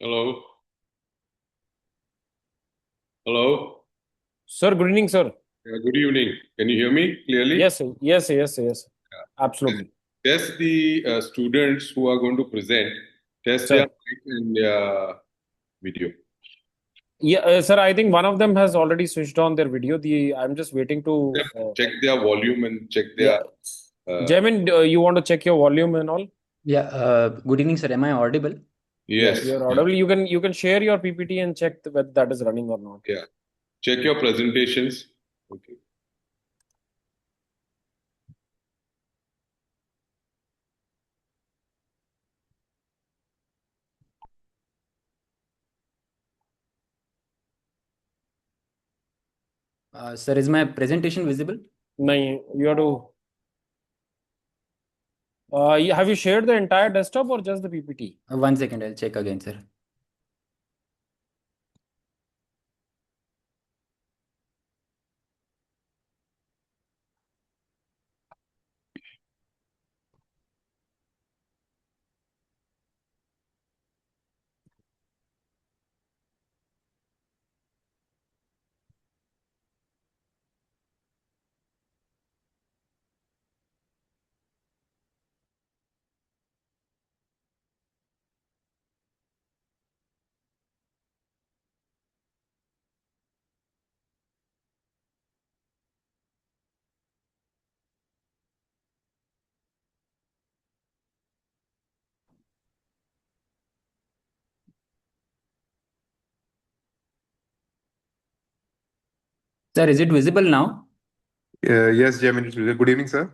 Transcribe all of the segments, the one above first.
Hello. Hello. Sir, good evening, sir. Good evening. Can you hear me clearly? Yes, sir. Yes. Absolutely. Test the students who are going to present. Test their Sir. mic and their video. Yeah, sir, I think one of them has already switched on their video. I'm just waiting to Check their volume and check yeah. their. Uh, Jamin, you want to check your volume and all? Yeah, good evening, sir. Am I audible? Yes, yes. you're audible. You can share your PPT and check whether that is running or not. Yeah. Check your presentations. Okay. Sir, is my presentation visible? No, you have to. Have you shared the entire desktop or just the PPT? 1 second, I'll check again, sir. Sir, is it visible now? Yes, Jamin. Good evening, sir.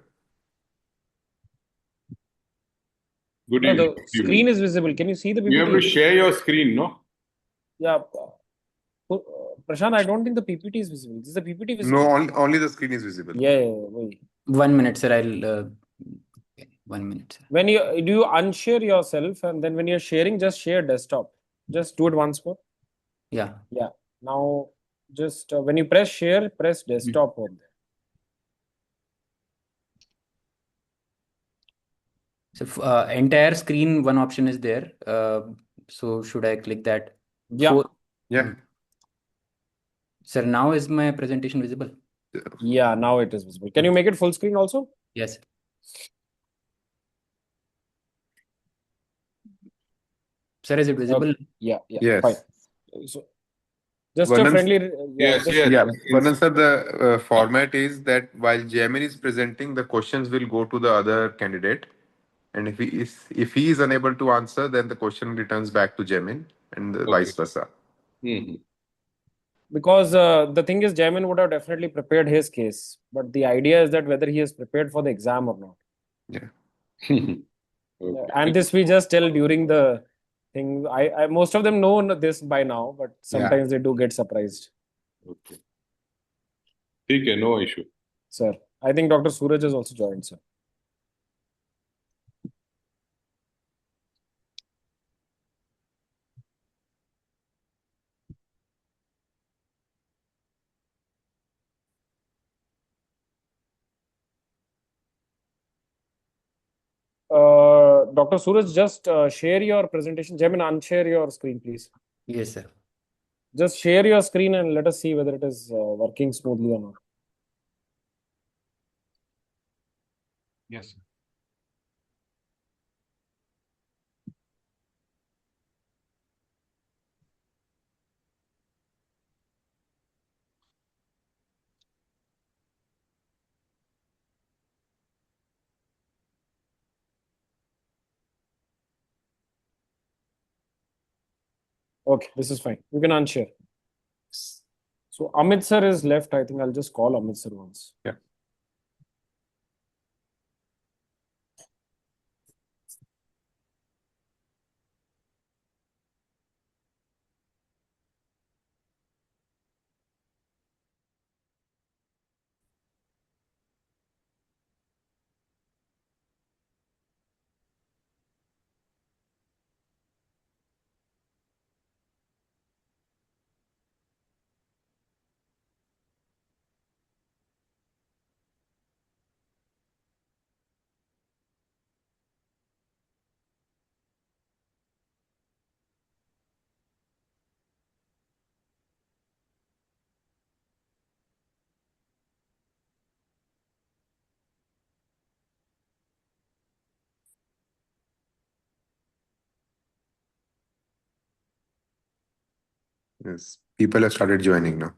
Good No, evening. the Good evening. screen is visible. Can you see the You have to PPT? share your screen, no? Yeah. Prashant, I don't think the PPT is visible. Is the PPT visible? No, only the screen is visible. Yeah. Wait. 1 minute, sir. Okay, 1 minute, sir. When you do you unshare yourself, and then when you're sharing, just share desktop. Just do it once more. Yeah. Yeah. Now, just when you press share, press desktop over there. So, entire screen, one option is there. So, should I click that? Yeah. Yeah. Sir, now is my presentation visible? Yeah. Now it is visible. Can you make it full screen also? Yes. Sir, is it visible? Yeah. Yes. Fine. So, just a Varnan, friendly. Yeah. Yes, Just yes. yeah. Varnan sir, the format is that while Jamin is presenting, the questions will go to the other candidate, and if he is unable to answer, then the question returns back to Jamin, and Okay. vice versa. Hmm. because the thing is, Jamin would have definitely prepared his case, but the idea is that whether he is prepared for the exam or not. Yeah. And Okay. this we just tell during the thing. I most of them know this by now, but Yeah. sometimes they do get surprised. Okay. Okay. No issue. Sir, I think Dr. Suraj has also joined, sir. Dr. Suraj, just share your presentation. Jamin, unshare your screen, please. Yes, sir. Just share your screen and let us see whether it is working smoothly or not. Yes. Okay, this is fine. You can unshare. So Amit sir is left. I think I'll just call Amit sir once. Yeah. Yes, people have started joining now.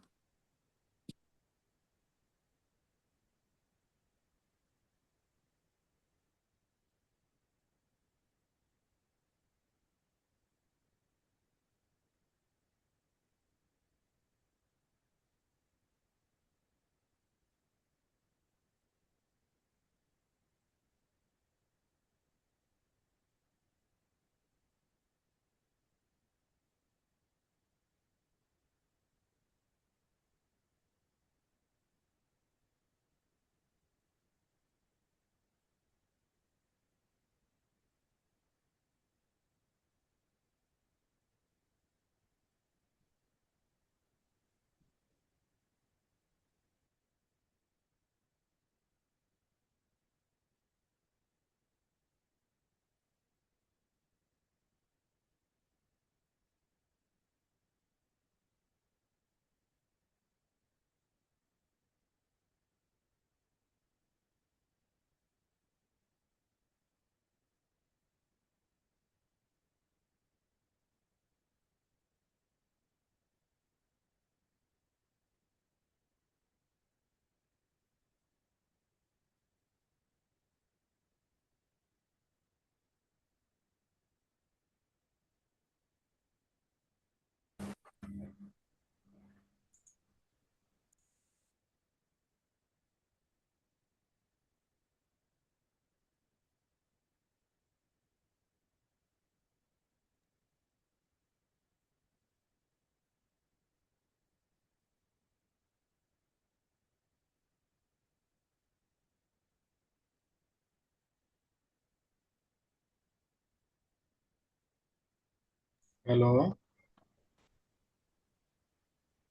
Hello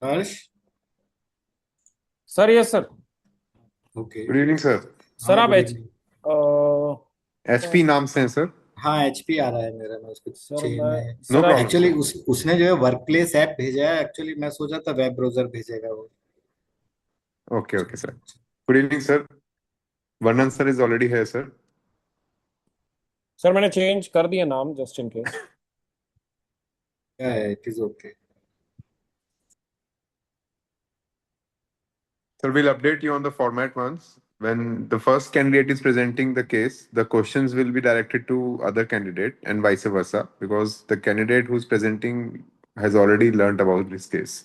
Harsh. Sir, yes sir. Okay. Good evening sir. Sir हाँ आप good H evening. HP नाम से है sir. हाँ HP आ रहा है मेरा, मैं उसको सर चेन मैं में। नो सर आप प्रॉब्लम एक्चुअली सर। उसने जो है वर्क प्लेस ऐप भेजा है, एक्चुअली मैं सोचा था वेब ब्राउजर भेजेगा वो। Okay okay sir. Good evening sir. वर्णन सर इज ऑलरेडी है सर। सर मैंने चेंज कर दिया नाम जस्ट इन केस। क्या है, it is okay. Sir, we'll update you on the format once. When the first candidate is presenting the case, the questions will be directed to other candidate and vice versa, because the candidate who's presenting has already learned about this case.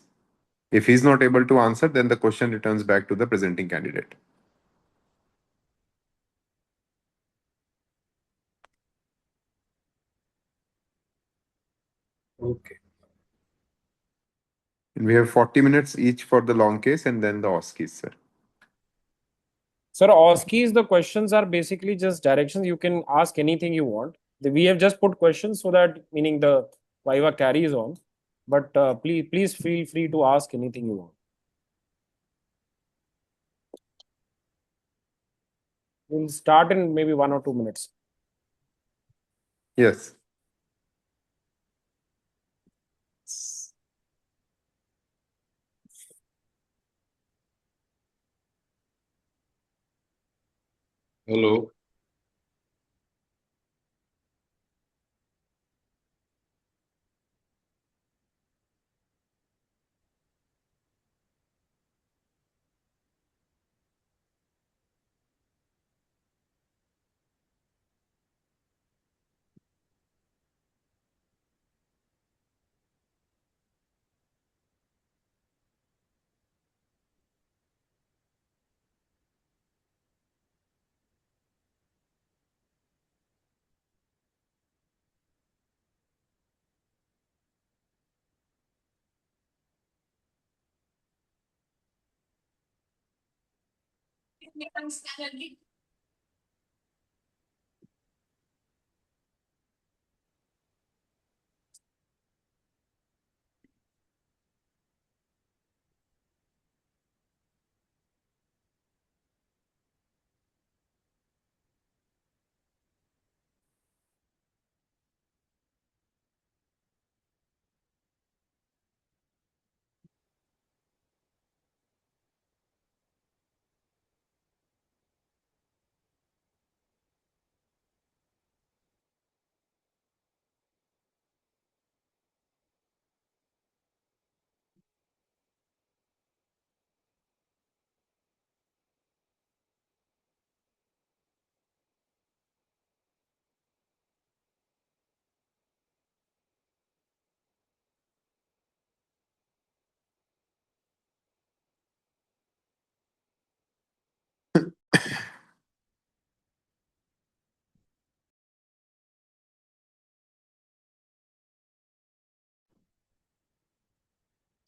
If he's not able to answer, then the question returns back to the presenting candidate. Okay. And we have 40 minutes each for the long case and then the OSCEs, sir. Sir, OSCEs, the questions are basically just directions. You can ask anything you want. We have just put questions so that, meaning the Viva carries on. But please feel free to ask anything you want. We'll start in maybe 1 or 2 minutes. Yes. Hello.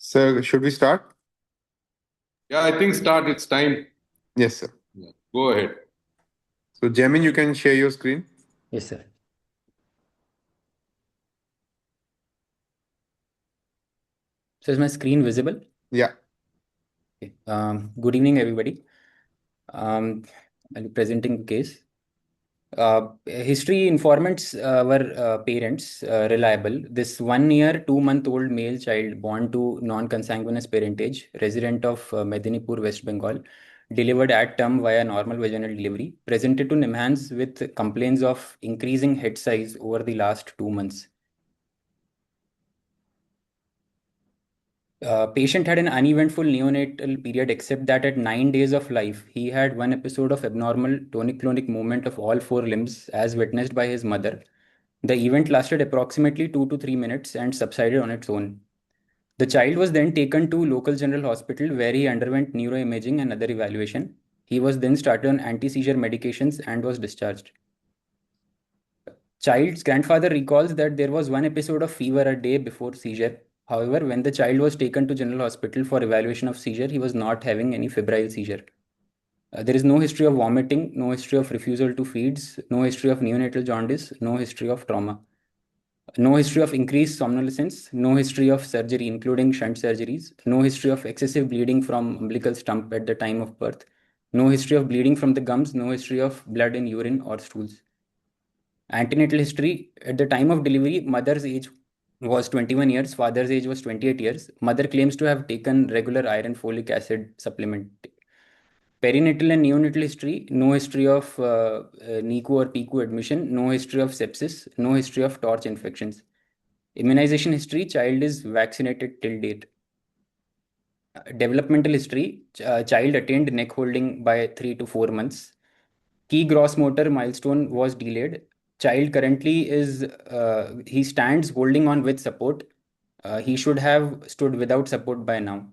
Sir, should we start? Yeah, I think start. It's time. Yes, sir. Yeah. Go ahead. So, Jamin, you can share your screen. Yes, sir. So is my screen visible? Yeah. Okay. Good evening, everybody. I'll be presenting the case. History informants were parents, reliable. This 1 year, 2 month old male child born to non-consanguineous parentage, resident of Medinipur, West Bengal, delivered at term via normal vaginal delivery, presented to NIMHANS with complaints of increasing head size over the last 2 months. Patient had an uneventful neonatal period except that at 9 days of life, he had one episode of abnormal tonic-clonic movement of all four limbs as witnessed by his mother. The event lasted approximately 2 to 3 minutes and subsided on its own. The child was then taken to local general hospital where he underwent neuroimaging and other evaluation. He was then started on anti-seizure medications and was discharged. Child's grandfather recalls that there was one episode of fever a day before seizure. However, when the child was taken to general hospital for evaluation of seizure, he was not having any febrile seizure. There is no history of vomiting, no history of refusal to feeds, no history of neonatal jaundice, no history of trauma. No history of increased somnolence, no history of surgery, including shunt surgeries, no history of excessive bleeding from umbilical stump at the time of birth, no history of bleeding from the gums, no history of blood in urine or stools. Antenatal history at the time of delivery, mother's age was 21 years, father's age was 28 years. Mother claims to have taken regular iron folic acid supplement. Perinatal and neonatal history, no history of NICU or PICU admission, no history of sepsis, no history of torch infections. Immunization history, child is vaccinated till date. Developmental history, child attained neck holding by 3 to 4 months. Key gross motor milestone was delayed. Child currently is, he stands holding on with support. He should have stood without support by now.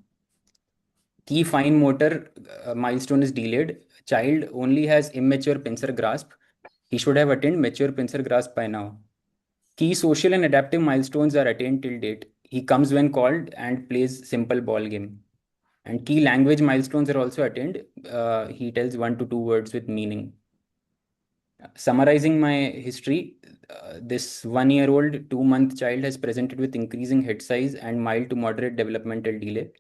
Key fine motor milestone is delayed. Child only has immature pincer grasp. He should have attained mature pincer grasp by now. Key social and adaptive milestones are attained till date. He comes when called and plays simple ball game. And key language milestones are also attained. He tells 1 to 2 words with meaning. Summarizing my history, this 1 year old, 2 month child has presented with increasing head size and mild to moderate developmental delay.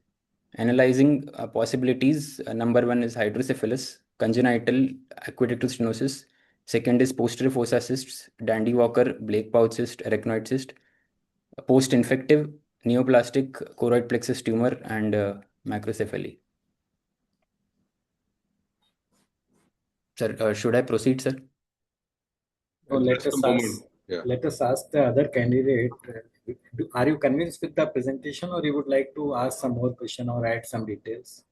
Analyzing possibilities, number one is hydrocephalus, congenital aqueductal stenosis. Second is posterior fossa cysts, Dandy Walker, Blake pouch cyst, arachnoid cyst. Post-infective, neoplastic choroid plexus tumor, and macrocephaly. Sir, should I proceed, sir? So Just a moment. Yeah. let us ask the other candidate. Are you convinced with the presentation, or you would like to ask some more question or add some details?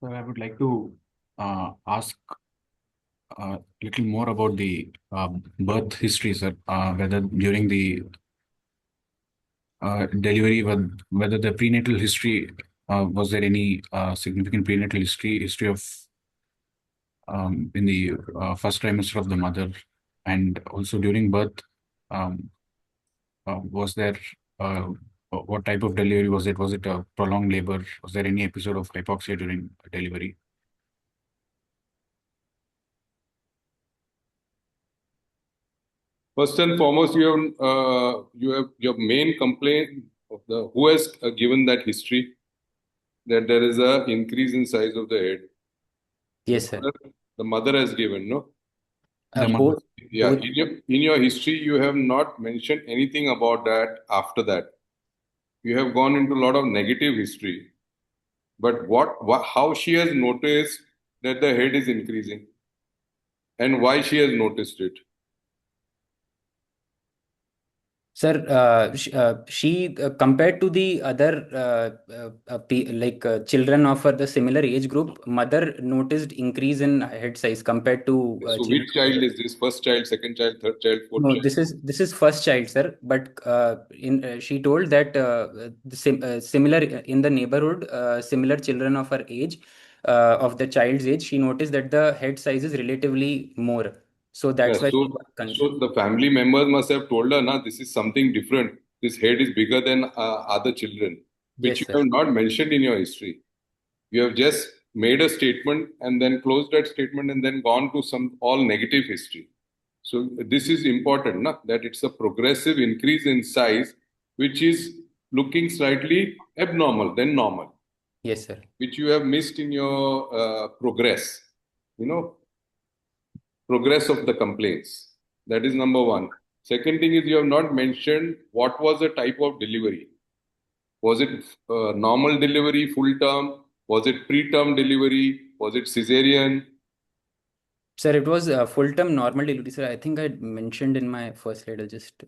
So I would like to ask a little more about the birth history, sir. Whether during the delivery, whether the prenatal history, was there any significant prenatal history of in the first trimester of the mother, and also during birth, um, was there what type of delivery was it? Was it a prolonged labor? Was there any episode of hypoxia during delivery? First and foremost, you have your main complaint of the who has given that history that there is a increase in size of the head. Yes, sir. The mother has given, no? The mother. Yeah, both- in your history, you have not mentioned anything about that after that. You have gone into a lot of negative history. But how she has noticed that the head is increasing and why she has noticed it? Sir, she compared to the other children of the similar age group, mother noticed increase in head size compared to So children. which child is this? First child, second child, third child, fourth No, child? this is first child, sir. But she told that similar in the neighborhood, similar children of her age, of the child's age, she noticed that the head size is relatively more. So that's Yeah, why she so, got confused. so the family members must have told her, "Na, this is something different. This head is bigger than other children," which Yes, you sir. have not mentioned in your history. You have just made a statement and then closed that statement and then gone to some all negative history. So this is important, na, that it's a progressive increase in size, which is looking slightly abnormal than normal, Yes, sir. which you have missed in your progress. You know, progress of the complaints. That is number one. Second thing is you have not mentioned what was the type of delivery. Was it normal delivery, full term? Was it preterm delivery? Was it cesarean? Sir, it was full-term normal delivery, sir. I think I mentioned in my first slide. I'll just.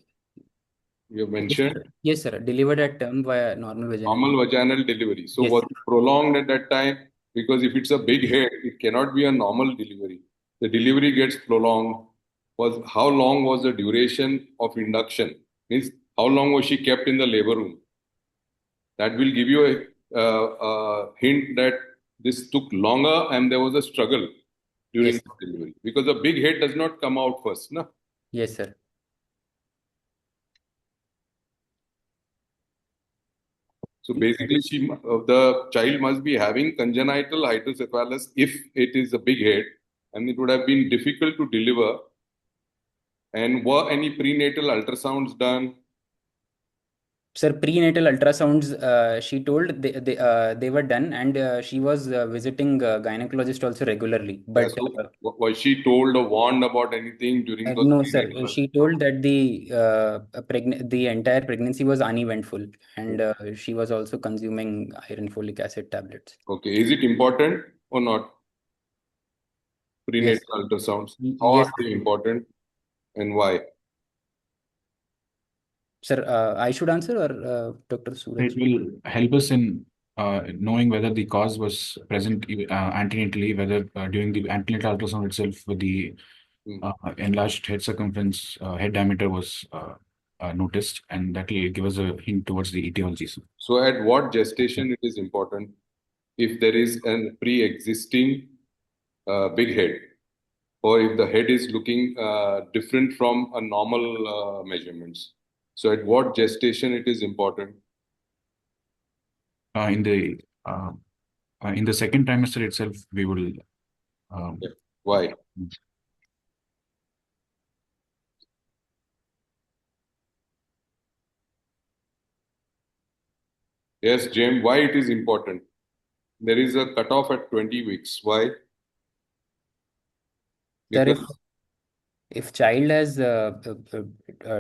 You have Yes, mentioned sir. Yes, sir. Delivered at term via normal vaginal. normal vaginal delivery. So Yes, was sir. it prolonged at that time? Because if it's a big head, it cannot be a normal delivery. The delivery gets prolonged. Was how long was the duration of induction? Means how long was she kept in the labor room? That will give you a hint that this took longer and there was a struggle during Yes, the delivery. Because a big head does not come out first, no? yes, sir. So basically, the child must be having congenital hydrocephalus if it is a big head, and it would have been difficult to deliver. And were any prenatal ultrasounds done? Sir, prenatal ultrasounds, she told they were done, and she was visiting gynecologist also regularly. Yeah, But so was she told or warned about anything during those no, sir. prenatal? She told that the entire pregnancy was uneventful, and she was also consuming iron folic acid tablets. Okay, is it important or not? Yes, Prenatal ultrasounds. How yes, are they important and why? sir. I should answer or Dr. It Suraj? will help us in knowing whether the cause was present antenatally, whether during the antenatal ultrasound itself, with the enlarged head circumference, head diameter was noticed, and that will give us a hint towards the etiology. So at what gestation it is important? If there is a pre-existing big head, or if the head is looking different from a normal measurements. So at what gestation it is important? Uh, in the uh, in the second trimester itself, we will. Yeah. Why? Yes, James, why it is important? There is a cutoff at 20 weeks. Why? Sir, Because if child has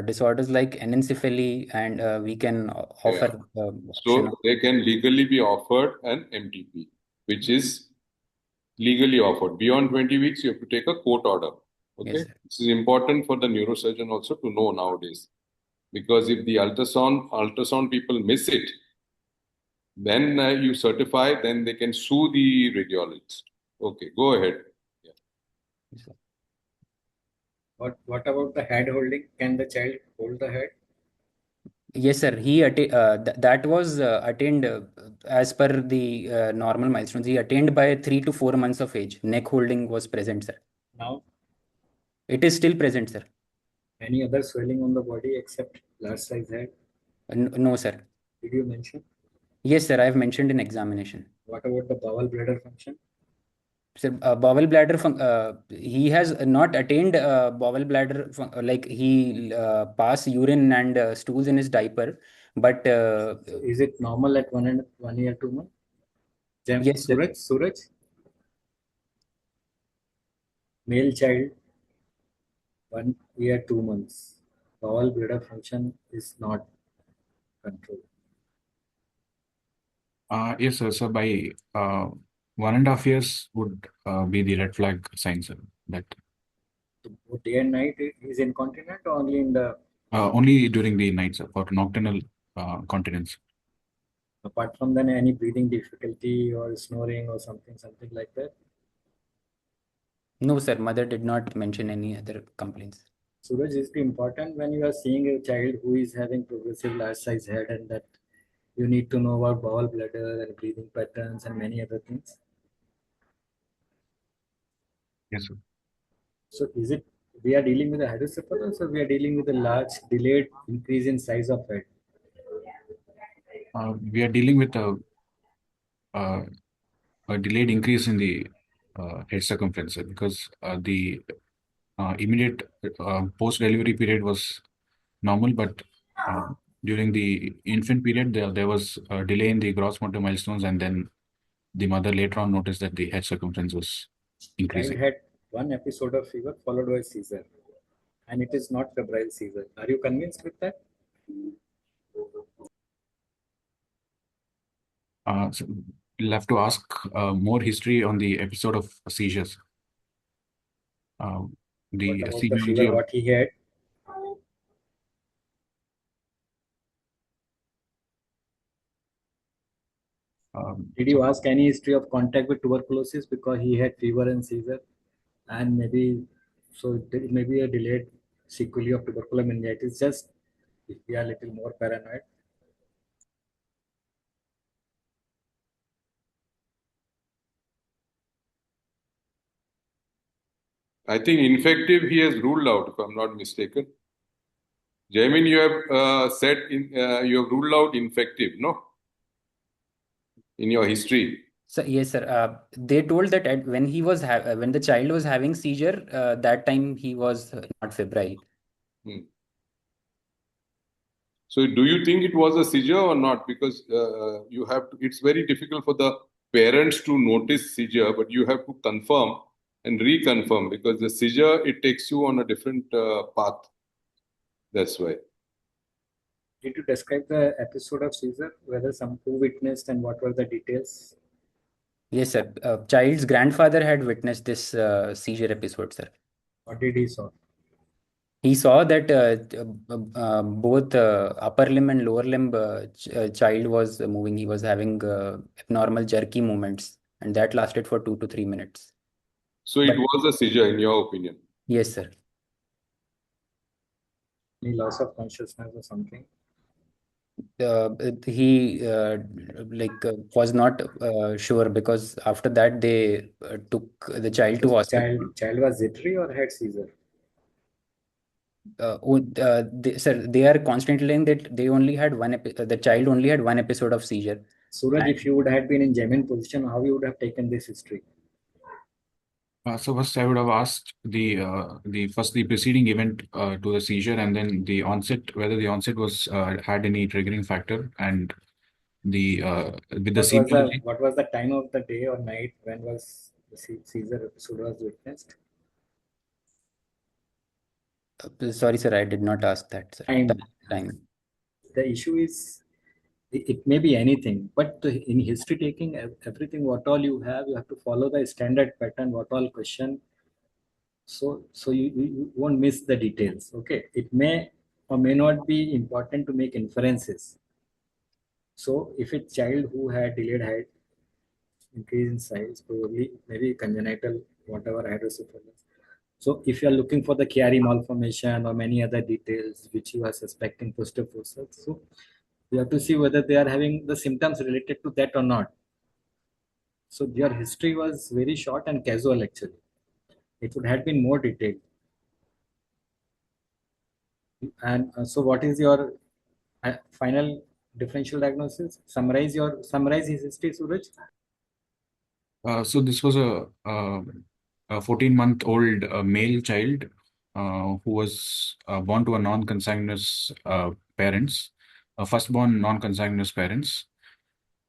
disorders like anencephaly, and we can yeah. offer option So of. they can legally be offered an MTP, which is legally offered. Beyond 20 weeks, you have to take a court order. Yes, Okay. sir. This is important for the neurosurgeon also to know nowadays. Because if the ultrasound people miss it, then you certify, then they can sue the radiologist. Okay, go ahead. Yeah. Yes, sir. What about the head holding? Can the child hold the head? Yes, sir. That was attained as per the normal milestones. He attained by 3 to 4 months of age. Neck holding was present, sir. Now, It is still present, sir. any other swelling on the body except large size head? No, sir. Did you mention? Yes, sir. I have mentioned in examination. What about the bowel bladder function? Sir, bowel bladder, he has not attained bowel bladder, like he pass urine and stools in his diaper, but So is it normal at 1 year, 2 months? yes, sir. Suraj, male child, 1 year, 2 months. Bowel bladder function is not controlled. Yes, sir. So by 1.5 years would be the red flag sign, sir. That So day and night is incontinent or only in the, only during the night, sir, for nocturnal continence. apart from then any breathing difficulty or snoring or something like that? No, sir. Mother did not mention any other complaints. Suraj, is it important when you are seeing a child who is having progressive large size head and that you need to know about bowel bladder and breathing patterns and many other things? Yes, sir. So is it we are dealing with a hydrocephalus, or we are dealing with a large delayed increase in size of head? We are dealing with a delayed increase in the head circumference, sir, because the immediate post-delivery period was normal, but during the infant period, there was a delay in the gross motor milestones, and then the mother later on noticed that the head circumference was Child increasing. had one episode of fever followed by seizure, and it is not febrile seizure. Are you convinced with that? So we'll have to ask more history on the episode of seizures. What The about the seizure fever what he had? Did you ask any history of contact with tuberculosis, because he had fever and seizure, and maybe so there may be a delayed sequelae of tubercular meningitis? Just if we are a little more paranoid. I think infective he has ruled out, if I'm not mistaken. Jamin, you have said you have ruled out infective, no? In your history. So yes, sir. They told that when he was when the child was having seizure, that time he was not febrile. Hmm. So do you think it was a seizure or not? Because you have to, it's very difficult for the parents to notice seizure, but you have to confirm and reconfirm, because the seizure, it takes you on a different path. That's why. Did you describe the episode of seizure? Whether some who witnessed and what were the details? Yes, sir. Child's grandfather had witnessed this seizure episode, sir. What did he saw? He saw that both upper limb and lower limb child was moving. He was having abnormal jerky movements, and that lasted for 2 to 3 minutes. So it was a seizure, in your opinion. Yes, sir. Any loss of consciousness or something? He was not sure, because after that they took the child to So hospital. child was jittery or had seizure? Sir, they are constantly saying that they only had the child only had one episode of seizure. Suraj, if you would have been in Jamin position, how you would have taken this history? So first, I would have asked the preceding event to the seizure, and then the onset, whether the onset was had any triggering factor, and the with the seniority. What was the time of the day or night when was the seizure episode was witnessed? Sorry, sir, I did not ask that, sir. Time. The issue is it may be anything, but in history taking, everything what all you have to follow the standard pattern, what all question. So you won't miss the details. Okay, it may or may not be important to make inferences. So if it's child who had delayed height, increase in size, probably maybe congenital, whatever hydrocephalus. So if you are looking for the Chiari malformation or many other details which you are suspecting posterior fossa, so you have to see whether they are having the symptoms related to that or not. So your history was very short and casual actually. It would have been more detailed. And so what is your final differential diagnosis? Summarize his history, Suraj. So this was a 14-month-old male child who was born to a non-consanguineous parents, firstborn non-consanguineous parents,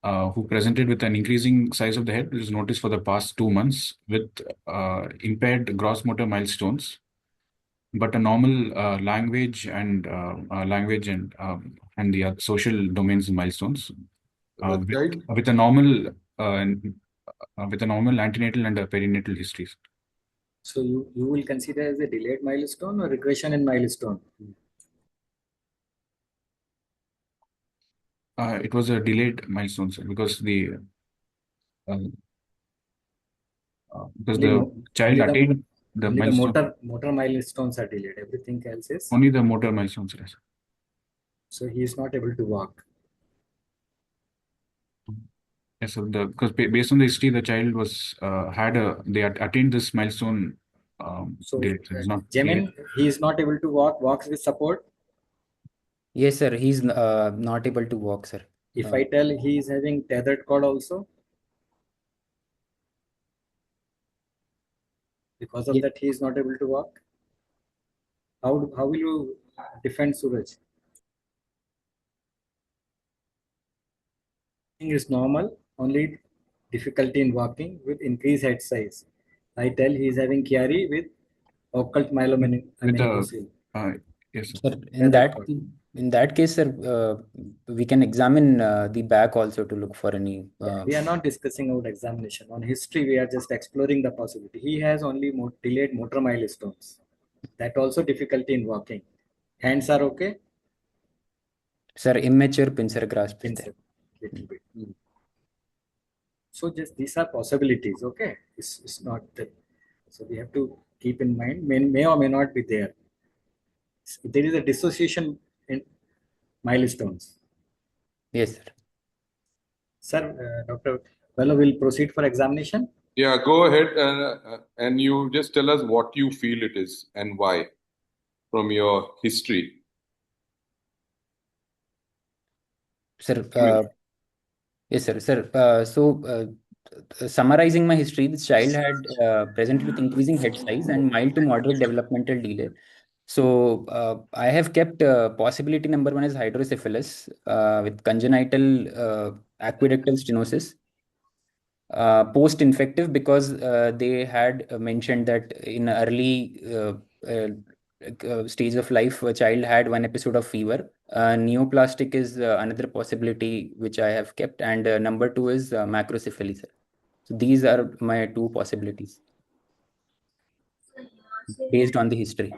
who presented with an increasing size of the head, which is noticed for the past 2 months, with impaired gross motor milestones, but a normal language and the social domains milestones, with a normal antenatal and perinatal histories. So you will consider as a delayed milestone or regression in milestone? It was a delayed milestone, sir, because the child attained the only milestone. the motor milestones are delayed. Everything else is only the motor milestones. Yes. So he is not able to walk. Yes, so because based on the history, the child was they had attained this milestone So date. It's not clear. Jamin, he is not able to walks with support. Yes, sir. He's not able to walk, sir. If I tell he is having tethered cord also, because of Ye- that he is not able to walk. How will you defend Suraj? Is normal, only difficulty in walking with increased head size. I tell he is having Chiari with occult With myelomeningocele. yes, sir. Sir, Tethered cord. in that case, sir, we can examine the back also to look for any. We are not discussing about examination. On history, we are just exploring the possibility. He has only delayed motor milestones. That also difficulty in walking. Hands are okay. Sir, immature pincer grasp is there. Little bit. So just these are possibilities. Okay, it's not. So we have to keep in mind. May or may not be there. There is a dissociation in milestones. Yes, sir. Sir, Dr. Bello will proceed for examination. Yeah, go ahead and you just tell us what you feel it is and why from your history. Sir, yes, sir. Sir, summarizing my history, this child had presented with increasing head size and mild to moderate developmental delay. So I have kept possibility number one as hydrocephalus with congenital aqueductal stenosis. Post-infective because they had mentioned that in early stage of life, a child had one episode of fever. Neoplastic is another possibility which I have kept, and number two is macrocephaly, sir. So these are my two possibilities based on the history.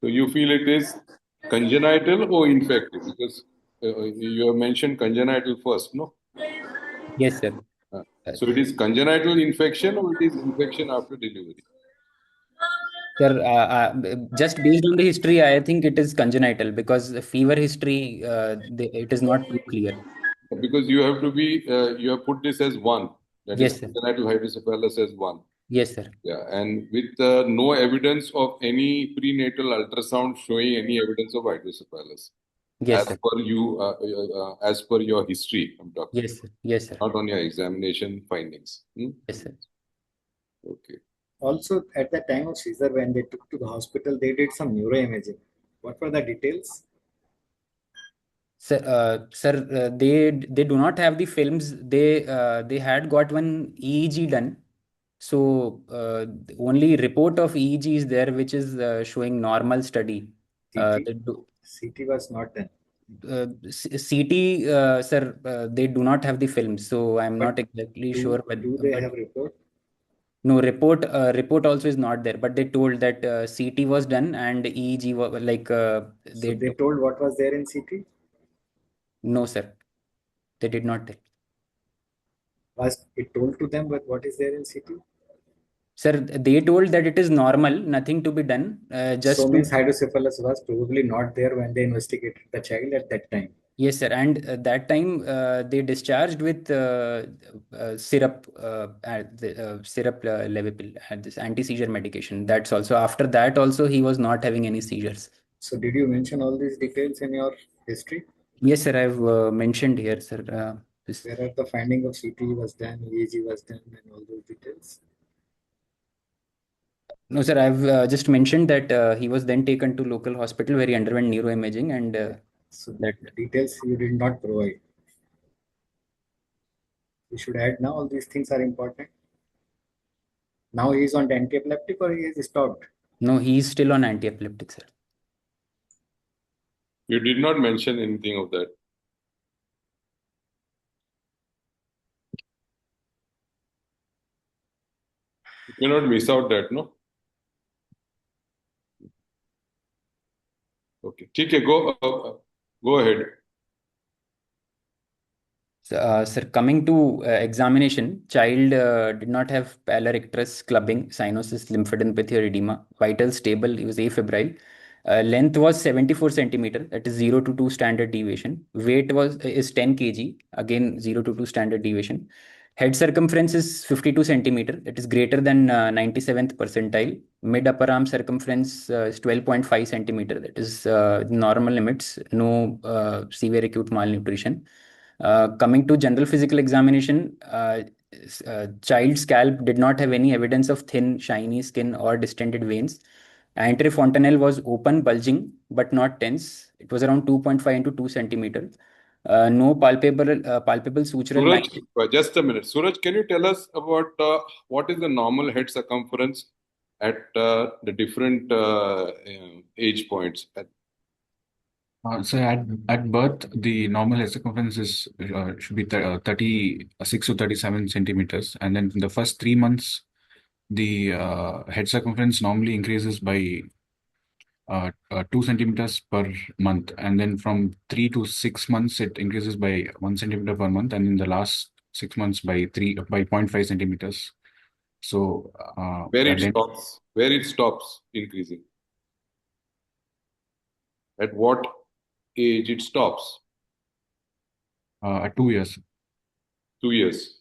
So you feel it is congenital or infective? Because you have mentioned congenital first, no? Yes, sir. So it is congenital infection or it is infection after delivery? Sir, just based on the history, I think it is congenital because the fever history, it is not too clear. Because you have put this as one. That is Yes, sir. congenital hydrocephalus as one. Yes, sir. Yeah, and with no evidence of any prenatal ultrasound showing any evidence of hydrocephalus. Yes, As sir. per you, as per your history, I'm talking. Yes, sir. Yes, sir. Not on your examination findings. Yes, sir. Okay. Also, at the time of Caesar, when they took to the hospital, they did some neuroimaging. What were the details? Sir, they do not have the films. They had got one EEG done. So only report of EEG is there, which is showing normal study. CT, They do, CT was not done. CT, sir, they do not have the films. So I'm But not exactly sure. do they But have report? no report also is not there. But they told that CT was done and EEG was like So they told what was there in CT? no, sir, they did not tell. Was it told to them what is there in CT? Sir, they told that it is normal, nothing to be done. So Just to means hydrocephalus was probably not there when they investigated the child at that time. yes, sir. And that time they discharged with syrup, syrup Levipil, this anti-seizure medication. That's also after that also he was not having any seizures. So did you mention all these details in your history? Yes, sir. I've mentioned here, sir. Where are the finding of CT was done, EEG was done, and all those details? No, sir. I've just mentioned that he was then taken to local hospital where he underwent neuroimaging and So that. details you did not provide. You should add now. All these things are important. Now he is on anti-epileptic or he is stopped? No, he is still on anti-epileptic, sir. You did not mention anything of that. You cannot miss out that, no? Okay. ठीक है, go ahead. Sir, coming to examination, child did not have pallor icterus, clubbing, cyanosis, lymphadenopathy or edema. Vital stable, he was afebrile. Length was 74 centimeter, that is 0 to 2 standard deviation. Weight is 10 kg, again 0 to 2 standard deviation. Head circumference is 52 centimeter. It is greater than 97th percentile. Mid upper arm circumference is 12.5 centimeter. That is normal limits. No severe acute malnutrition. Coming to general physical examination, child scalp did not have any evidence of thin, shiny skin or distended veins. Anterior fontanelle was open, bulging, but not tense. It was around 2.5 into 2 centimeter. No palpable sutural Suraj, line. just a minute. Suraj, can you tell us about what is the normal head circumference at the different age points? So at birth, the normal head circumference is should be 36 to 37 centimeters, and then in the first 3 months, the head circumference normally increases by 2 centimeters per month, and then from 3 to 6 months, it increases by 1 centimeter per month, and in the last 6 months by 0.5 centimeters. So Where at it stops increasing? At what age it stops? at 2 years. 2 years.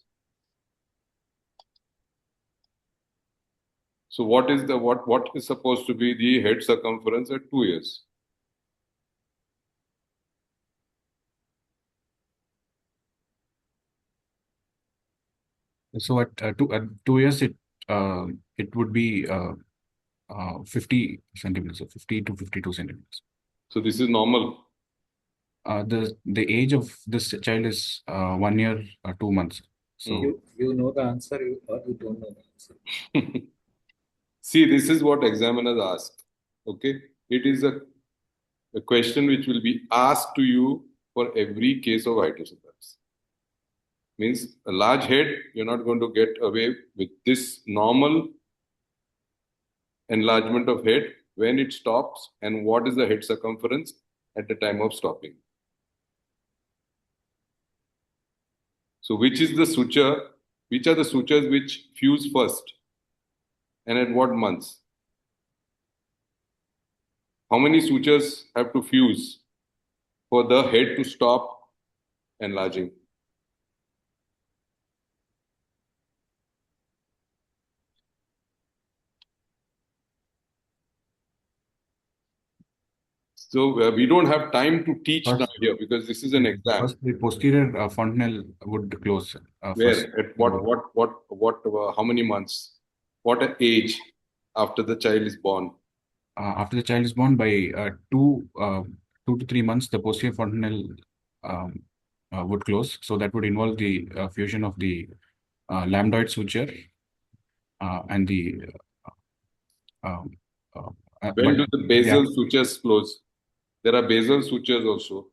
So what is supposed to be the head circumference at 2 years? So at 2 years, it would be 50 centimeters, so 50 to 52 centimeters. So this is normal. The age of this child is 1 year 2 months. So You know the answer or you don't know the answer. See, this is what examiners ask. Okay, it is a question which will be asked to you for every case of hydrocephalus. Means a large head, you're not going to get away with this normal enlargement of head when it stops, and what is the head circumference at the time of stopping. So which is the suture? Which are the sutures which fuse first, and at what months? How many sutures have to fuse for the head to stop enlarging? So we don't have time to teach now here because this is an exam. First, the posterior fontanelle would close. Where? First. At what, how many months? What age after the child is born? After the child is born, by 2 to 3 months, the posterior fontanelle would close. So that would involve the fusion of the lambdoid suture and the. When do the basal sutures close? There are basal sutures also.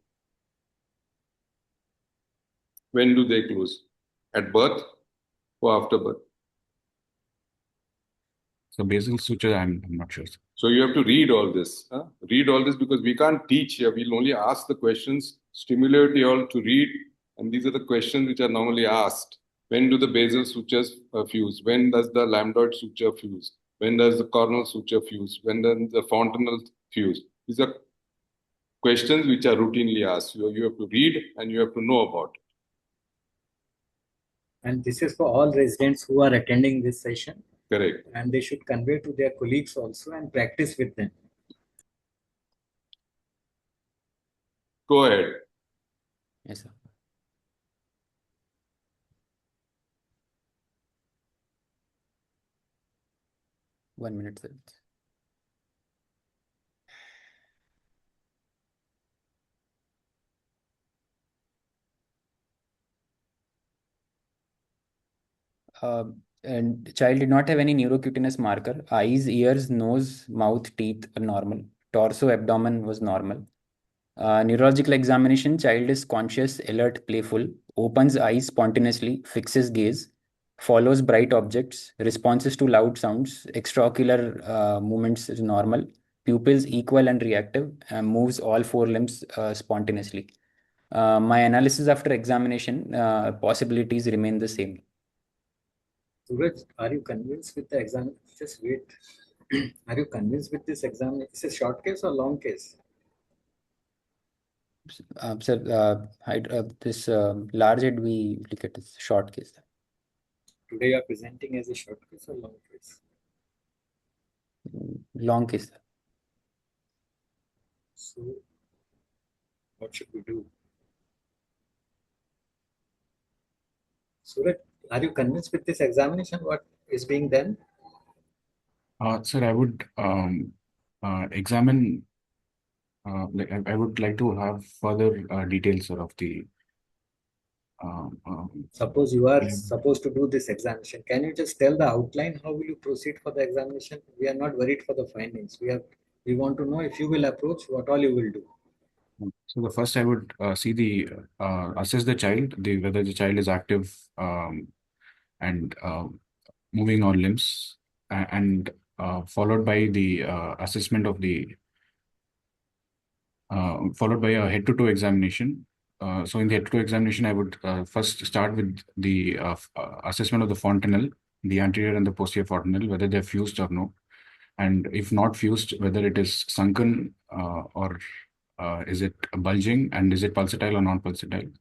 When do they close? At birth or after birth? So basal suture, I'm not sure. So you have to read all this. Read all this because we can't teach here. We'll only ask the questions, stimulate you all to read. And these are the questions which are normally asked. When do the basal sutures fuse? When does the lambdoid suture fuse? When does the coronal suture fuse? When does the fontanelle fuse? These are questions which are routinely asked. You have to read and you have to know about it. And this is for all residents who are attending this session. Correct. And they should convey to their colleagues also and practice with them. Go ahead. Yes, sir. One minute, sir. And the child did not have any neurocutaneous marker. Eyes, ears, nose, mouth, teeth are normal. Torso, abdomen was normal. Neurological examination, child is conscious, alert, playful, opens eyes spontaneously, fixes gaze, follows bright objects, responses to loud sounds, extraocular movements is normal, pupils equal and reactive, moves all four limbs spontaneously. My analysis after examination, possibilities remain the same. Suraj, are you convinced with the exam? Just wait. Are you convinced with this exam? Is it a short case or long case? Sir, this large head we look at is short case. Today you are presenting as a short case or long case? Long case. So what should we do? Suraj, are you convinced with this examination what is being done? Sir, I would examine. I would like to have further details, sir, of the. Suppose you are Yeah. supposed to do this examination. Can you just tell the outline? How will you proceed for the examination? We are not worried for the findings. We want to know if you will approach, what all you will do. So the first I would assess the child, whether the child is active and moving on limbs, and followed by the assessment of the followed by a head-to-toe examination. So in the head-to-toe examination, I would first start with the assessment of the fontanelle, the anterior and the posterior fontanelle, whether they're fused or no. And if not fused, whether it is sunken or is it bulging, and is it pulsatile or non-pulsatile?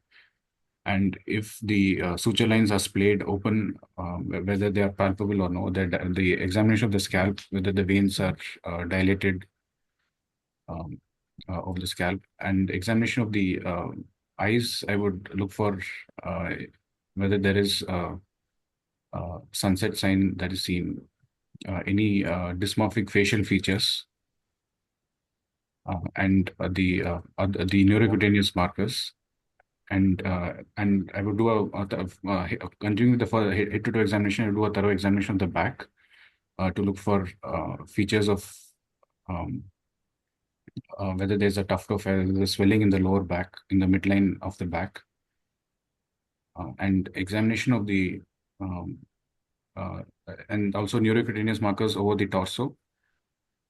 And if the suture lines are splayed open, whether they are palpable or no, the examination of the scalp, whether the veins are dilated of the scalp, and examination of the eyes, I would look for whether there is sunset sign that is seen, any dysmorphic facial features, and the neurocutaneous markers. And I would do continuing with the head-to-toe examination, I would do a thorough examination of the back to look for features of whether there's a tuft of hair, there's swelling in the lower back, in the midline of the back, and examination of the and also neurocutaneous markers over the torso,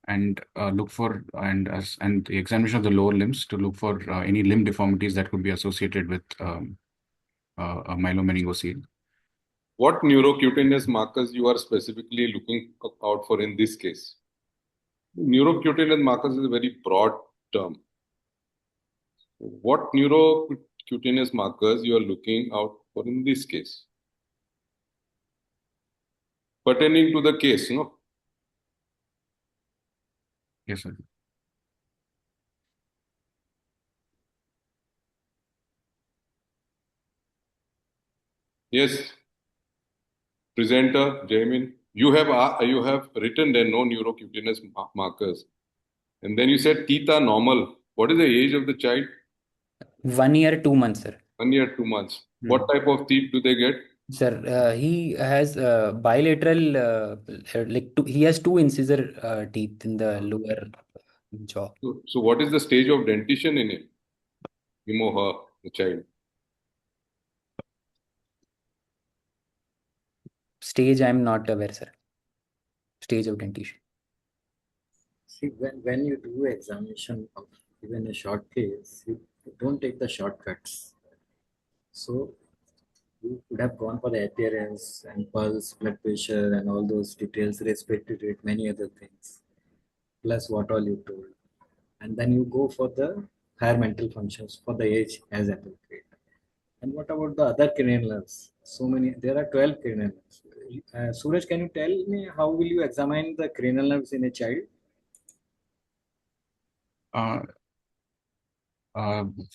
and look for and the examination of the lower limbs to look for any limb deformities that could be associated with a myelomeningocele. What neurocutaneous markers you are specifically looking out for in this case? Neurocutaneous markers is a very broad term. What neurocutaneous markers you are looking out for in this case? Pertaining to the case, no? Yes, sir. Yes. Presenter, Jamin, you have written there no neurocutaneous markers. And then you said teeth are normal. What is the age of the child? 1 year, 2 months, sir. 1 year, 2 months. What type of teeth do they get? Sir, he has bilateral, he has 2 incisor teeth in the lower jaw. So what is the stage of dentition in him or her, the child? Stage, I'm not aware, sir. Stage of dentition. See, when you do examination of even a short case, you don't take the shortcuts. So you could have gone for the appearance and pulse, blood pressure, and all those details, respiratory rate, many other things, plus what all you told. And then you go for the higher mental functions for the age as appropriate. And what about the other cranial nerves? So many, there are 12 cranial nerves. Suraj, can you tell me how will you examine the cranial nerves in a child?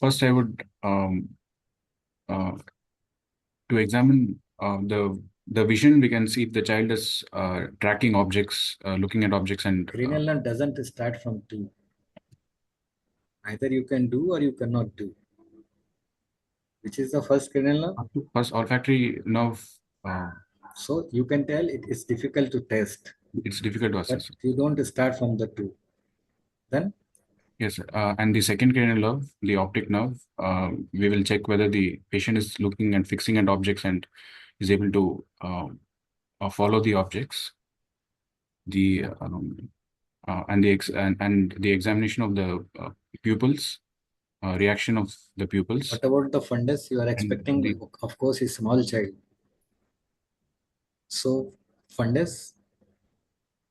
First, I would to examine the vision. We can see if the child is tracking objects, looking at objects, and Cranial nerve doesn't start from 2. Either you can do or you cannot do. Which is the first cranial nerve? First olfactory nerve. So you can tell it is difficult to test. It's difficult to assess. But you don't start from the 2. Then? Yes, and the second cranial nerve, the optic nerve, we will check whether the patient is looking and fixing at objects and is able to follow the objects. The and the examination of the pupils, reaction of the pupils. What about the fundus? You are expecting, of course, a small child. So fundus?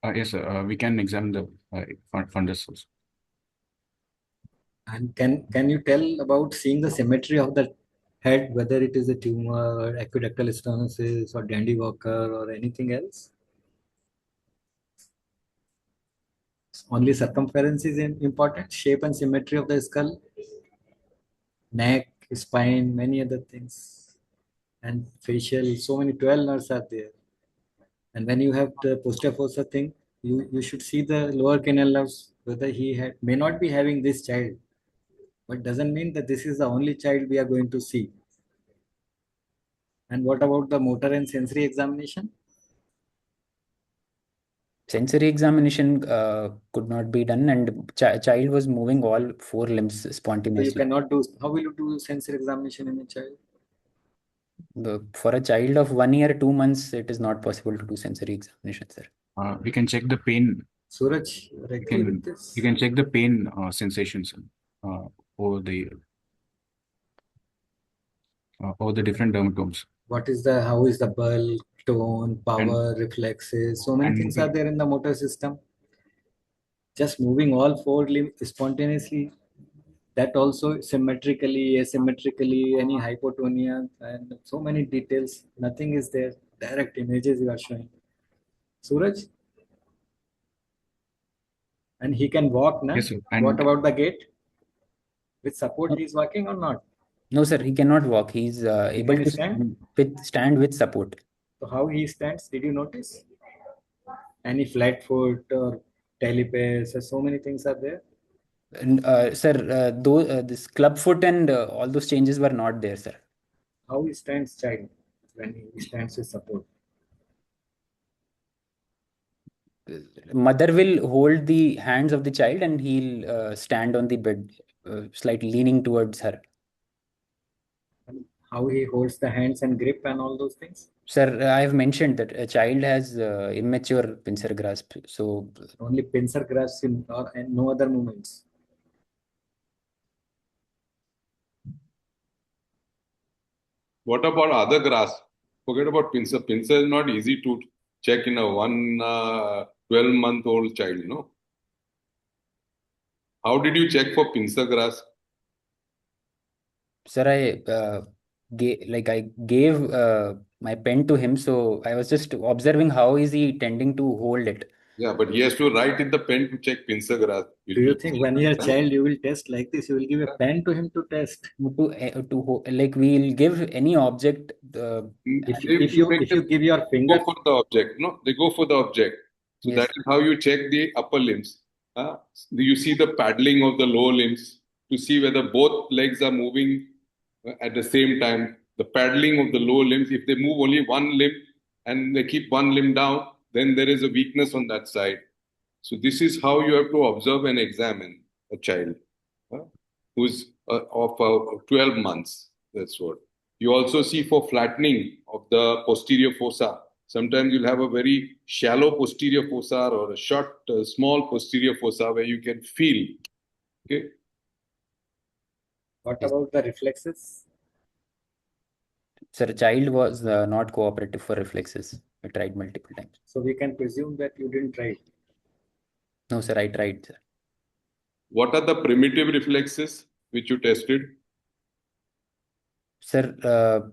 Yes, we can examine the fundus also. And can you tell about seeing the symmetry of the head, whether it is a tumor, aqueductal stenosis, or Dandy Walker, or anything else? Only circumference is important, shape and symmetry of the skull, neck, spine, many other things, and facial. So many 12 nerves are there. And when you have the posterior fossa thing, you should see the lower canal nerves, whether he may not be having this child, but doesn't mean that this is the only child we are going to see. And what about the motor and sensory examination? Sensory examination could not be done, and child was moving all four limbs So you spontaneously. cannot do. How will you do sensory examination in a child? For a child of 1 year, 2 months, it is not possible to do sensory examination, sir. We can check the pain. Suraj, you agree with this? You can check the pain sensations over the different dermatomes. How is the bulk, tone, power, reflexes? So many things are there in the motor system. Just moving all four limbs spontaneously, that also symmetrically, asymmetrically, any hypotonia, and so many details. Nothing is there. Direct images you are showing. Suraj? And he can walk, na? Yes, sir. What about the gait? With support, he is walking or not? No, sir, he cannot walk. He's able can to stand? stand with support. So how he stands? Did you notice? Any flat foot or telepace? So many things are there. Sir, though this club foot and all those changes were not there, sir. How he stands, child, when he stands with support? Mother will hold the hands of the child and he'll stand on the bed, slightly leaning towards her. And how he holds the hands and grip and all those things? Sir, I have mentioned that a child has immature pincer grasp. So only pincer grasp and no other movements. What about other grasp? Forget about pincer. Pincer is not easy to check in a 12-month-old child, no? How did you check for pincer grasp? Sir, I gave my pen to him, so I was just observing how is he tending to hold it. Yeah, but he has to write in the pen to check pincer grasp. Do you think when you're a child you will test like this? You will give a pen to him to test? Like we'll give any object. If you give your finger, go for the object. No, they go for the object. So Yes. that is how you check the upper limbs. You see the paddling of the lower limbs to see whether both legs are moving at the same time. The paddling of the lower limbs, if they move only one limb and they keep one limb down, then there is a weakness on that side. So this is how you have to observe and examine a child who's of 12 months. That's what. You also see for flattening of the posterior fossa. Sometimes you'll have a very shallow posterior fossa or a short, small posterior fossa where you can feel. Okay. what about the reflexes? Sir, child was not cooperative for reflexes. I tried multiple times. So we can presume that you didn't try. No, sir, I tried, sir. What are the primitive reflexes which you tested? Sir,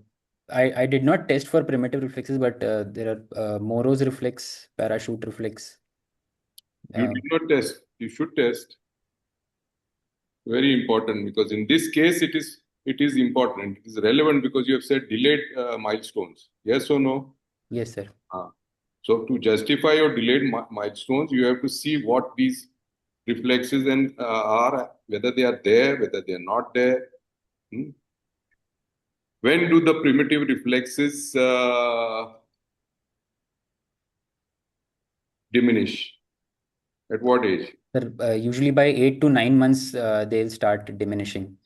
I did not test for primitive reflexes, but there are Moro's reflex, parachute reflex. You did not test. You should test. Very important, because in this case it is important. It is relevant because you have said delayed milestones. Yes or no? Yes, sir. So to justify your delayed milestones, you have to see what these reflexes are, whether they are there, whether they are not there. When do the primitive reflexes diminish? At what age? Sir, usually by 8 to 9 months, they'll start diminishing.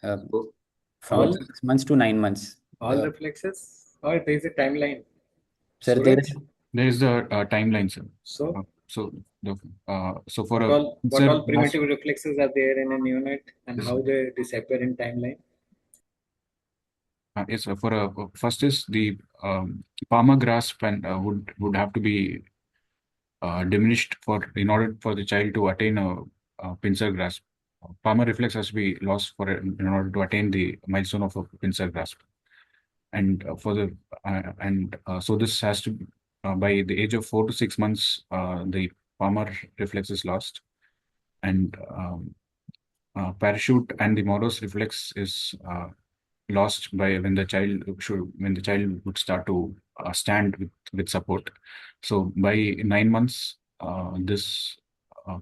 From 6 months to 9 months. All reflexes? Or there is a timeline? Sir, Suraj? there is a timeline, sir. So what all primitive reflexes are there in a neonate and how they disappear in timeline? Yes, sir. First is the palmar grasp and would have to be diminished in order for the child to attain a pincer grasp. Palmar reflex has to be lost in order to attain the milestone of a pincer grasp. and so this has to by the age of 4 to 6 months, the palmar reflex is lost, and parachute and the Morose reflex is lost by when the child would start to stand with support. So by 9 months, this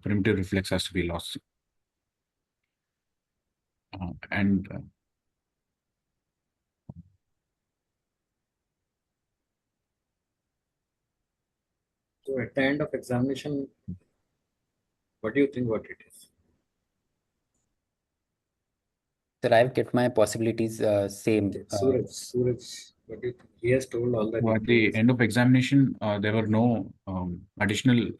primitive reflex has to be lost. And So at the end of examination, what do you think what it is? Sir, I've kept my possibilities same. Okay, Suraj, what do you think? He has told all the at the details. end of examination, there were no additional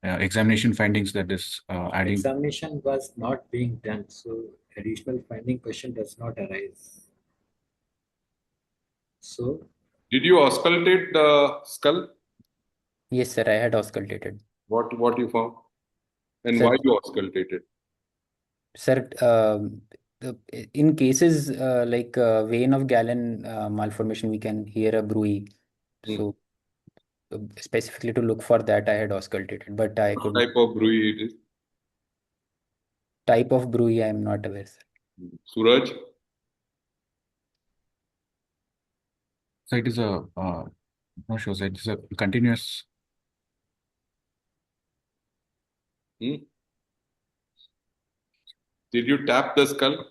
examination findings that is adding. Examination was not being done, so additional finding question does not arise. So Did you auscultate the skull? Yes, sir, I had auscultated. What you found? And Sir, why you auscultated? Sir, in cases like vein of Galen malformation, we can hear a bruit. Hmm. So specifically to look for that, I had auscultated, but I What could type of bruit it is? type of bruit I am not aware, sir. Suraj? So it is not sure, sir, it is a continuous. Hmm? Did you tap the skull?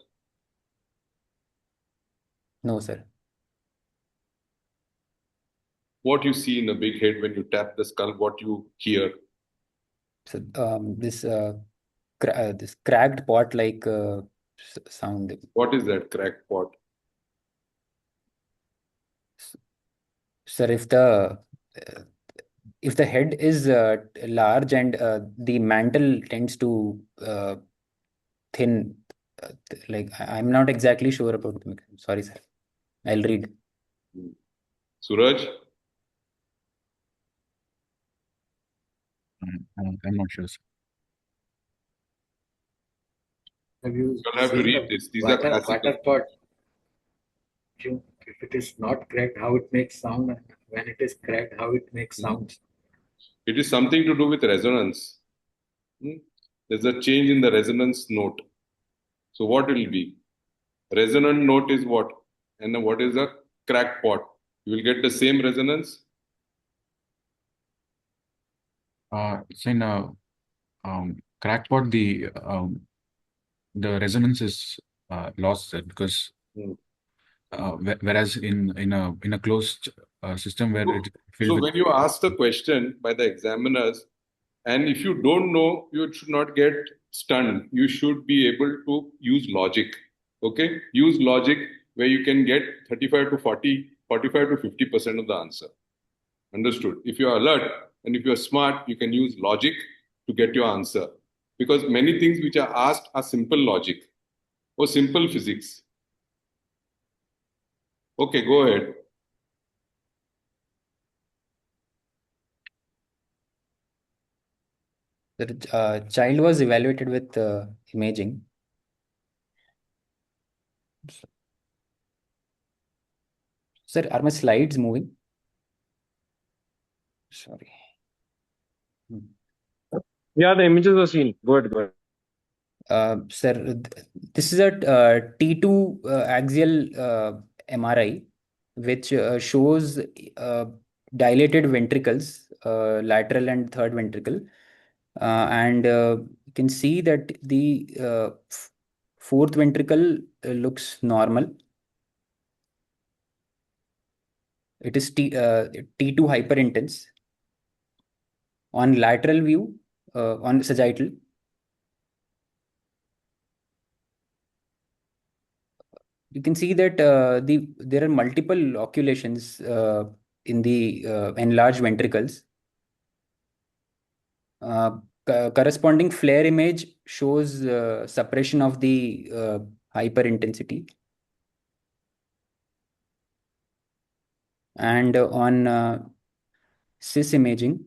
No, sir. What you see in a big head when you tap the skull? What you hear? So this cracked pot like sound. What is that cracked pot? Sir, if the head is large and the mantle tends to thin, like I'm not exactly sure about the mechanism. Sorry, sir. I'll read. Suraj? I'm not sure, sir. have you You'll have to seen read the this. These are classical. water pot? If it is not cracked, how it makes sound, and when it is cracked, how it makes sound. It is something to do with resonance. Hmm? There's a change in the resonance note. So what will be? Resonant note is what? And what is a cracked pot? You will get the same resonance. So in a crackpot, the resonance is lost, sir, because Hmm. whereas in a closed system where it's filled So with. when you ask the question by the examiners, and if you don't know, you should not get stunned. You should be able to use logic. Okay? Use logic where you can get 35 to 40, 45 to 50% of the answer. Understood? If you are alert and if you are smart, you can use logic to get your answer. Because many things which are asked are simple logic or simple physics. Okay, go ahead. The child was evaluated with imaging. Sir, are my slides moving? Sorry. Yeah, the images are seen. Good, good. Sir, this is a T2 axial MRI, which shows dilated ventricles, lateral and third ventricle. And you can see that the fourth ventricle looks normal. It is T2 hyperintense. On lateral view, on sagittal, you can see that there are multiple occultations in the enlarged ventricles. Corresponding flare image shows suppression of the hyperintensity. And on cis imaging,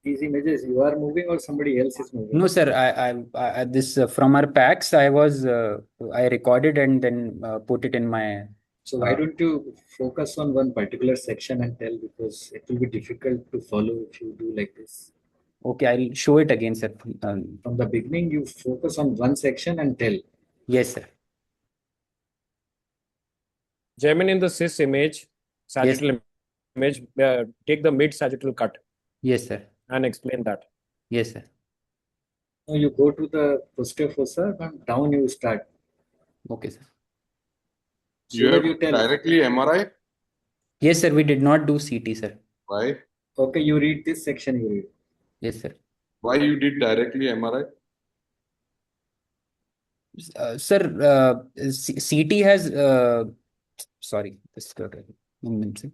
These images you are moving or somebody else is moving? No, sir. I this from our packs. I recorded and then put it in my. So why don't you focus on one particular section and tell, because it will be difficult to follow if you do like this. Okay, I'll show it again, sir. From the beginning, you focus on one section and tell. Yes, sir. Jamin, in the cis image, sagittal image, take the mid sagittal cut Yes, sir. and explain that. Yes, sir. Now you go to the posterior fossa and down you start. Okay, sir. You So have you tell. directly MRI? Yes, sir. We did not do CT, sir. Why? Okay, you read this section, you read. Yes, sir. Why you did directly MRI? Sir, CT has. Sorry, this one minute, sir.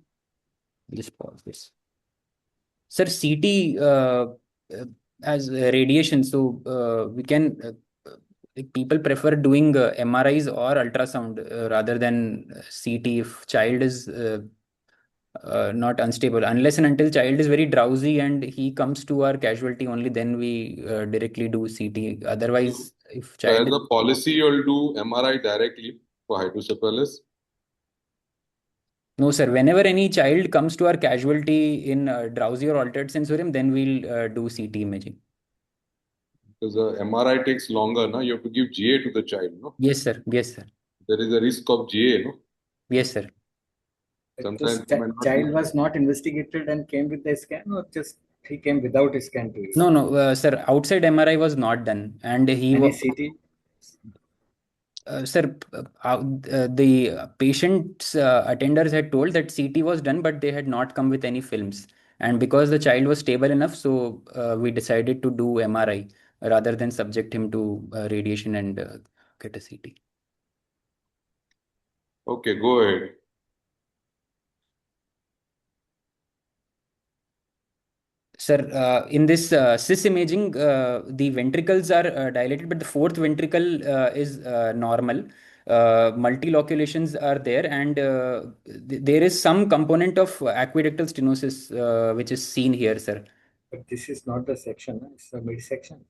Just pause this. Sir, CT has radiation, so we can. People prefer doing MRIs or ultrasound rather than CT if child is not unstable. Unless and until child is very drowsy and he comes to our casualty, only then we directly do CT. Otherwise, if So as child is. a policy, you'll do MRI directly for hydrocephalus. No, sir. Whenever any child comes to our casualty in drowsy or altered sensorium, then we'll do CT imaging. Because the MRI takes longer, no? You have to give GA to the child, no? Yes, sir. Yes, sir. There is a risk of GA, no? Yes, sir. Sometimes This you might not child give. was not investigated and came with the scan, or just he came without a scan to you? No, sir. Outside MRI was not done, and he Any was. CT? Sir, the patient's attenders had told that CT was done, but they had not come with any films. And because the child was stable enough, so we decided to do MRI rather than subject him to radiation and get a CT. Okay, go ahead. Sir, in this cis imaging, the ventricles are dilated, but the fourth ventricle is normal. Multiloculations are there, and there is some component of aqueductal stenosis which is seen here, sir. But this is not the section, it's the midsection.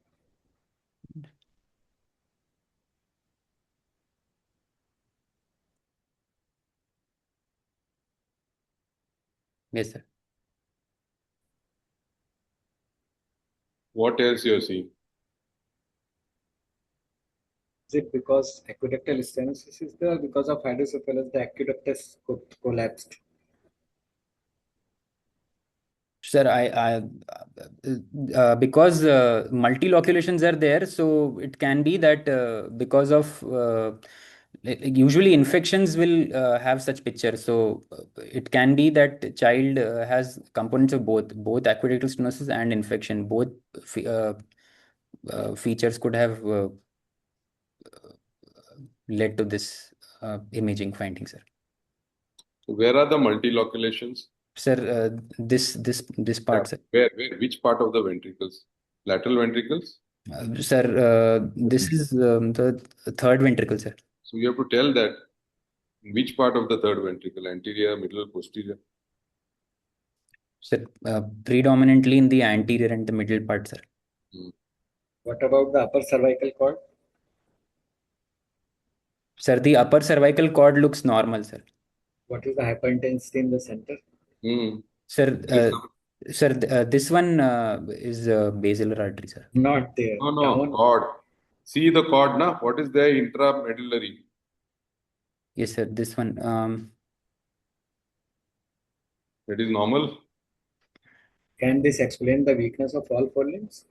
Yes, sir. What else you're seeing? Is it because aqueductal stenosis is there? Because of hydrocephalus, the aqueductus collapsed. Sir, because multiloculations are there, so it can be that because of usually infections will have such pictures. So it can be that child has components of both aqueductal stenosis and infection. Both features could have led to this imaging finding, sir. So where are the multiloculations? Sir, this part, sir. Where? Which part of the ventricles? Lateral ventricles? Sir, this is the third ventricle, sir. So you have to tell that which part of the third ventricle, anterior, middle, posterior. Sir, predominantly in the anterior and the middle part, sir. What about the upper cervical cord? Sir, the upper cervical cord looks normal, sir. What is the hyperintensity in the center? Sir, this one is basilar artery, sir. Not there. No, Down. cord. See the cord, na? What is there intramedullary? Yes, sir. This one. That is normal. Can this explain the weakness of all four limbs?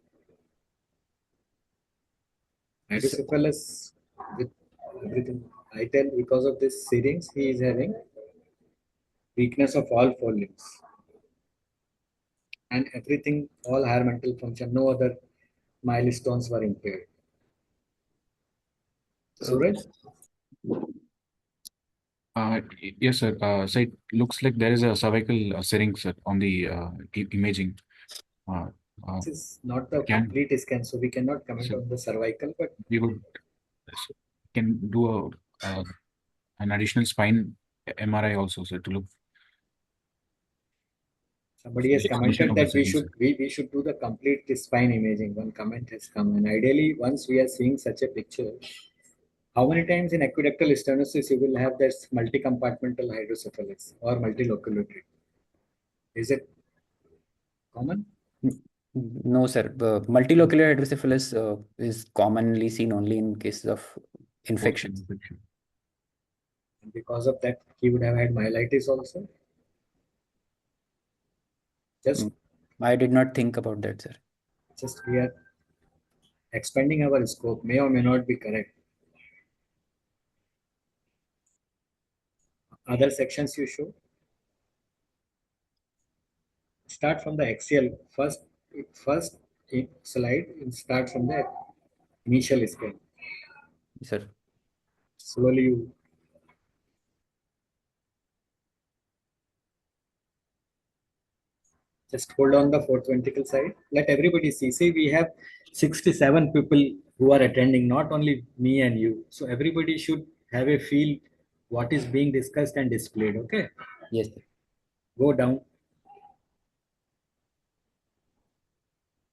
Hydrocephalus with everything. I tell because of this seedings, he is having weakness of all four limbs. And everything, all higher mental function, no other milestones were impaired. Suraj? Yes, sir. So it looks like there is a cervical syrinx, sir, on the imaging. This is not the Can- complete scan, so we cannot comment Sure. on the cervical, but We would can do an additional spine MRI also, sir, to look. Somebody has Definition commented of the that we same, should sir. we should do the complete spine imaging. One comment has come, and ideally, once we are seeing such a picture, how many times in aqueductal stenosis you will have this multi-compartmental hydrocephalus or multilocular? Is it common? No, sir. Multilocular hydrocephalus is commonly seen only in cases of infection. Post-infection. And because of that, he would have had myelitis also. Just I did not think about that, sir. just we are expanding our scope. May or may not be correct. Other sections you show. Start from the axial first slide and start from the initial scale. Sir. Slowly you just hold on the fourth ventricle side. Let everybody see. See, we have 67 people who are attending, not only me and you. So everybody should have a feel what is being discussed and displayed. Okay. Yes, sir. Go down.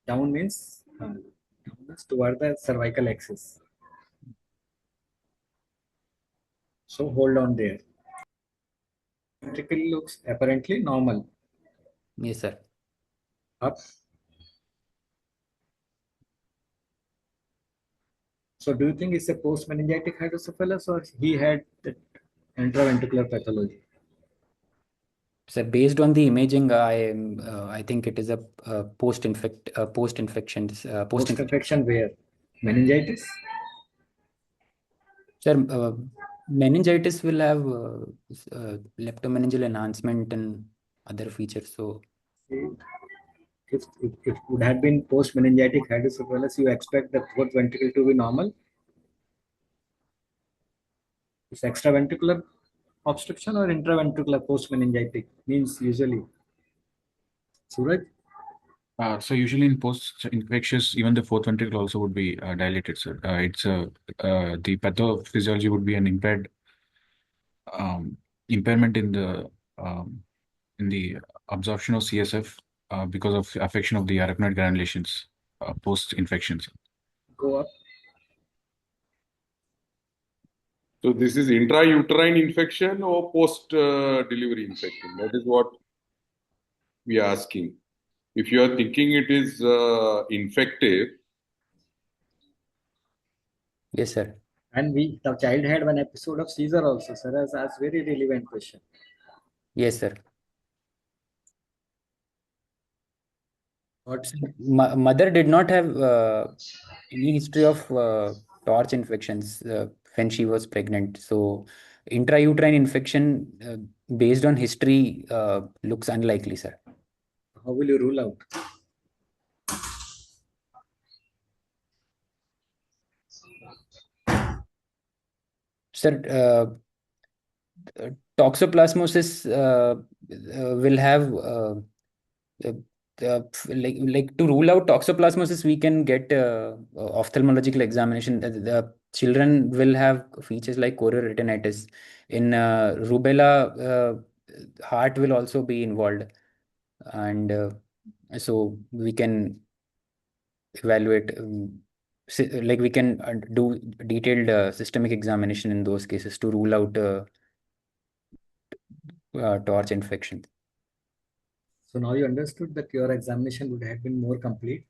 Down means toward the cervical axis. So hold on there. Ventricle looks apparently normal. Yes, sir. Up. So do you think it's a post-meningitic hydrocephalus or he had that intraventricular pathology? So based on the imaging, I think it is a post-infection. Post-infection where? Meningitis? Sir, meningitis will have leptomeningeal enhancement and other features. So If it would have been post-meningitic hydrocephalus, you expect the fourth ventricle to be normal. It's extraventricular obstruction or intraventricular post-meningitic means usually. Suraj? So usually in post-infectious, even the fourth ventricle also would be dilated, sir. The pathophysiology would be an impairment in the absorption of CSF because of affection of the arachnoid granulations post-infections. Go up. So this is intrauterine infection or post-delivery infection? That is what we are asking. If you are thinking it is infective, yes, sir. And the child had one episode of seizure also, sir. That's very relevant question. Yes, sir. What? Mother did not have any history of torch infections when she was pregnant. So intrauterine infection based on history looks unlikely, sir. How will you rule out? Sir, toxoplasmosis will have like to rule out toxoplasmosis, we can get ophthalmological examination. The children will have features like chorioretinitis. In rubella, heart will also be involved, and so we can evaluate. Like we can do detailed systemic examination in those cases to rule out torch infection. So now you understood that your examination would have been more complete.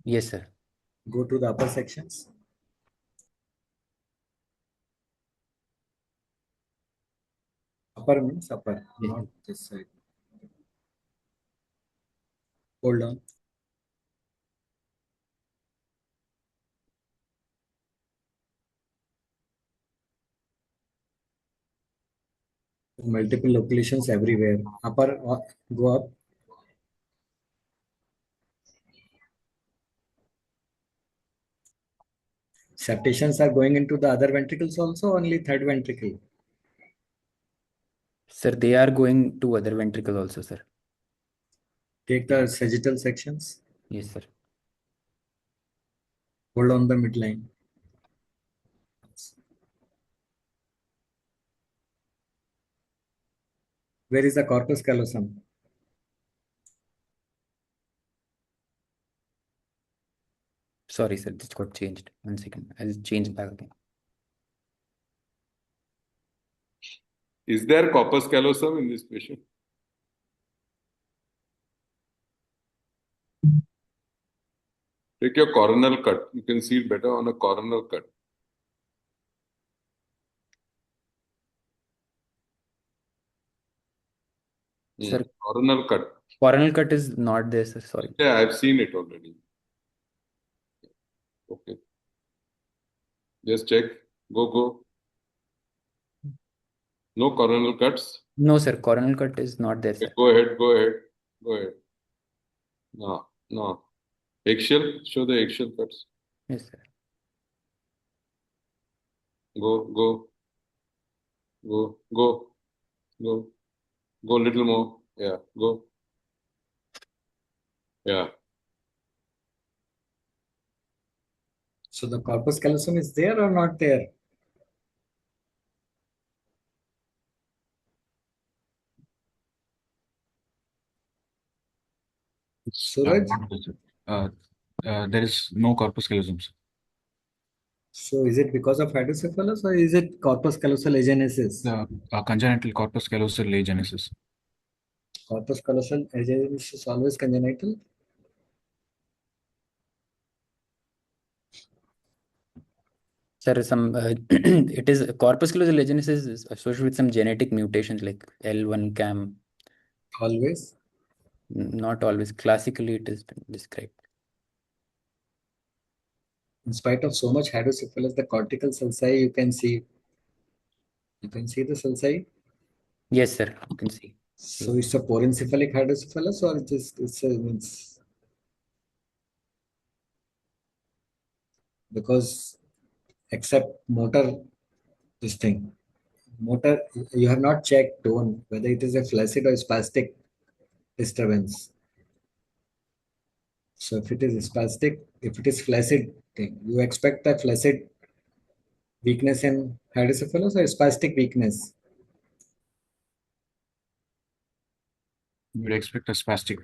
Yes, sir. Go to the upper sections. Upper means upper, not this side. Hold on. Multiple locations everywhere. Upper, go up. Septations are going into the other ventricles also, only third ventricle. Sir, they are going to other ventricle also, sir. Take the sagittal sections. Yes, sir. Hold on the midline. Where is the corpus callosum? Sorry, sir, this got changed. 1 second. I'll change back again. Is there corpus callosum in this patient? Take your coronal cut. You can see it better on a coronal cut. Sir, Coronal cut. coronal cut is not there, sir. Sorry. Yeah, I've seen it already. Okay. Just check. Go. No coronal cuts. No, sir, coronal cut is not there, Okay, sir. go ahead. No. Eggshell. Show the eggshell cuts. Yes, sir. Go. Go little more. Yeah, go. Yeah. So the corpus callosum is there or not there? Suraj? There is no corpus callosum, sir. So is it because of hydrocephalus or is it corpus callosal agenesis? The congenital corpus callosal agenesis. Corpus callosal agenesis is always congenital. Sir, it is corpus callosal agenesis is associated with some genetic mutations like L1 CAM. Always. Not always. Classically, it is described. In spite of so much hydrocephalus, the cortical sulci you can see. You can see the sulci. Yes, sir. You can see. So it's a porencephalic hydrocephalus or it's because except motor this thing. Motor, you have not checked tone whether it is a flaccid or spastic disturbance. So if it is spastic, if it is flaccid thing, you expect a flaccid weakness in hydrocephalus or spastic weakness. You would expect a spastic.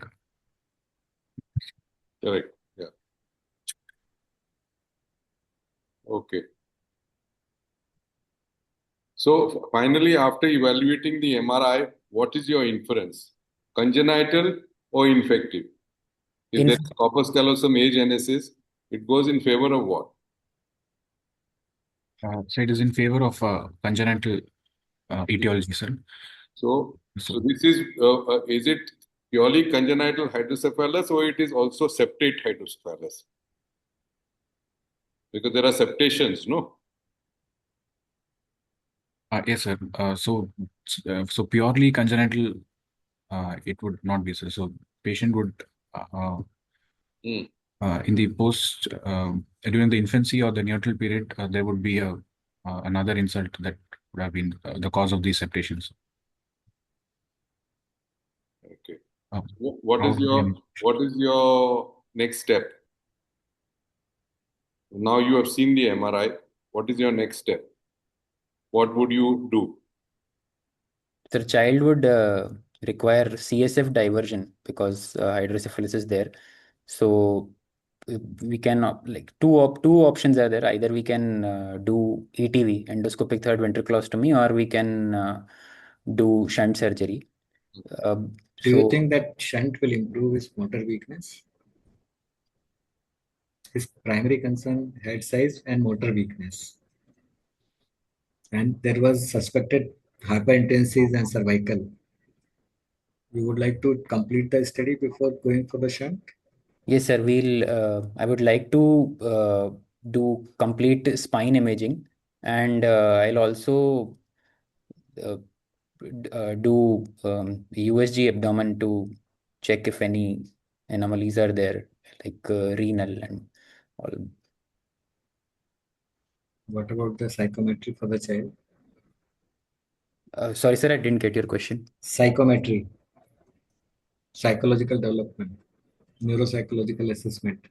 Correct. Yeah. Okay. So finally, after evaluating the MRI, what is your inference? Congenital or infective? If there is corpus callosum agenesis, it goes in favor of what? So it is in favor of congenital etiology, sir. So this is it purely congenital hydrocephalus or it is also septate hydrocephalus? Because there are septations, no? Yes, sir. So purely congenital, it would not be, sir. So patient would in the post during the infancy or the neonatal period, there would be another insult that would have been the cause of these septations. Okay. What is your next step? Now you have seen the MRI. What is your next step? What would you do? The child would require CSF diversion because hydrocephalus is there. So we can like two options are there. Either we can do ETV, endoscopic third ventriculostomy, or we can do shunt surgery. Do you think that shunt will improve his motor weakness? His primary concern, head size and motor weakness. And there was suspected hyperintensives and cervical. You would like to complete the study before going for the shunt? Yes, sir. I would like to do complete spine imaging, and I'll also do USG abdomen to check if any anomalies are there, like renal and all. What about the psychometry for the child? Sorry, sir, I didn't get your question. Psychometry, psychological development, neuropsychological assessment.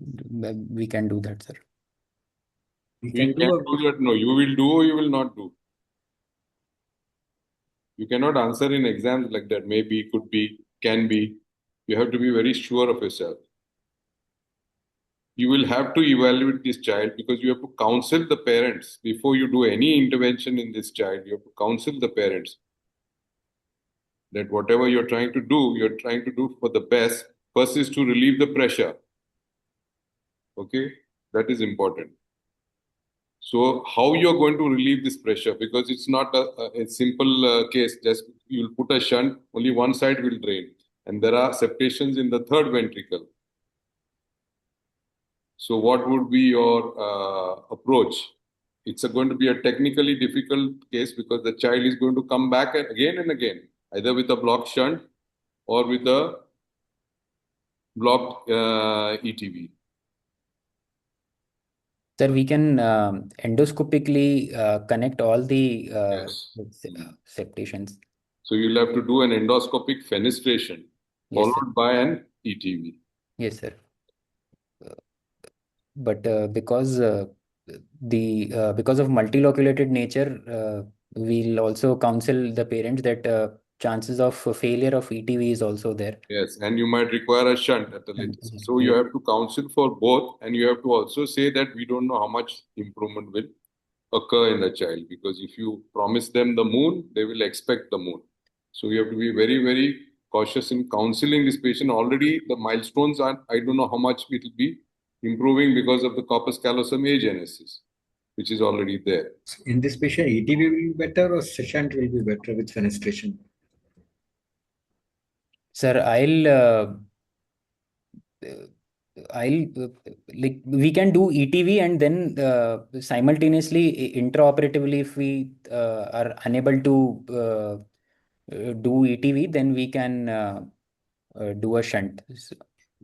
We can do that, sir. We can do that. No, you will do or you will not do. You cannot answer in exams like that. Maybe, could be, can be. You have to be very sure of yourself. You will have to evaluate this child because you have to counsel the parents before you do any intervention in this child. You have to counsel the parents that whatever you're trying to do for the best. First is to relieve the pressure. Okay, that is important. So how you're going to relieve this pressure, because it's not a simple case. Just you'll put a shunt, only one side will drain, and there are septations in the third ventricle. So what would be your approach? It's going to be a technically difficult case because the child is going to come back again and again, either with a blocked shunt or with a blocked ETV. Sir, we can endoscopically connect all the Yes. septations. So you'll have to do an endoscopic fenestration Yes, sir. followed by an ETV. Yes, sir. But because of multiloculated nature, we'll also counsel the parents that chances of failure of ETV is also there. Yes, and you might require a shunt at the latest. So you Yeah. have to counsel for both, and you have to also say that we don't know how much improvement will occur in the child, because if you promise them the moon, they will expect the moon. So you have to be very, very cautious in counseling this patient. Already the milestones are, I don't know how much it will be improving because of the corpus callosum agenesis, which is already there. In this patient, ETV will be better or shunt will be better with fenestration? Sir, like we can do ETV and then simultaneously intraoperatively, if we are unable to do ETV, then we can do a shunt.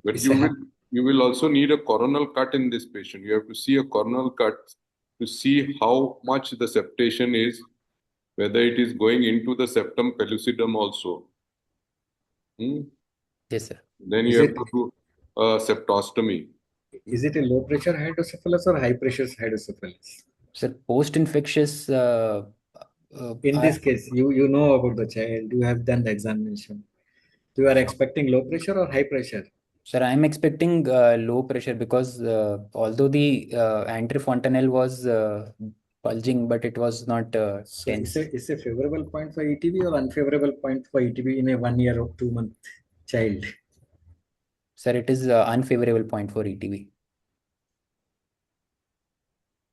But It's a you will also need a coronal cut in this patient. You have to see a coronal cut to see how much the septation is, whether it is going into the septum pellucidum also. Yes, sir. Then Is you have it to do a septostomy. is it a low pressure hydrocephalus or high pressure hydrocephalus? Sir, post-infectious. In this case, you know about the child, you have done the examination. You are expecting low pressure or high pressure? Sir, I'm expecting low pressure because although the anterior fontanelle was bulging, but it was not So tense. it's a favorable point for ETB or unfavorable point for ETB in a 1 year or 2 month child? Sir, it is unfavorable point for ETB.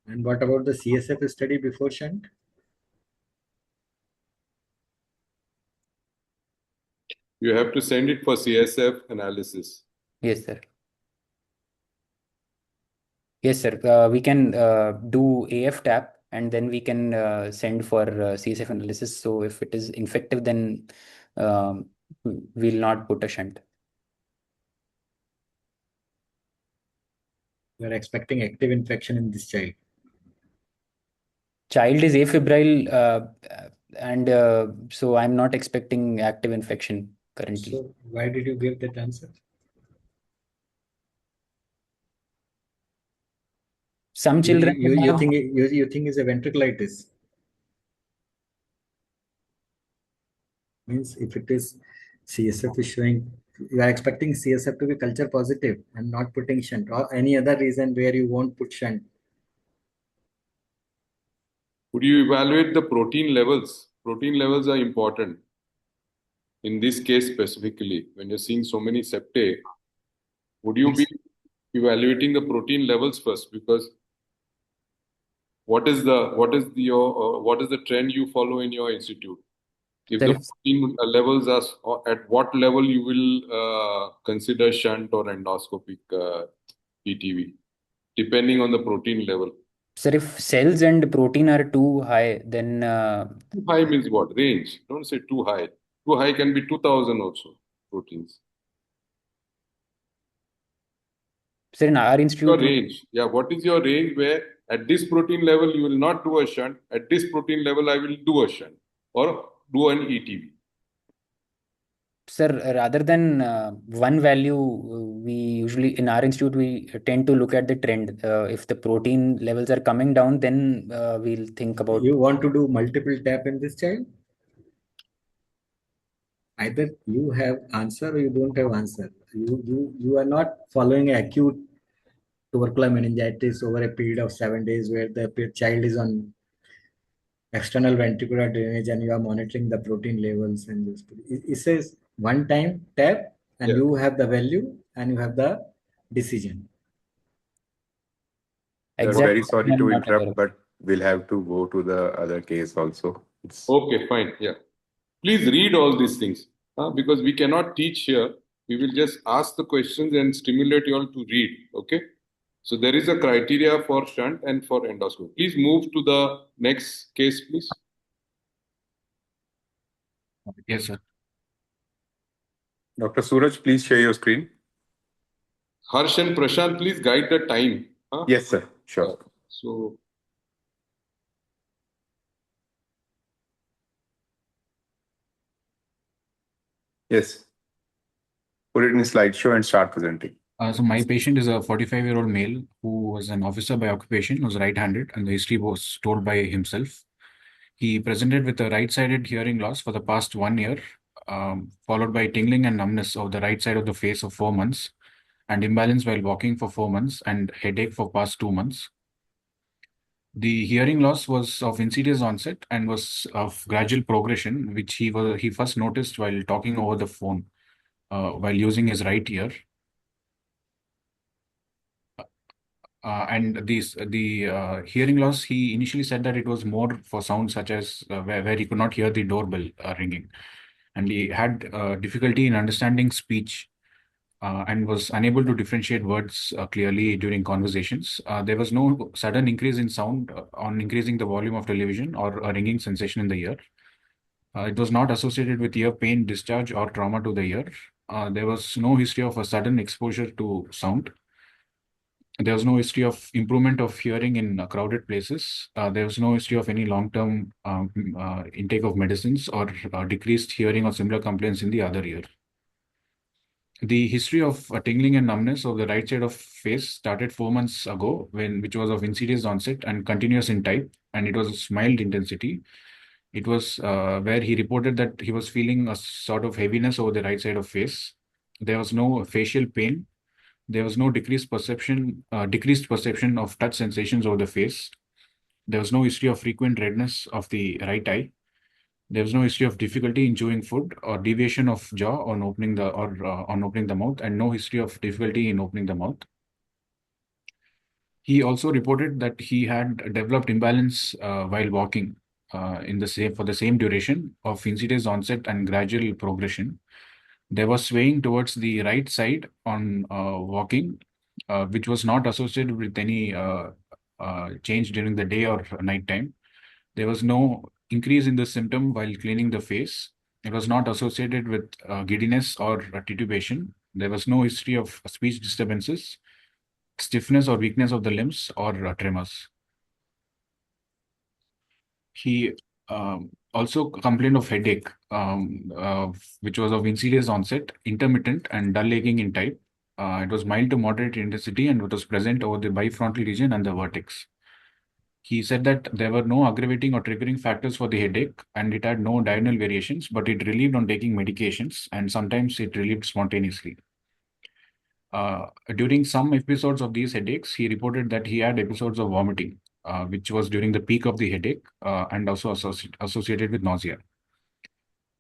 And what about the CSF study before shunt? You have to send it for CSF analysis. Yes, sir. Yes, sir. We can do AF tap and then we can send for CSF analysis. So if it is infective, then we'll not put a shunt. You are expecting active infection in this child. Child is afebrile, and so I'm not expecting active infection currently. So why did you give that answer? Some children You think is a ventriculitis? Means if it is CSF is showing, you are expecting CSF to be culture positive and not putting shunt, or any other reason where you won't put shunt. Would you evaluate the protein levels? Protein levels are important. In this case specifically, when you're seeing so many septae, would you be evaluating the protein levels first? Because what is the trend you follow in your institute? If the protein levels are at what level you will consider shunt or endoscopic ETV, depending on the protein level. Sir, if cells and protein are too high, then Too high means what? Range. Don't say too high. Too high can be 2000 also proteins. sir, in our institute, Your range. Yeah, what is your range where at this protein level you will not do a shunt, at this protein level I will do a shunt or do an ETV? sir, rather than one value, we usually in our institute we tend to look at the trend. If the protein levels are coming down, then we'll think about. You want to do multiple tap in this child? either you have answer or you don't have answer. You are not following acute tubercular meningitis over a period of 7 days where the child is on external ventricular drainage and you are monitoring the protein levels and this. It says one time tap and Yeah. you have the value and you have the decision. We're very Exactly. sorry I'm to not aware interrupt, of it. but we'll have to go to the other case also. It's Okay, fine. Yeah. Please read all these things because we cannot teach here. We will just ask the questions and stimulate you all to read. Okay. So there is a criteria for shunt and for endoscopy. Please move to the next case, please. Yes, sir. Dr. Suraj, please share your screen. Harsh and Prashant, please guide the time. Yes, sir. Yeah. Sure. So Yes. Put it in slideshow and start presenting. So my patient is a 45-year-old male who was an officer by occupation, was right-handed, and the history was told by himself. He presented with a right-sided hearing loss for the past 1 year, followed by tingling and numbness of the right side of the face of 4 months, and imbalance while walking for 4 months, and headache for past 2 months. The hearing loss was of insidious onset and was of gradual progression, which he first noticed while talking over the phone, while using his right ear. And the hearing loss, he initially said that it was more for sounds such as where he could not hear the doorbell ringing, and he had difficulty in understanding speech and was unable to differentiate words clearly during conversations. There was no sudden increase in sound on increasing the volume of television or a ringing sensation in the ear. It was not associated with ear pain, discharge, or trauma to the ear. There was no history of a sudden exposure to sound. There was no history of improvement of hearing in crowded places. There was no history of any long-term intake of medicines or decreased hearing or similar complaints in the other ear. The history of tingling and numbness of the right side of face started 4 months ago, which was of insidious onset and continuous in type, and it was mild intensity. It was where he reported that he was feeling a sort of heaviness over the right side of face. There was no facial pain. There was no decreased perception of touch sensations over the face. There was no history of frequent redness of the right eye. There was no history of difficulty in chewing food or deviation of jaw on opening the mouth, and no history of difficulty in opening the mouth. He also reported that he had developed imbalance while walking for the same duration of insidious onset and gradual progression. There was swaying towards the right side on walking, which was not associated with any change during the day or night time. There was no increase in the symptom while cleaning the face. It was not associated with giddiness or titubation. There was no history of speech disturbances, stiffness or weakness of the limbs, or tremors. He also complained of headache, which was of insidious onset, intermittent, and dull aching in type. It was mild to moderate intensity and it was present over the bifrontal region and the vertex. He said that there were no aggravating or triggering factors for the headache and it had no diurnal variations, but it relieved on taking medications and sometimes it relieved spontaneously. During some episodes of these headaches, he reported that he had episodes of vomiting, which was during the peak of the headache and also associated with nausea.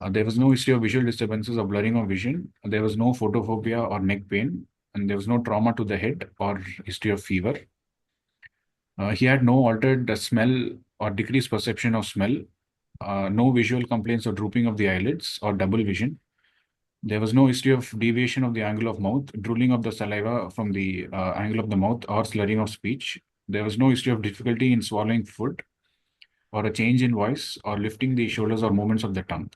There was no history of visual disturbances or blurring of vision. There was no photophobia or neck pain, and there was no trauma to the head or history of fever. He had no altered smell or decreased perception of smell, no visual complaints or drooping of the eyelids or double vision. There was no history of deviation of the angle of mouth, drooling of the saliva from the angle of the mouth, or slurring of speech. There was no history of difficulty in swallowing food, or a change in voice, or lifting the shoulders or movements of the tongue.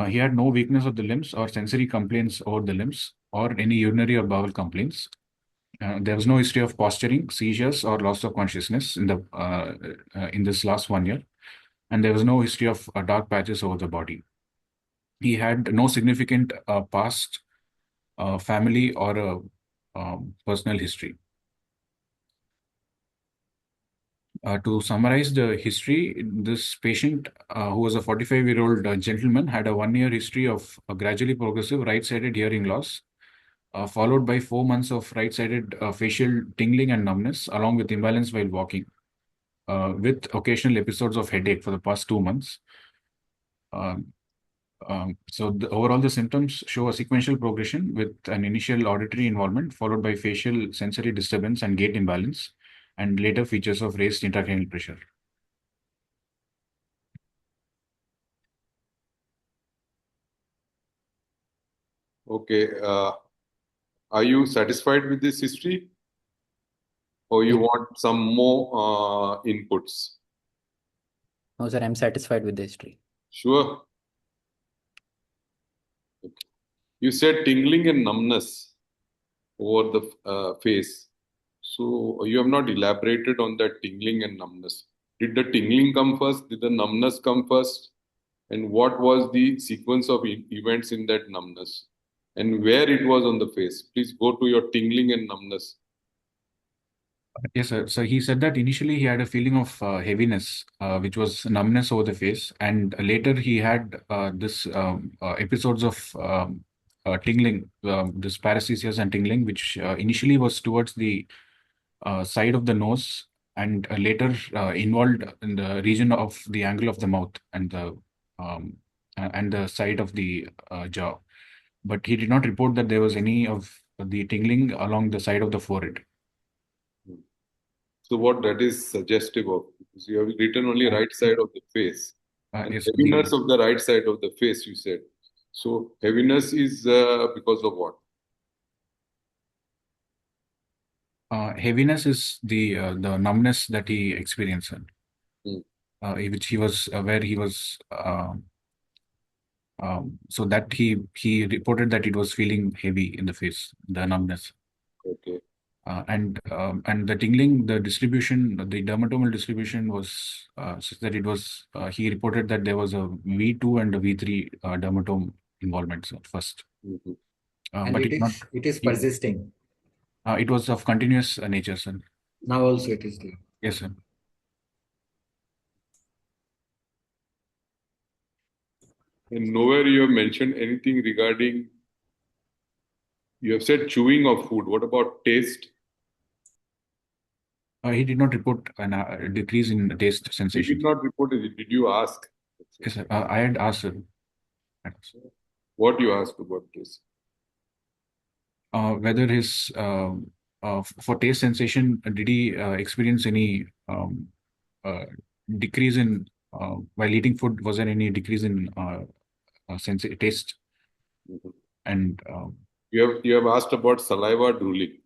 He had no weakness of the limbs or sensory complaints over the limbs, or any urinary or bowel complaints. There was no history of posturing, seizures, or loss of consciousness in this last 1 year, and there was no history of dark patches over the body. He had no significant past family or a personal history. To summarize the history, this patient, who was a 45-year-old gentleman, had a 1-year history of a gradually progressive right-sided hearing loss, followed by 4 months of right-sided facial tingling and numbness, along with imbalance while walking, with occasional episodes of headache for the past 2 months. So overall, the symptoms show a sequential progression with an initial auditory involvement, followed by facial sensory disturbance and gait imbalance, and later features of raised intracranial pressure. Okay. Are you satisfied with this history? Or you want some more inputs? No, sir, I'm satisfied with the history. Sure. Okay. You said tingling and numbness over the face. So you have not elaborated on that tingling and numbness. Did the tingling come first? Did the numbness come first? And what was the sequence of events in that numbness? And where it was on the face? Please go to your tingling and numbness. Yes, sir. So he said that initially he had a feeling of heaviness, which was numbness over the face, and later he had this episodes of tingling, this paresthesias and tingling, which initially was towards the side of the nose, and later involved in the region of the angle of the mouth and the side of the jaw. But he did not report that there was any of the tingling along the side of the forehead. So what that is suggestive of? Because you have written only right side of the face. And Yes, heaviness of the right side of the face, you said. So heaviness is because of what? Heaviness is the numbness that he experienced, which he was aware he was. So that he reported that it was feeling heavy in the face, the numbness. Okay. And the tingling, the distribution, the dermatomal distribution was such that it was. He reported that there was a V2 and a V3 dermatome involvement at first. Mm-hmm. And But it is persisting. It was of continuous nature, sir. Now also it is there. Yes, sir. And nowhere you have mentioned anything regarding, you have said chewing of food. What about taste? He did not report a decrease in taste He sensation. did not report it. Did you ask? Yes, sir. I had asked, sir. What you asked about this? Whether his for taste sensation, did he experience any decrease in while eating food? Was there any decrease in taste? Mm-hmm. And you have asked about saliva drooling,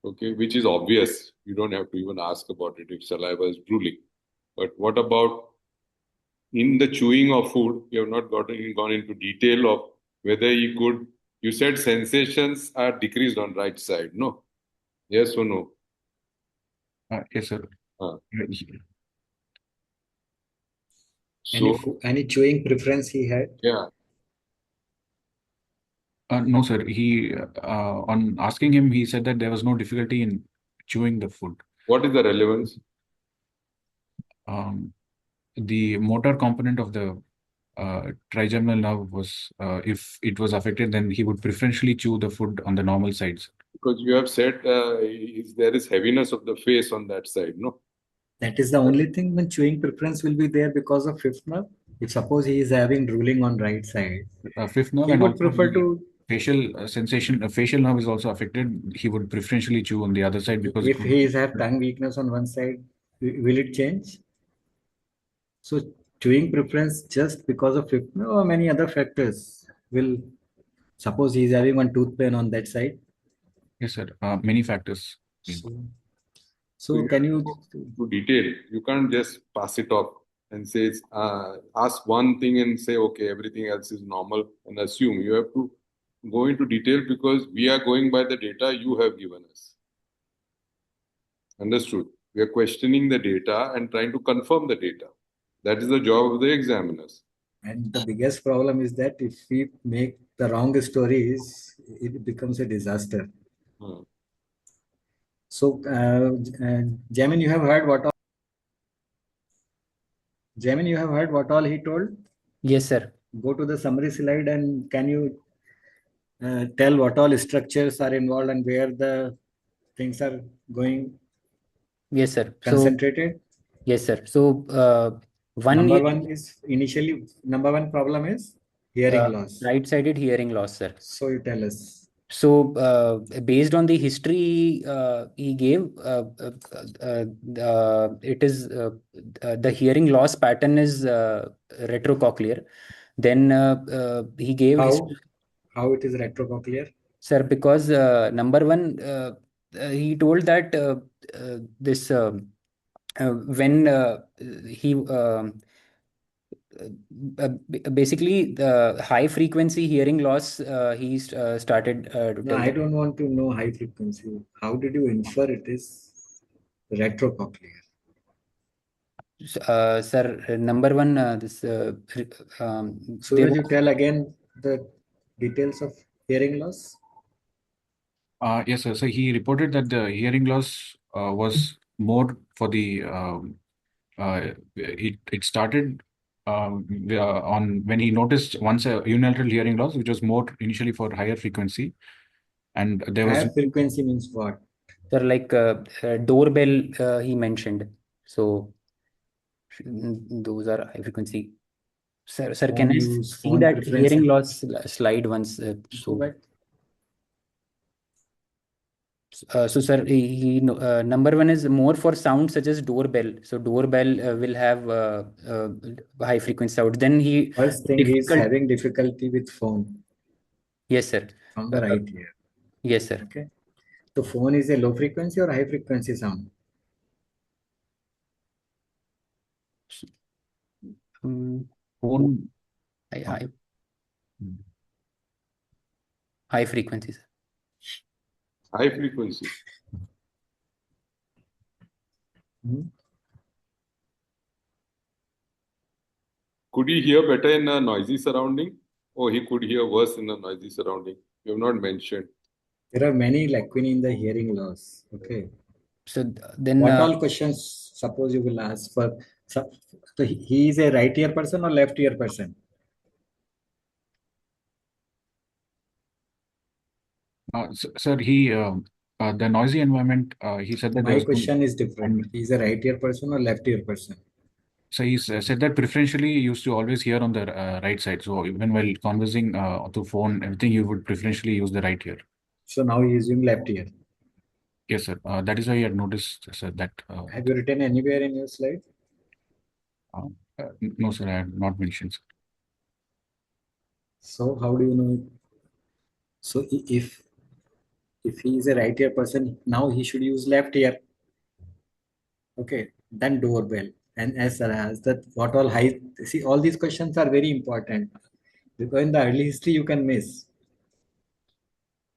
okay, which is obvious. You don't have to even ask about it if saliva is drooling. But what about in the chewing of food? You have not gone into detail of whether he could. You said sensations are decreased on right side. No, yes or no? yes, sir. So Any chewing preference he had? yeah. No, sir. He on asking him, he said that there was no difficulty in chewing the food. What is the relevance? The motor component of the trigeminal nerve was, if it was affected, then he would preferentially chew the food on the normal sides. Because you have said there is heaviness of the face on that side, no? That is the only thing when chewing preference will be there because of fifth nerve. If suppose he is having drooling on right side, Fifth nerve he and would also prefer the to. facial sensation, facial nerve is also affected. He would preferentially chew on the other side because If he is have tongue weakness on one side, will it change? So chewing preference just because of fifth nerve or many other factors will. Suppose he is having one tooth pain on that side. Yes, sir. Many factors. So can you to detail? You can't just pass it off and say ask one thing and say okay, everything else is normal and assume. You have to go into detail because we are going by the data you have given us. Understood? We are questioning the data and trying to confirm the data. That is the job of the examiners. And the biggest problem is that if we make the wrong stories, it becomes a disaster. So, Jamin, you have heard what all Jamin, you have heard what all he told? Yes, sir. Go to the summary slide and can you tell what all structures are involved and where the things are going Yes, sir. So, concentrated? yes, sir. So, one Number is one is initially, number one problem is hearing loss. right-sided hearing loss, sir. So you tell us. So, based on the history he gave, it is the hearing loss pattern is retrocochlear. Then he gave his How it is retrocochlear? sir, because number one, he told that this when he basically the high frequency hearing loss he started to No, tell I that. don't want to know high frequency. How did you infer it is retrocochlear? Sir, number one, this So there will you was tell again the details of hearing loss? Yes, sir. So he reported that the hearing loss was more for the it started on when he noticed once a unilateral hearing loss, which was more initially for higher frequency, and there was Higher frequency means what? sir like doorbell he mentioned. So those are high frequency. Sir, can Phone I use, see phone that hearing preferences. loss slide once? Go back. So, sir, number one is more for sounds such as doorbell. So, doorbell will have high frequency sound. Then he First thing is difficult. having difficulty with phone Yes, sir. from the right ear. Yes, sir. Okay. So phone is a low frequency or high frequency sound? phone. High, Hmm. high frequency, sir. High frequency. Hmm? Could he hear better in a noisy surrounding? Or he could hear worse in a noisy surrounding? You have not mentioned. There are many lacunae in the hearing loss. Okay. So then What all questions suppose you will ask for? So he is a right ear person or left ear person? Sir, the noisy environment. He said that there My was question is different. and He is a right ear person or left ear person? so he said that preferentially he used to always hear on the right side. So even while conversing through phone, everything you would preferentially use the right ear. So now he is using left ear. Yes, sir. That is why I had noticed, sir, that. Have you written anywhere in your slide? No, sir, I have not mentioned, sir. So how do you know it? So if he is a right ear person, now he should use left ear. Okay, then doorbell. And as that what all high see all these questions are very important because in the early history you can miss.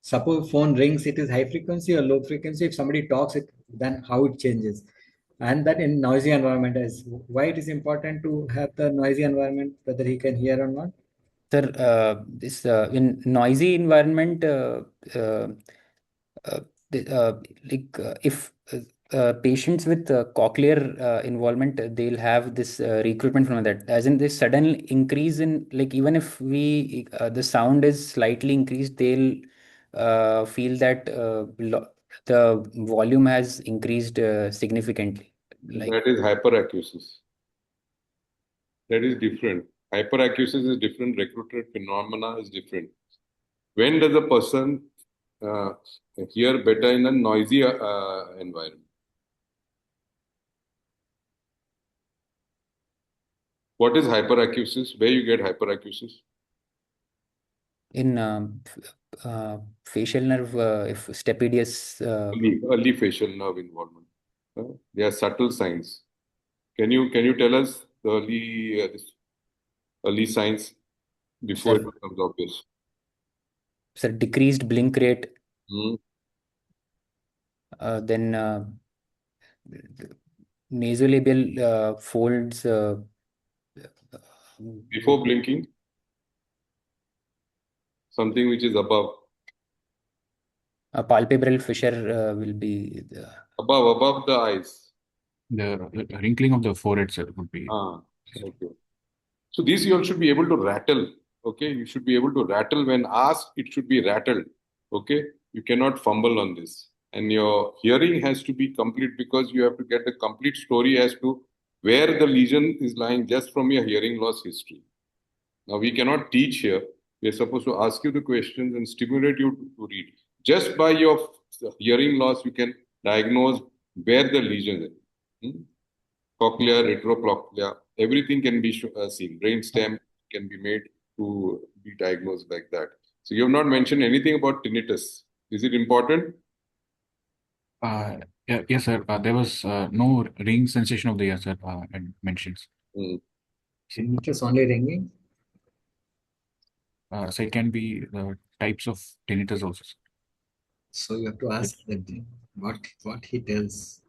Suppose phone rings, it is high frequency or low frequency. If somebody talks it, then how it changes. And that in noisy environment is why it is important to have the noisy environment, whether he can hear or not. sir, this in noisy environment, uh, uh, like if patients with cochlear involvement, they'll have this recruitment from that. As in this sudden increase in like even if we the sound is slightly increased, they'll feel that the volume has increased significantly. Like That is hyperacusis. That is different. Hyperacusis is different. Recruited phenomena is different. When does a person uh, hear better in a noisy environment? What is hyperacusis? Where you get hyperacusis? in facial nerve, if stapedius. Early facial nerve involvement. They are subtle signs. Can you tell us the early signs before Sir, it becomes obvious? sir, decreased blink rate, Hmm. then nasolabial folds, Before blinking, something which is palpebral fissure will be above the eyes. The wrinkling of the forehead, sir, would be. Ah. Okay. So these you all should be able to rattle. Okay, you should be able to rattle when asked. It should be rattled. Okay, you cannot fumble on this, and your hearing has to be complete because you have to get the complete story as to where the lesion is lying just from your hearing loss history. Now we cannot teach here. We are supposed to ask you the questions and stimulate you to read. Just by your hearing loss, you can diagnose where the lesion is. Hmm? Cochlea, retrocochlea, everything can be seen. Brainstem can be made to be diagnosed like that. So you have not mentioned anything about tinnitus. Is it important? Yeah, yes, sir. There was no ringing sensation of the ear, sir. I mentioned. Hmm. Tinnitus only ringing. So it can be types of tinnitus also, sir. So you have to ask that thing, what he tells.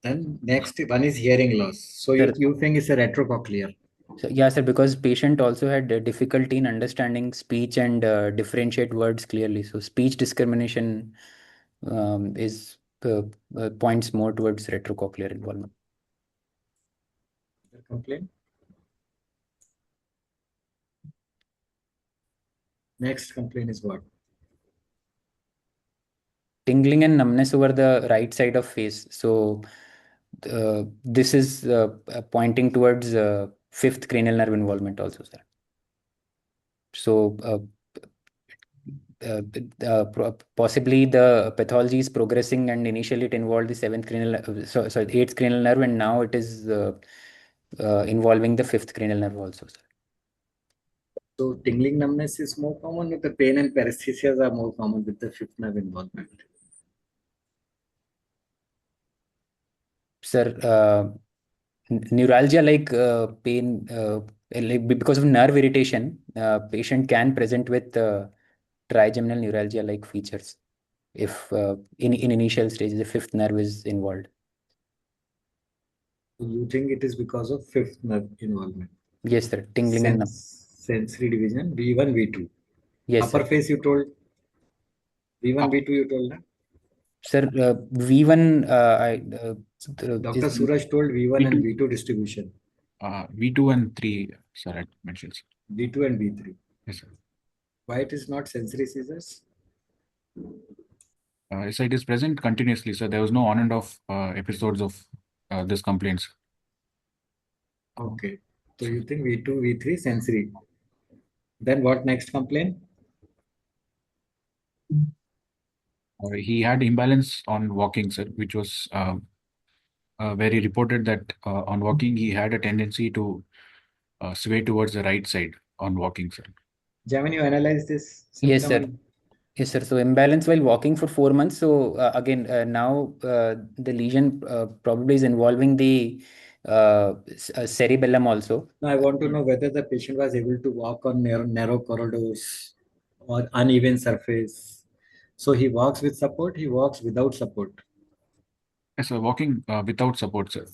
Then next one is hearing loss. So Sir, you think it's a retrocochlear. so, yeah, sir, because patient also had difficulty in understanding speech and differentiate words clearly. So speech discrimination is points more towards retrocochlear involvement. Complaint. Next complaint is what? Tingling and numbness over the right side of face. So this is pointing towards fifth cranial nerve involvement also, sir. So possibly the pathology is progressing, and initially it involved the seventh cranial, eighth cranial nerve, and now it is involving the fifth cranial nerve also, sir. So tingling numbness is more common, with the pain and paresthesias are more common with the fifth nerve involvement. Sir, neuralgia like pain, like because of nerve irritation, patient can present with trigeminal neuralgia like features if in initial stages the fifth nerve is involved. You think it is because of fifth nerve involvement? Yes, sir. Tingling and sensory division V1, V2. yes, Upper sir. face you told. V1, V2 you told. Na? Sir, V1 Dr. is Suraj told V1 and V2. V2 distribution. V2 and 3, sir, I mentioned, sir. V2 and V3. Yes, sir. Why it is not sensory seizures? So it is present continuously, so there was no on and off episodes of this complaints. Okay. So you think V2, V3 sensory. Then what next complaint? He had imbalance on walking, sir, which was where he reported that on walking he had a tendency to sway towards the right side on walking, sir. Jamin, you analyze this symptom? yes, sir. Yes, sir. So imbalance while walking for 4 months. So again, now the lesion probably is involving the cerebellum also. Now I want to know whether the patient was able to walk on narrow corridors or uneven surface. So he walks with support, he walks without support. Yes, sir, walking without support, sir.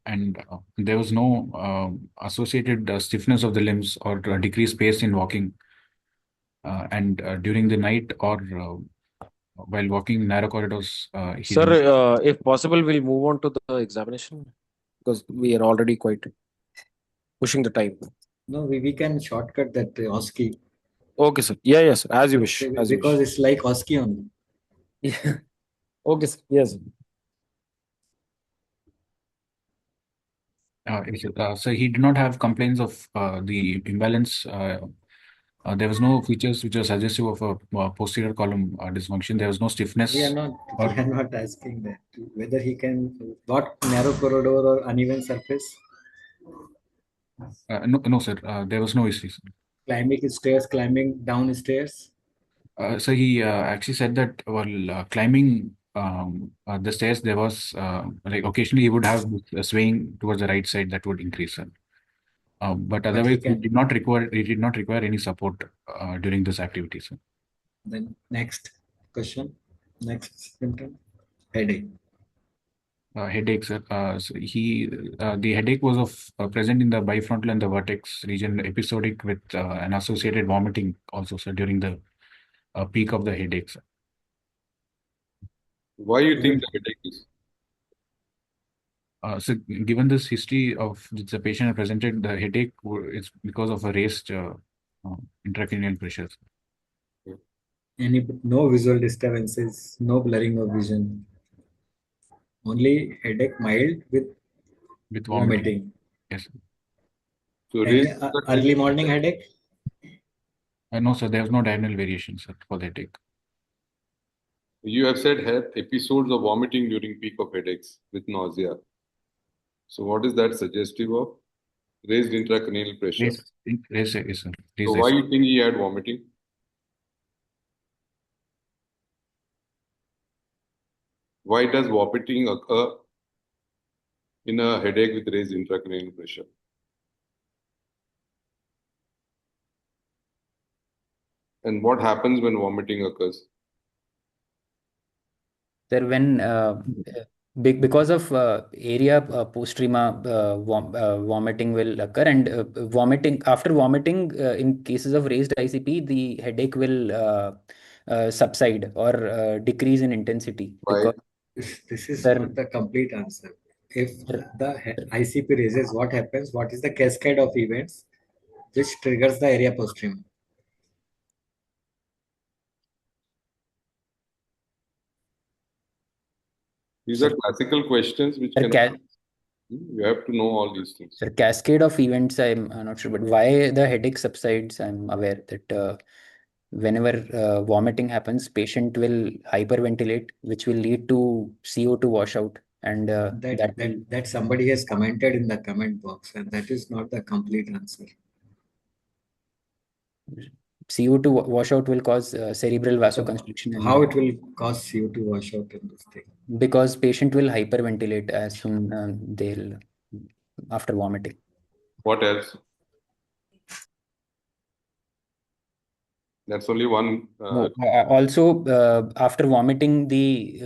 And there was no associated stiffness of the limbs or decreased pace in walking. And during the night or while walking narrow corridors, Sir, if possible, we'll move on to the examination because we are already quite pushing the time. No, we can shortcut that OSCE. Okay, sir. Yeah, yes, as you wish. As you Because wish. it's like OSCE only. Yeah. Okay, sir. Yes. So he did not have complaints of the imbalance. There was no features which are suggestive of a posterior column dysfunction. There was no stiffness. We are not asking that. Whether he can, what narrow corridor or uneven surface? No, sir. There was no issue, sir. Climbing stairs, climbing down stairs? So he actually said that while climbing the stairs, there was like occasionally he would have swaying towards the right side that would increase, sir. But otherwise, he did not require any support during this activity, sir. Then next question, next symptom, headache. Headache, sir. So the headache was of present in the bifrontal and the vertex region, episodic with an associated vomiting also, sir, during the peak of the headache, sir. Why you think the headache is? So given this history of the patient had presented, the headache is because of a raised intracranial pressures. No visual disturbances, no blurring of vision, only headache mild with vomiting. Yes. So Any raised early morning headache? No, sir, there was no diurnal variation, sir, for the headache. You have said had episodes of vomiting during peak of headaches with nausea. So what is that suggestive of? Raised intracranial pressure. Yes, sir. So why you think he had vomiting? Why does vomiting occur in a headache with raised intracranial pressure? And what happens when vomiting occurs? Sir, when because of area postrema, vomiting will occur, and vomiting after vomiting, in cases of raised ICP, the headache will subside or decrease in intensity. Why? This is Sir, not the complete answer. If sir, the ICP raises, what happens? What is the cascade of events which triggers the area postrema? These are classical questions which sir, can. You have to know all these things. sir, cascade of events, I'm not sure, but why the headache subsides, I'm aware that whenever vomiting happens, patient will hyperventilate, which will lead to CO2 washout, and that somebody has commented in the comment box, and that is not the complete answer. CO2 washout will cause cerebral vasoconstriction. How it will cause CO2 washout in this thing? Because patient will hyperventilate as soon they'll after vomiting. What else? That's only one. No, also, after vomiting, the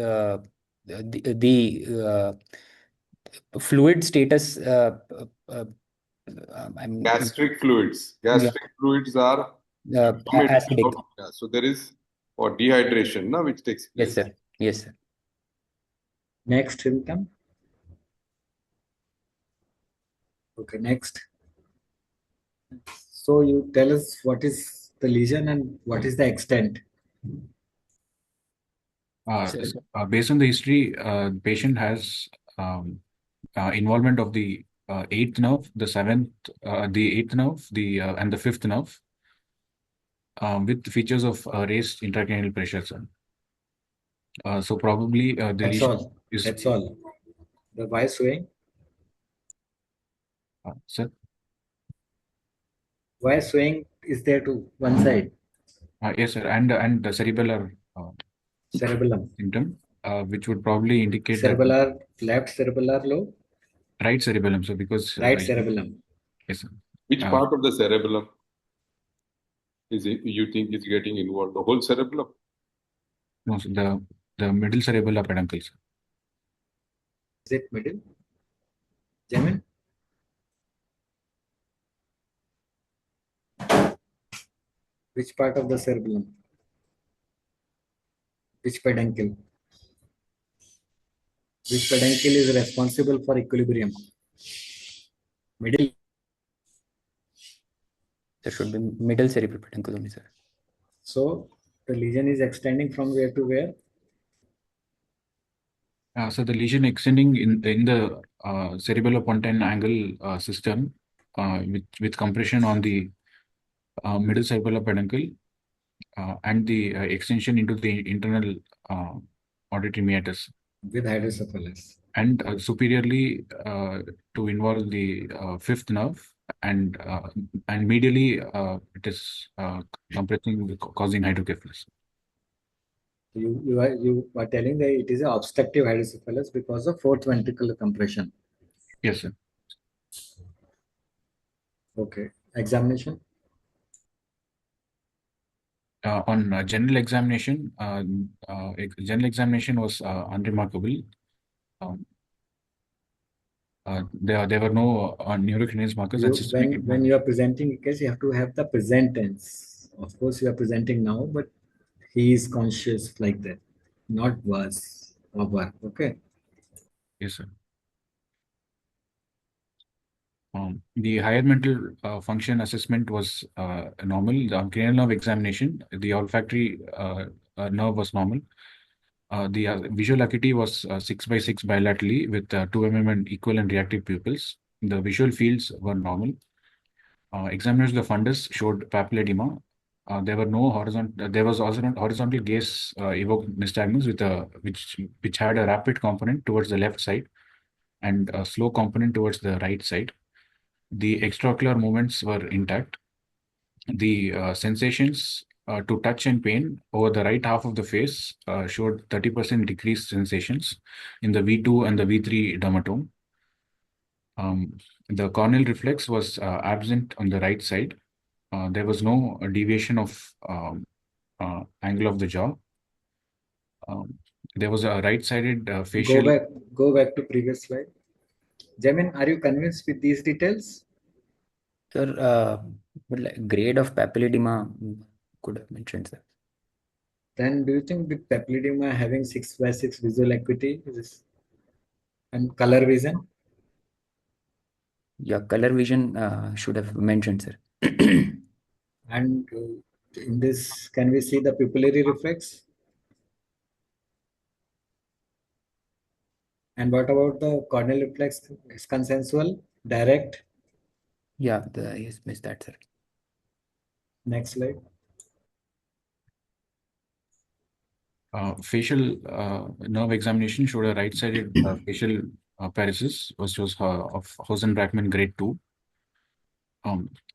fluid status. Gastric fluids. Gastric fluids are vomit. Acidic. Yeah, so there is dehydration, no, which takes place. Yes, sir. Yes, sir. Next symptom. Okay, next. So you tell us what is the lesion and what is the extent. Based on the history, the patient has involvement of the eighth nerve, the seventh, the eighth nerve, and the fifth nerve, with features of raised intracranial pressure, sir. So probably the That's lesion all. is. That's all. The Y swaying. Sir. Y swaying is there to one side. Yes, sir, and the cerebellar cerebellum symptom, which would probably indicate cerebellar left cerebellar lobe. Right cerebellum, so because right cerebellum. Yes, sir. Which part of the cerebellum you think is getting involved? The whole cerebellum? No, so the middle cerebellar peduncle, sir. Is it middle? Jamin? Which part of the cerebellum? Which peduncle? Which peduncle is responsible for equilibrium? Middle. There should be middle cerebral peduncle only, sir. So the lesion is extending from where to where? So the lesion extending in the cerebellopontine angle system with compression on the middle cerebellar peduncle and the extension into the internal auditory meatus. With hydrocephalus. And superiorly to involve the fifth nerve, and medially it is compressing, causing hydrocephalus. You are telling that it is an obstructive hydrocephalus because of fourth ventricular compression. Yes, sir. Okay. Examination? On general examination, general examination was unremarkable. There were no neurokinase markers. When you are presenting a case, you have to have the present tense. Of course, you are presenting now, but he is conscious like that, not was or were. Okay. Yes, sir. The higher mental function assessment was normal. The cranial nerve examination, the olfactory nerve was normal. The visual acuity was 6 by 6 bilaterally with 2 mm and equal and reactive pupils. The visual fields were normal. Examiners of the fundus showed papilledema. There were no horizontal. There was also horizontal gaze evoked nystagmus with a which had a rapid component towards the left side and a slow component towards the right side. The extraocular movements were intact. The sensations to touch and pain over the right half of the face showed 30% decreased sensations in the V2 and the V3 dermatome. The corneal reflex was absent on the right side. There was no deviation of angle of the jaw. There was a right-sided facial. Go back to previous slide. Jamin, are you convinced with these details? Sir, but like grade of papilledema could have mentioned, sir. Then do you think with papilledema having 6 by 6 visual acuity and color vision? Yeah, color vision should have mentioned, sir. And in this, can we see the pupillary reflex? And what about the corneal reflex? Is consensual, direct? Yeah, yes, missed that, sir. Next slide. Facial nerve examination showed a right-sided facial paresis, which was of Hausen-Brackmann grade 2.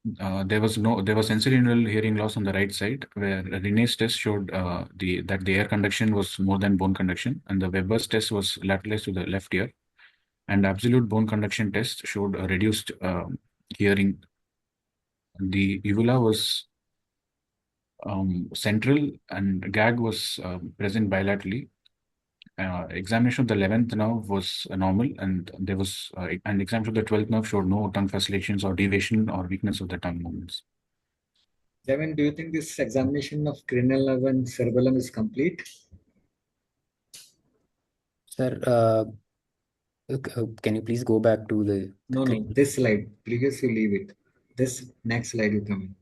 There was sensorineural hearing loss on the right side, where Rene's test showed that the air conduction was more than bone conduction, and the Weber's test was lateralized to the left ear, and absolute bone conduction test showed a reduced hearing. The uvula was central, and gag was present bilaterally. Examination of the 11th nerve was normal, and there was and examination of the 12th nerve showed no tongue fasciculations or deviation or weakness of the tongue movements. Devin, do you think this examination of cranial nerve and cerebellum is complete? Sir, can you please go back to the No, this slide. Previous you leave it. This next slide you come in.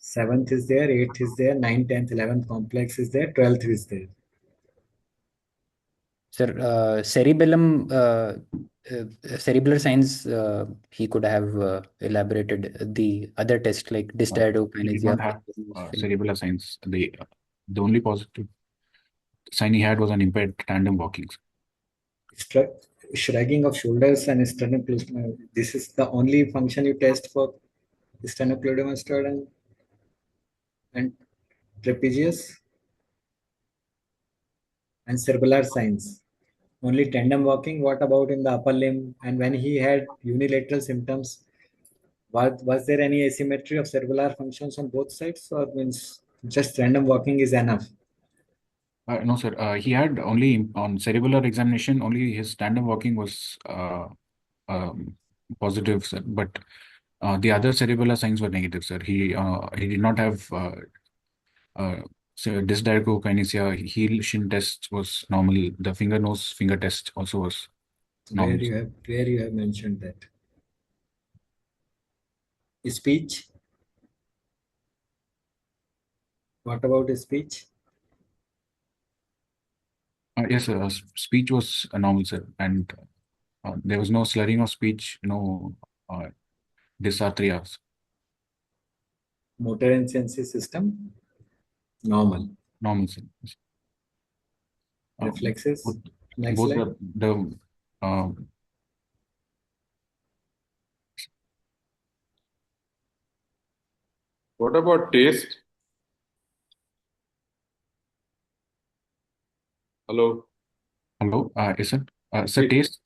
7th is there, 8th is there, 9th, 10th, 11th complex is there, 12th is there. Sir, cerebellum, cerebellar signs, he could have elaborated the other test like He did dysdiadokinesia. not have cerebellar signs. The only positive sign he had was an impaired tandem walking. Shrugging of shoulders and sternocleidomastoid. This is the only function you test for sternocleidomastoid and trapezius and cerebellar signs. Only tandem walking. What about in the upper limb? And when he had unilateral symptoms, was there any asymmetry of cerebellar functions on both sides, or means just random walking is enough? No, sir. He had only on cerebellar examination, only his tandem walking was positive, sir. But the other cerebellar signs were negative, sir. He did not have dysdiadokinesia. Heel shin test was normal. The finger nose finger test also was normal. Where you have mentioned that. Speech. What about speech? Yes, sir. Speech was normal, sir, and there was no slurring of speech, no dysarthrias. Motor and sensory system, normal. Normal, sir. Reflexes. Next Both slide. What about taste? Hello. Hello. Yes, sir. Sir, taste.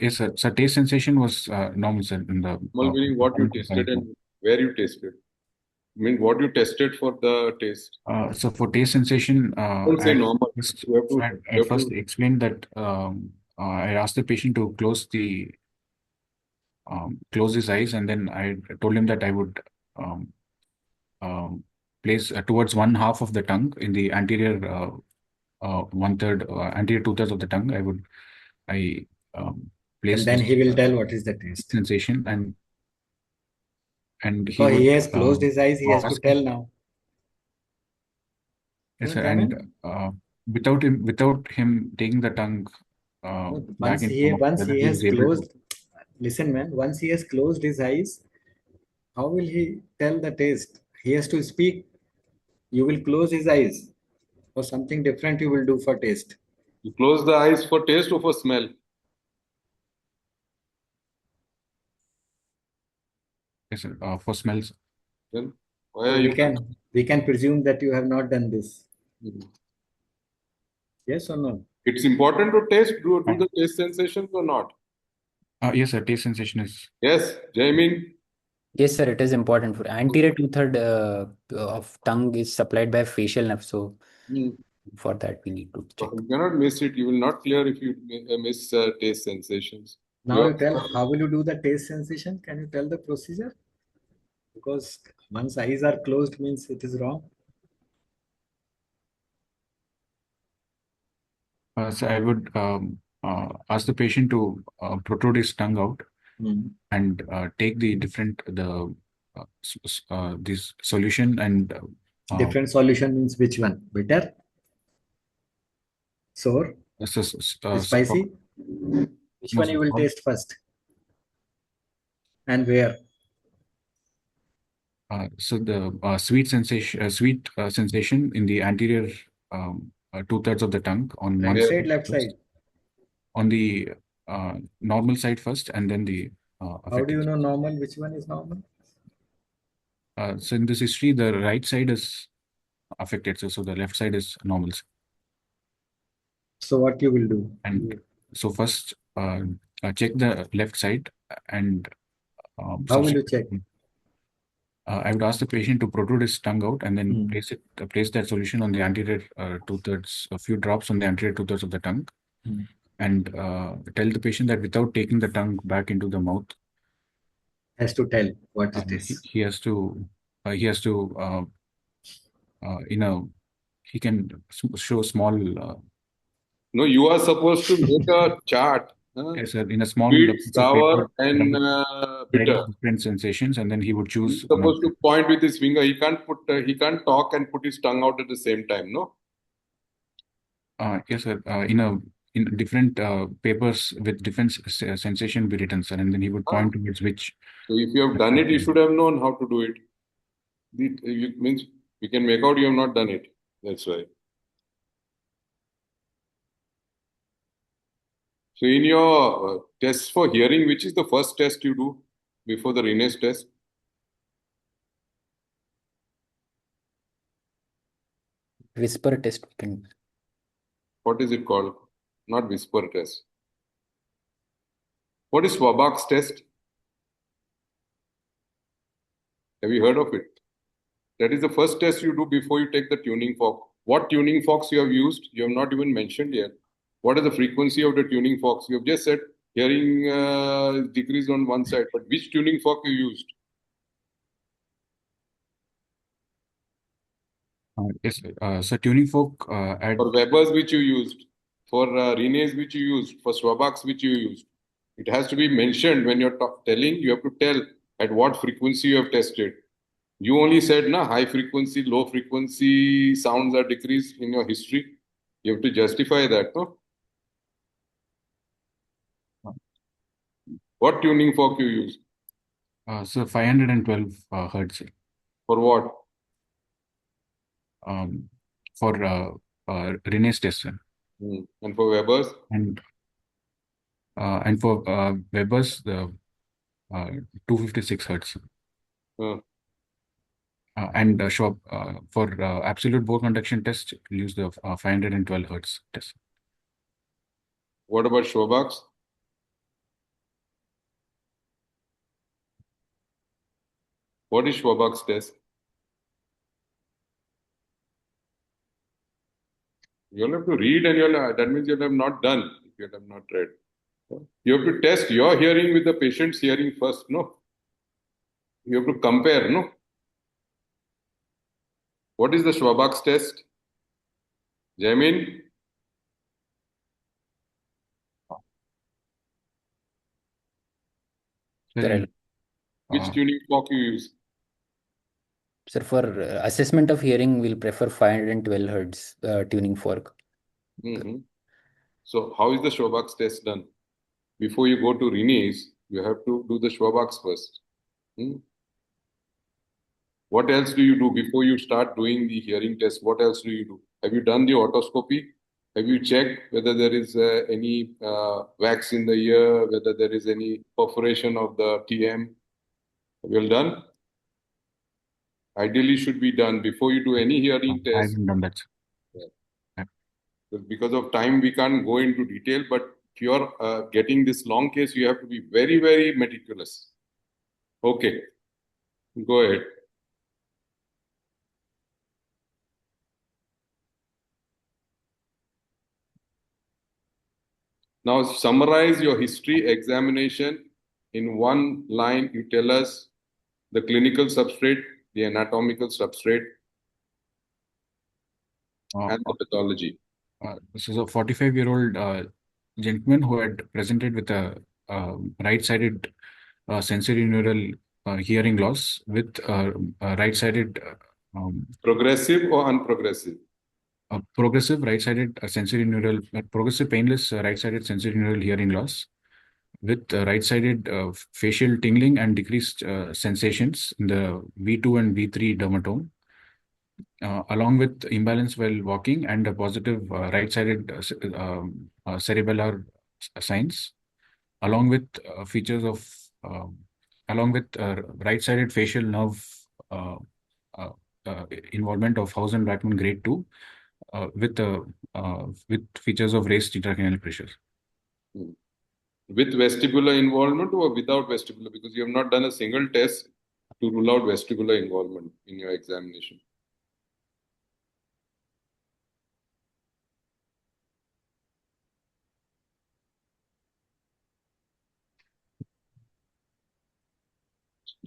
Yes, sir. Sir, taste sensation was normal, sir. In the Meaning what you tasted and where you tasted. I mean, what you tested for the taste. So for taste sensation, Don't say normal. I first explained that I asked the patient to close his eyes, and then I told him that I would place towards one half of the tongue in the anterior 1/3, anterior 2/3 of the tongue. I place And then this, he will tell what is the taste. sensation, and he Because would he has closed his eyes, he has to ask. tell now. Yes, No, sir. And Jamin? without him taking the tongue No, back into the mouth, once whether he he has was able to. closed, listen, man. Once he has closed his eyes, how will he tell the taste? He has to speak. You will close his eyes, or something different you will do for taste. You close the eyes for taste or for smell? Yes, sir. For smells. Then why So are you? we can presume that you have not done this. Mhm. Yes or no? It's important to taste. Do Uh, the taste sensations or not? yes, sir. Taste sensation is. Yes, Jamin. Yes, sir, it is important. For anterior two-third of tongue is supplied by facial nerve. So Hmm. for that, we need to check. You cannot miss it. You will not clear if you miss taste sensations. Now you tell, how will you do the taste sensation? Can you tell the procedure? Because once eyes are closed means it is wrong. So I would ask the patient to protrude his tongue out and take the this solution and Different solution means which one? Bitter? Sour? Spicy? Which one you will taste first? And where? So the sweet sensation in the anterior two-thirds of the tongue on one Right side side, left first, side? on the normal side first, and then the How do affected. you know normal? Which one is normal? So in this history, the right side is affected, so the left side is normal. So what you will do? And so first check the left side and How will you check? I would ask the patient to protrude his tongue out and then Hmm. place that solution on the anterior two-thirds, a few drops on the anterior two-thirds of the tongue, and tell the patient that without taking the tongue back into the mouth, Has to tell what it is. he has to he can show small No, you are supposed to make a chart. yes, sir, in a small Sweet, piece of paper, sour, and write bitter. different sensations, and then he would He's choose one of supposed them. to point with his finger. He can't talk and put his tongue out at the same time. No. Yes, sir. In different papers with different sensation be written, sir, and then he would point towards which. So if you have done it, you should have known how to do it. It means we can make out you have not done it. That's why. So in your tests for hearing, which is the first test you do before the Renes test? Whisper test we can. What is it called? Not whisper test. What is Swabach's test? Have you heard of it? That is the first test you do before you take the tuning fork. What tuning forks you have used? You have not even mentioned yet. What is the frequency of the tuning forks? You have just said hearing decreased on one side, but which tuning fork you used? Yes, so tuning fork at For Weber's which you used, for Renes which you used, for Swabach's which you used. It has to be mentioned when you're telling, you have to tell at what frequency you have tested. You only said, na, high frequency, low frequency sounds are decreased in your history. You have to justify that, no? What tuning fork you use? so 512 hertz For what? For Renes test, sir. And for Weber's? And for Weber's the 256 hertz. And Schwab for absolute bore conduction test, use the 512 hertz test. What about Schwabach's? What is Schwabach's test? You'll have to read, and that means you'll have not done if you have not read. You have to test your hearing with the patient's hearing first, no? You have to compare, no? What is the Schwabach's test? Jamin? Sir, Sir, in, Which uh, tuning fork you use? sir, for assessment of hearing, we'll prefer 512 hertz tuning fork. Hmm. So how is the Schwabach's test done? Before you go to Rene's, you have to do the Schwabach's first. Hmm? What else do you do before you start doing the hearing test? What else do you do? Have you done the otoscopy? Have you checked whether there is any wax in the ear, whether there is any perforation of the TM? Have you all done? Ideally, should be done before you do any hearing I test. haven't done that, sir. Yeah. Yeah. But because of time, we can't go into detail. But if you are getting this long case, you have to be very, very meticulous. Okay, go ahead. Now summarize your history examination in one line. You tell us the clinical substrate, the anatomical substrate, Uh, and the pathology. This is a 45-year-old gentleman who had presented with a right-sided sensory neural hearing loss with right-sided Progressive or unprogressive? progressive right-sided sensory neural progressive painless right-sided sensory neural hearing loss with right-sided facial tingling and decreased sensations in the V2 and V3 dermatome, along with imbalance while walking and a positive right-sided cerebellar signs, along with features of along with right-sided facial nerve uh, uh, involvement of Hausen-Blackman grade 2 with features of raised intracranial pressure. Hmm. With vestibular involvement or without vestibular? Because you have not done a single test to rule out vestibular involvement in your examination.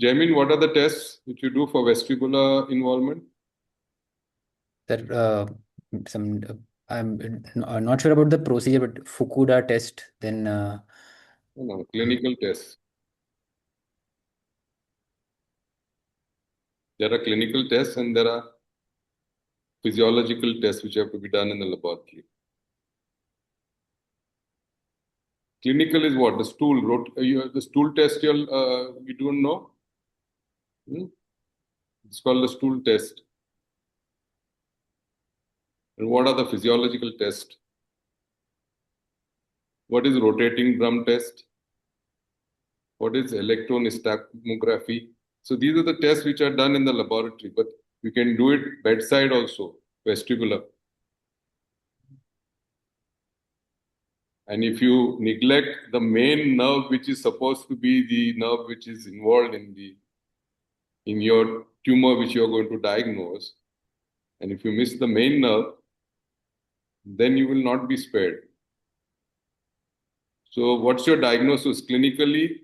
Jamin, what are the tests which you do for vestibular involvement? Sir, some I'm not sure about the procedure, but Fukuda test, then No, clinical tests. There are clinical tests and there are physiological tests which have to be done in the laboratory. Clinical is what? The stool. The stool test you don't know? Hmm? It's called the stool test. And what are the physiological tests? What is rotating drum test? What is electronystagmography? So these are the tests which are done in the laboratory, but you can do it bedside also, vestibular. And if you neglect the main nerve, which is supposed to be the nerve which is involved in your tumor which you are going to diagnose, and if you miss the main nerve, then you will not be spared. So what's your diagnosis clinically,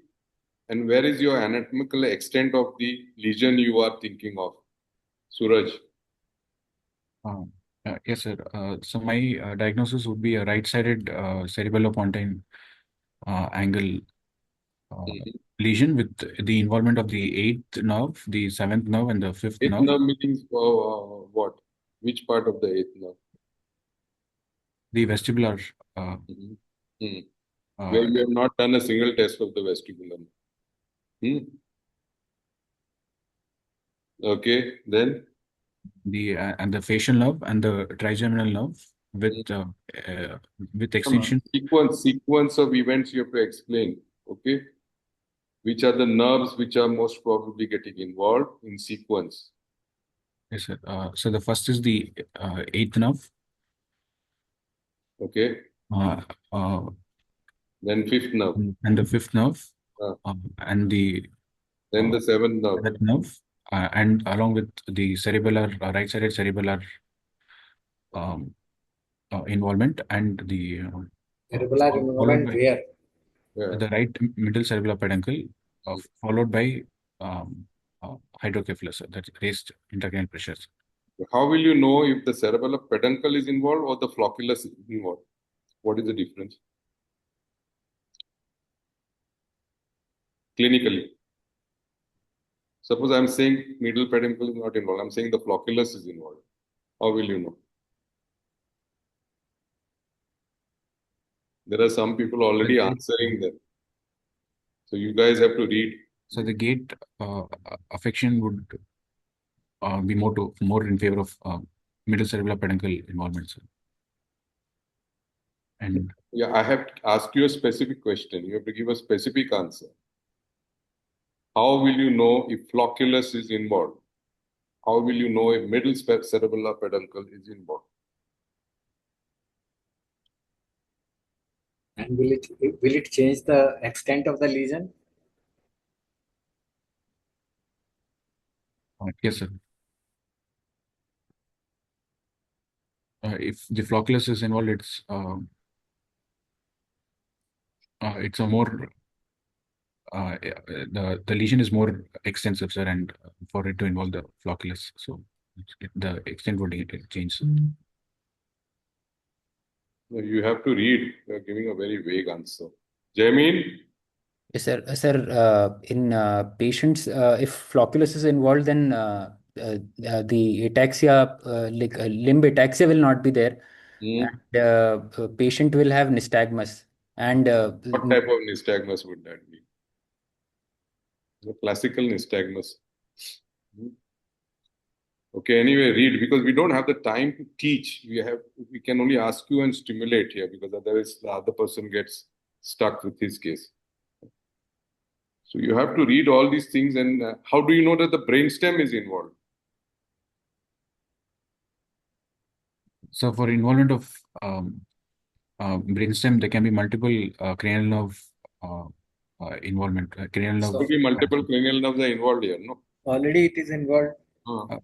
and where is your anatomical extent of the lesion you are thinking of? Suraj. Yes, sir. So my diagnosis would be a right-sided cerebellopontine angle Mhm. lesion with the involvement of the eighth nerve, the seventh nerve, and the fifth Eighth nerve. nerve means what? Which part of the eighth nerve? The vestibular, Mhm. Hmm. uh, Where you have not done a single test of the vestibular. Hmm. Okay, then and the facial nerve and the trigeminal nerve with extension. sequence of events you have to explain. Okay, which are the nerves which are most probably getting involved in sequence? Yes, sir. So the first is the eighth nerve. Okay, Uh, uh, then fifth nerve, and the fifth nerve, uh, and the then the seventh nerve. seventh nerve, and along with the cerebellar, right-sided cerebellar um, involvement, and the Cerebral followed involvement by where? the Yeah. right middle cerebellar peduncle, followed by hydrocephalus, that's raised intracranial pressures. How will you know if the cerebellar peduncle is involved or the flocculus is involved? What is the difference? clinically? Suppose I'm saying middle peduncle is not involved. I'm saying the flocculus is involved. How will you know? There are some people already answering them. So you guys have to read. So the gate affection would be more in favor of middle cerebellar peduncle involvement, sir. And Yeah, I have asked you a specific question. You have to give a specific answer. How will you know if flocculus is involved? How will you know if middle cerebellar peduncle is involved? And will it change the extent of the lesion? yes, sir. If the flocculus is involved, it's a more the lesion is more extensive, sir, and for it to involve the flocculus, so the extent would change, sir. No, you have to read. You are giving a very vague answer. Jamin? Yes, sir. In patients, if flocculus is involved, then the ataxia, limb ataxia, will not be there, and patient will have nystagmus. And What type of nystagmus would that be? The classical nystagmus. Okay, anyway, read, because we don't have the time to teach. We can only ask you and stimulate here, because otherwise the other person gets stuck with his case. So you have to read all these things. And how do you know that the brainstem is involved? So for involvement of brainstem, there can be multiple cranial nerve involvement. Cranial nerve. Could be multiple cranial nerves are involved here, no? Already it is involved.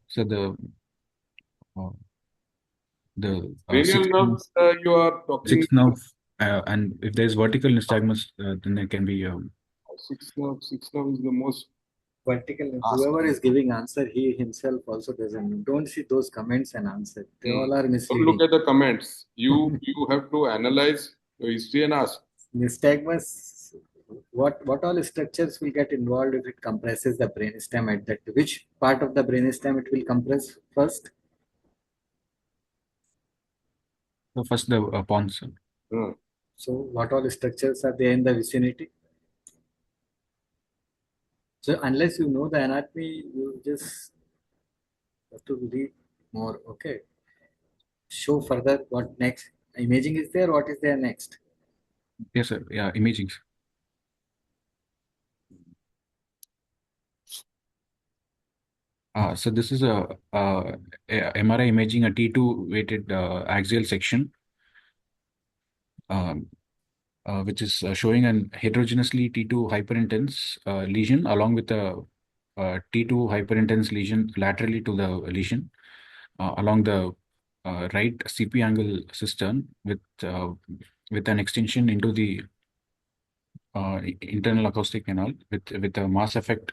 So the cranial nerves you are talking. Sixth nerve, and if there is vertical nystagmus, then there can be. Sixth nerve is the most vertical. Whoever is giving answer, he himself also doesn't. Don't see those comments and answer. They all are misleading. Don't look at the comments. You have to analyze your history and ask. Nystagmus, what all structures will get involved if it compresses the brainstem at that? Which part of the brainstem it will compress first? So first the pons. So what all structures are there in the vicinity? So unless you know the anatomy, you just have to read more. Okay. Show further what next. Imaging is there. What is there next? Yes, sir. Yeah, imaging. So this is a MRI imaging, a T2 weighted axial section, which is showing an heterogeneously T2 hyperintense lesion along with a T2 hyperintense lesion laterally to the lesion along the right CP angle cistern with an extension into the internal acoustic canal with a mass effect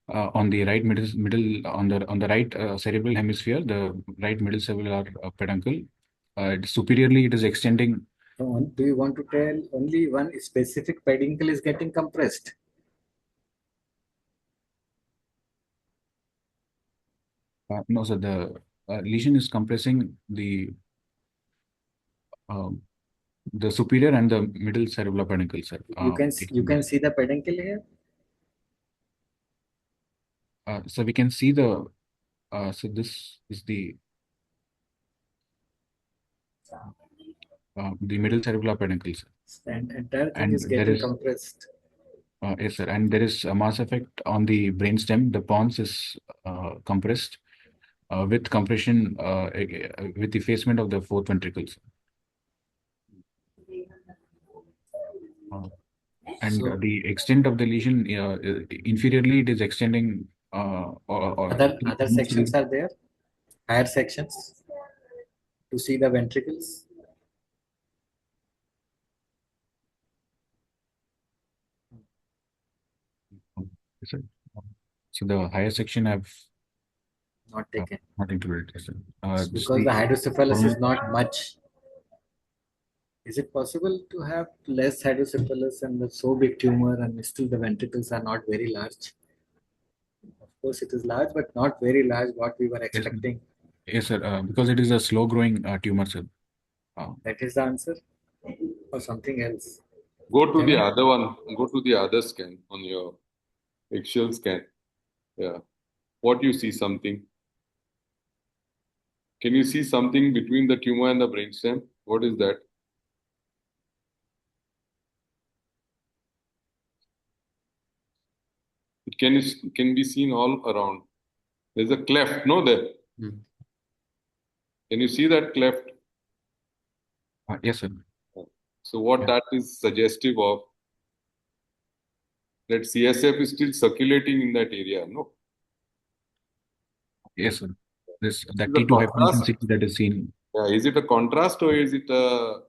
on the right middle on the right cerebral hemisphere, the right middle cerebellar peduncle. Superiorly, it is extending. Do you want to tell only one specific peduncle is getting compressed? No, so the lesion is compressing the superior and the middle cerebellar peduncle, sir. You can see the peduncle here. So we can see the. So this is the middle cerebellar peduncle, sir. And entire thing is getting compressed. Yes, sir. And there is a mass effect on the brainstem. The pons is compressed with compression, with effacement of the fourth ventricles. And so, the extent of the lesion, inferiorly, it is extending. Other sections are there, higher sections, to see the ventricles. So the higher section I've not taken. Not included. Because the hydrocephalus is not much. Is it possible to have less hydrocephalus and the so big tumor and still the ventricles are not very large? Of course, it is large, but not very large. What we were Yes, expecting. yes, sir. Because it is a slow growing tumor, sir. That is the answer, or something else. Go to the Jamie? other one. Go to the other scan on your eggshell scan. Yeah. What you see something? Can you see something between the tumor and the brainstem? What is that? It can be seen all around. There's a cleft, no there. Hmm. Can you see that cleft? Yes, sir. So what Yeah. that is suggestive of, that CSF is still circulating in that area, no? Yes, sir. This that Is a T2 contrast. hyperintensity that is seen. Yeah, is it a contrast or is it a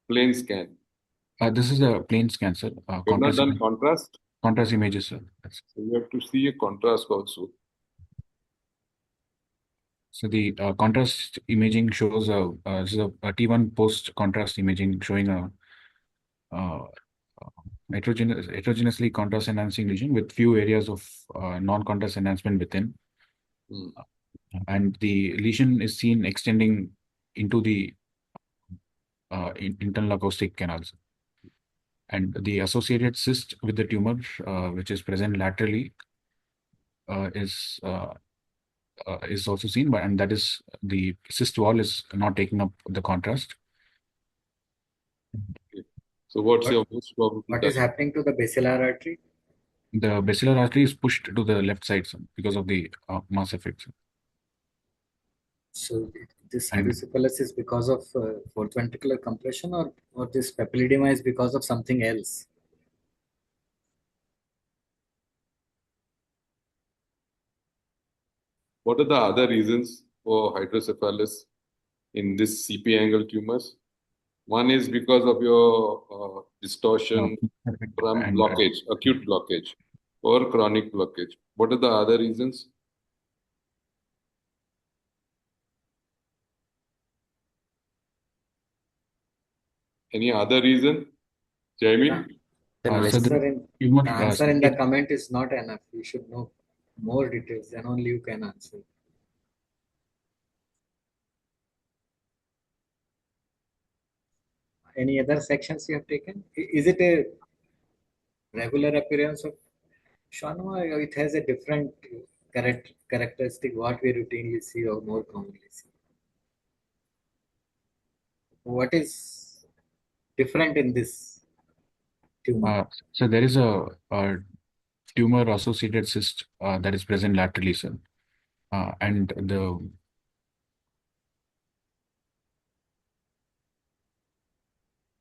plain scan? This is a plain scan, sir. You have not Contrast done contrast, contrast images, sir. That's, so you have to see a contrast also. so the contrast imaging shows this is a T1 post contrast imaging showing a uh, heterogeneously contrast enhancing lesion with few areas of non-contrast enhancement within. Hmm. And the lesion is seen extending into the internal acoustic canals. And the associated cyst with the tumor, which is present laterally, is also seen, but and that is the cyst wall is not taking up the contrast. So what's What, your most probable what is diagnosis? happening to the basilar artery? The basilar artery is pushed to the left side, sir, because of the mass effect, sir. So this And hydrocephalus is because of fourth ventricular compression, or this papilledema is because of something else? What are the other reasons for hydrocephalus in this CP angle tumors? One is because of your distortion from and blockage, acute blockage, or chronic blockage. What are the other reasons? Any other reason? Jamie? Sir, so Answer the in tumor the answer in the comment is not enough. You should know more details, then only you can answer. Any other sections you have taken? Is it a regular appearance of schwannoma, or it has a different characteristic what we routinely see or more commonly see? What is different in this tumor? so there is a tumor associated cyst that is present laterally, sir. And the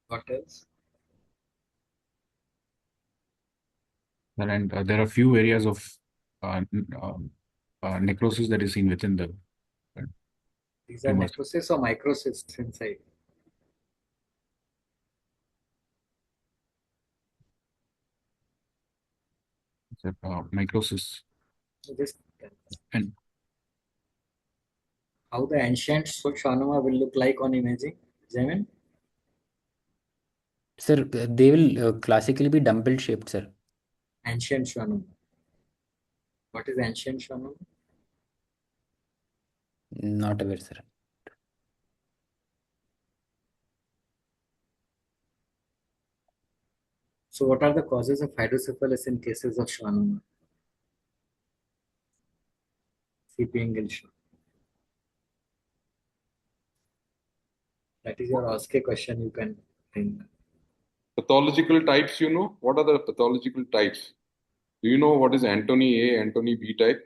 What else? and there are few areas of necrosis that is seen within the uh, These are tumors. necrosis or microcysts inside? Microsis. So this And how the ancient schwannoma will look like on imaging, Jamin? sir, they will classically be dumbbell shaped, sir. Ancient schwannoma. What is ancient schwannoma? Not aware, sir. So what are the causes of hydrocephalus in cases of schwannoma? CP angle schwannoma. That is your ask a question you can bring. Pathological types, you know? What are the pathological types? Do you know what is Antony A, Antony B type?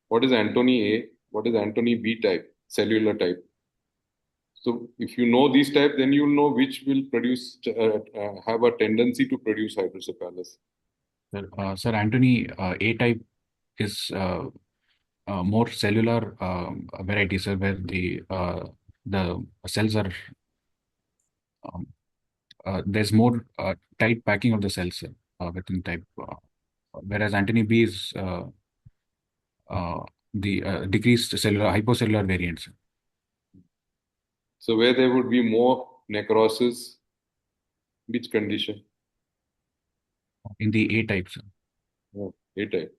What is Antony A? What is Antony B type? Cellular type. So if you know these types, then you'll know which will produce have a tendency to produce hydrocephalus. sir, Antony A type is more cellular variety, sir, where the cells are there's more tight packing of the cells, sir, within type. Whereas Antony B is the decreased cellular hypocellular variants. So where there would be more necrosis, which condition? In the A type, sir. Oh, A type.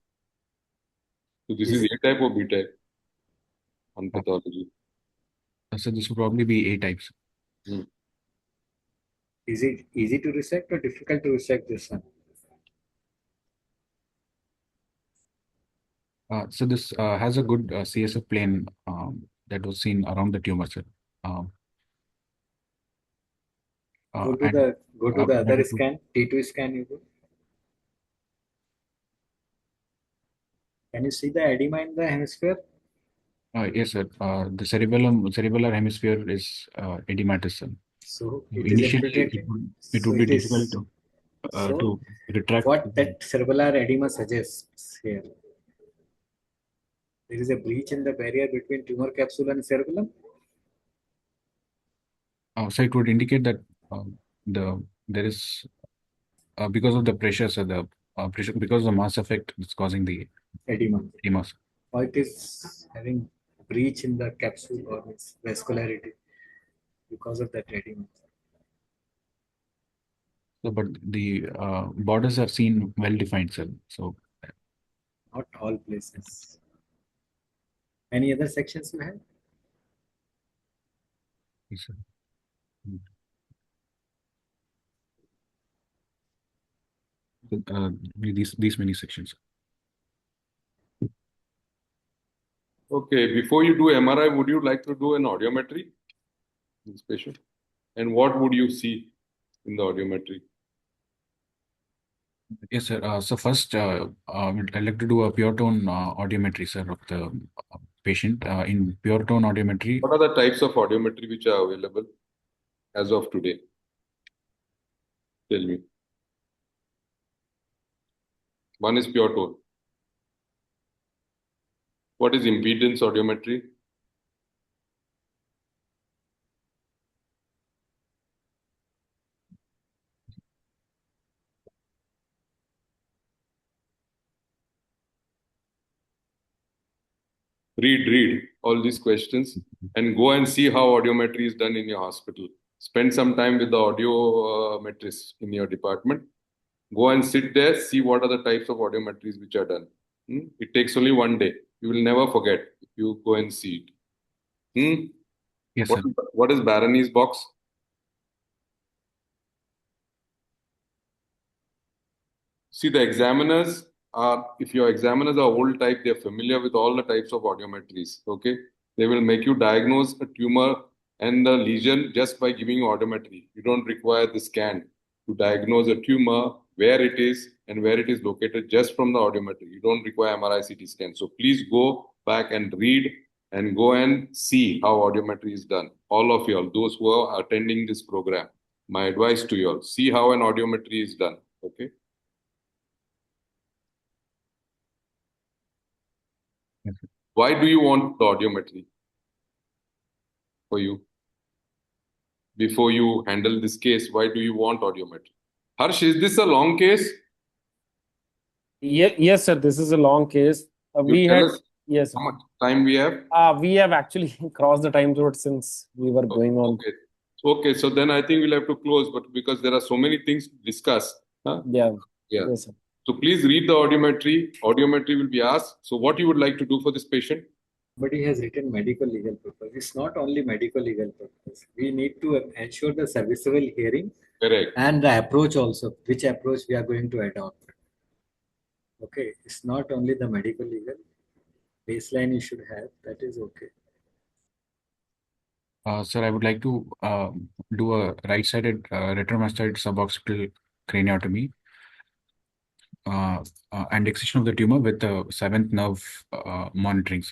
So this is A type or B type on pathology? So this would probably be A type, sir. Hmm. Is it easy to resect or difficult to resect this one? So this has a good CSF plane that was seen around the tumor, sir. Um, Go to and the that other would- scan, T2 scan you go. Can you see the edema in the hemisphere? yes, sir. The cerebellar hemisphere is edematous, sir. So it is Initially, infiltrating. it So would be it difficult is. to So retract. what that cerebellar edema suggests here? There is a breach in the barrier between tumor capsule and cerebellum. So it would indicate that there is because of the pressure, so the pressure because of the mass effect is causing the Edema. edema. Or it is having breach in the capsule or its vascularity because of that edema. So, but the borders are seen well defined, sir. So, Not all places. Any other sections you have? yes, sir. These many sections. Okay, before you do MRI, would you like to do an audiometry in this patient? And what would you see in the audiometry? Yes, sir. So first, I'd like to do a pure tone audiometry, sir, of the patient. In pure tone audiometry, What are the types of audiometry which are available as of today? Tell me. One is pure tone. What is impedance audiometry? Read all these questions and go and see how audiometry is done in your hospital. Spend some time with the audiometrist in your department. Go and sit there, see what are the types of audiometries which are done. It takes only one day. You will never forget if you go and see it. yes, sir. What is Baronese box? See, the examiners are, if your examiners are old type, they're familiar with all the types of audiometries. Okay. They will make you diagnose a tumor and the lesion just by giving you audiometry. You don't require the scan to diagnose a tumor, where it is and where it is located just from the audiometry. You don't require MRI CT scan. So please go back and read and go and see how audiometry is done. All of you all, those who are attending this program, my advice to you all, see how an audiometry is done. Okay. Why do you want the audiometry for you? Before you handle this case, why do you want audiometry? Harsh, is this a long case? Yes, sir. This is a long case. You tell us Yes, how much time we have? we have actually crossed the time limit since we were going on. Okay. Okay, so then I think we'll have to close, but because there are so many things to discuss. Yeah. Yeah. Yes, sir. So please read the audiometry. Audiometry will be asked. So what you would like to do for this patient? Somebody has written medical legal purpose. It's not only medical legal purpose. We need to ensure the serviceable hearing Correct. and the approach also, which approach we are going to adopt. Okay, it's not only the medical legal baseline you should have. That is okay. Sir, I would like to do a right-sided retromastoid suboccipital craniotomy and excision of the tumor with the seventh nerve monitoring.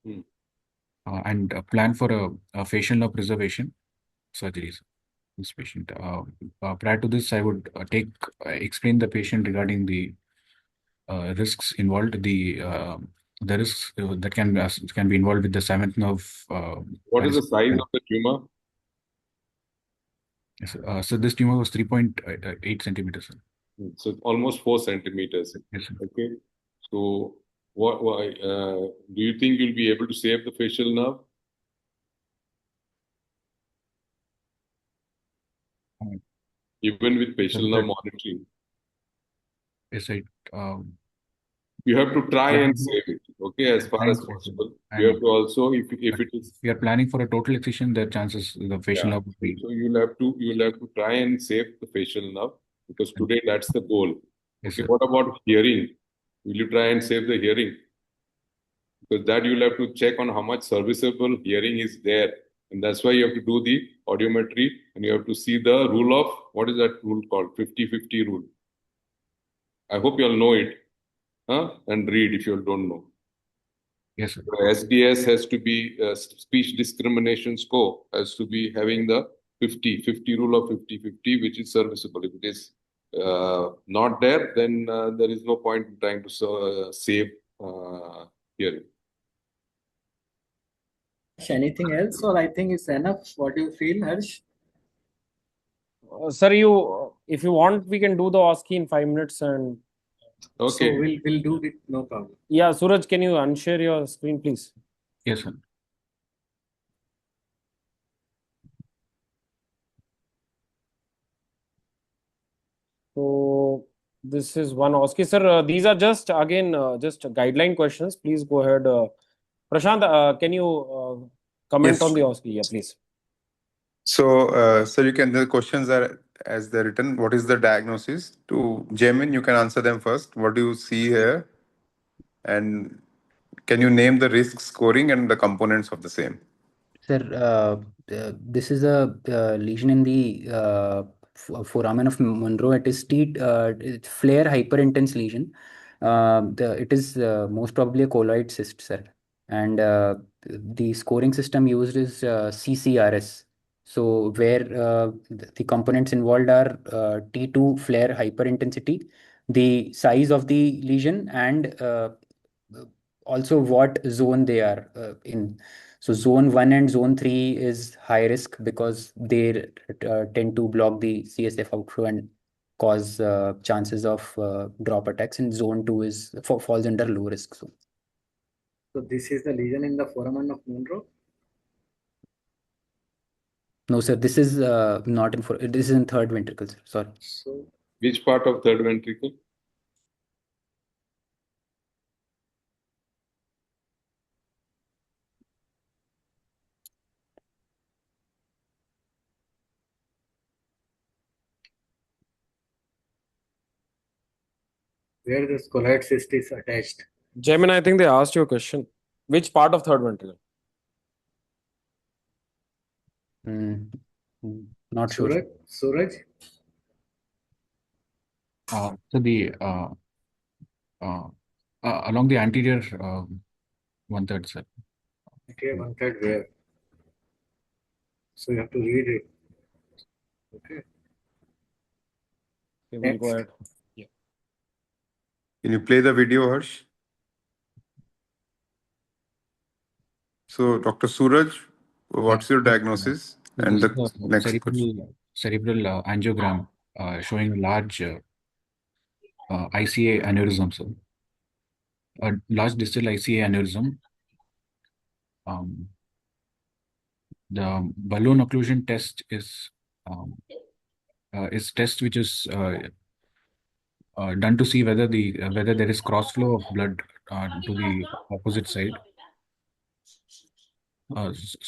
Hmm. And plan for a facial nerve preservation surgeries. This patient. Prior to this, I would explain the patient regarding the risks involved, the risks that can be involved with the seventh nerve. What is the size of the tumor? So this tumor was 3.8 centimeters. So almost 4 centimeters. Yes, sir. Okay. So why do you think you'll be able to save the facial nerve? even with facial nerve That- monitoring. Yes, I, You have to try Yeah. and save it, okay, as far Trying as to- possible. and- You have to also, if it is, if we are planning for a total excision, the chances the facial yeah. nerve would be. So you'll have to try and save the facial nerve, because today that's the goal. Yes, Okay, sir. what about hearing? Will you try and save the hearing? Because that you'll have to check on how much serviceable hearing is there. And that's why you have to do the audiometry, and you have to see the rule of, what is that rule called? 50-50 rule. I hope you all know it, and read if you all don't know. Yes, sir. SDS has to be, speech discrimination score has to be having the 50-50 rule of 50-50, which is serviceable. If it is not there, then there is no point in trying to save hearing. Anything else, or I think it's enough? What do you feel, Harsh? Sir, you, if you want, we can do the OSCE in 5 minutes. And Okay. So we'll do it, no problem. yeah, Suraj, can you unshare your screen, please? Yes, sir. So this is one OSCE. Sir, these are just, again, just guideline questions. Please go ahead. Prashant, can you comment Yes. on the OSCE? Yeah, please. So you can, the questions are as they're written. What is the diagnosis? To Jamin, you can answer them first. What do you see here? And can you name the risk scoring and the components of the same? Sir, this is a lesion in the foramen of Monro. It is it's flare hyperintense lesion. It is most probably a colloid cyst, sir. And the scoring system used is CCRS. So where the components involved are T2 flare hyperintensity, the size of the lesion, and also what zone they are in. So zone 1 and zone 3 is high risk because they tend to block the CSF outflow and cause chances of drop attacks. And zone 2 is falls under low risk. So this is the lesion in the foramen of Monro. No, sir, this is not in this is in third ventricle, sir. Sorry. So Which part of third ventricle? where the colloid cyst is attached. Jamin, I think they asked you a question. Which part of third ventricle? Not sure. Suraj? So the along the anterior 1/3, sir. Okay, 1/3 where? So you have to read it. Okay. Okay, we'll Next. go ahead. Can you play the video, Harsh? So, Dr. Suraj, what's your diagnosis? So And this the is a next question. cerebral angiogram showing a large ICA aneurysm, sir. A large distal ICA aneurysm. The balloon occlusion test is test which is done to see whether whether there is cross flow of blood to the opposite side.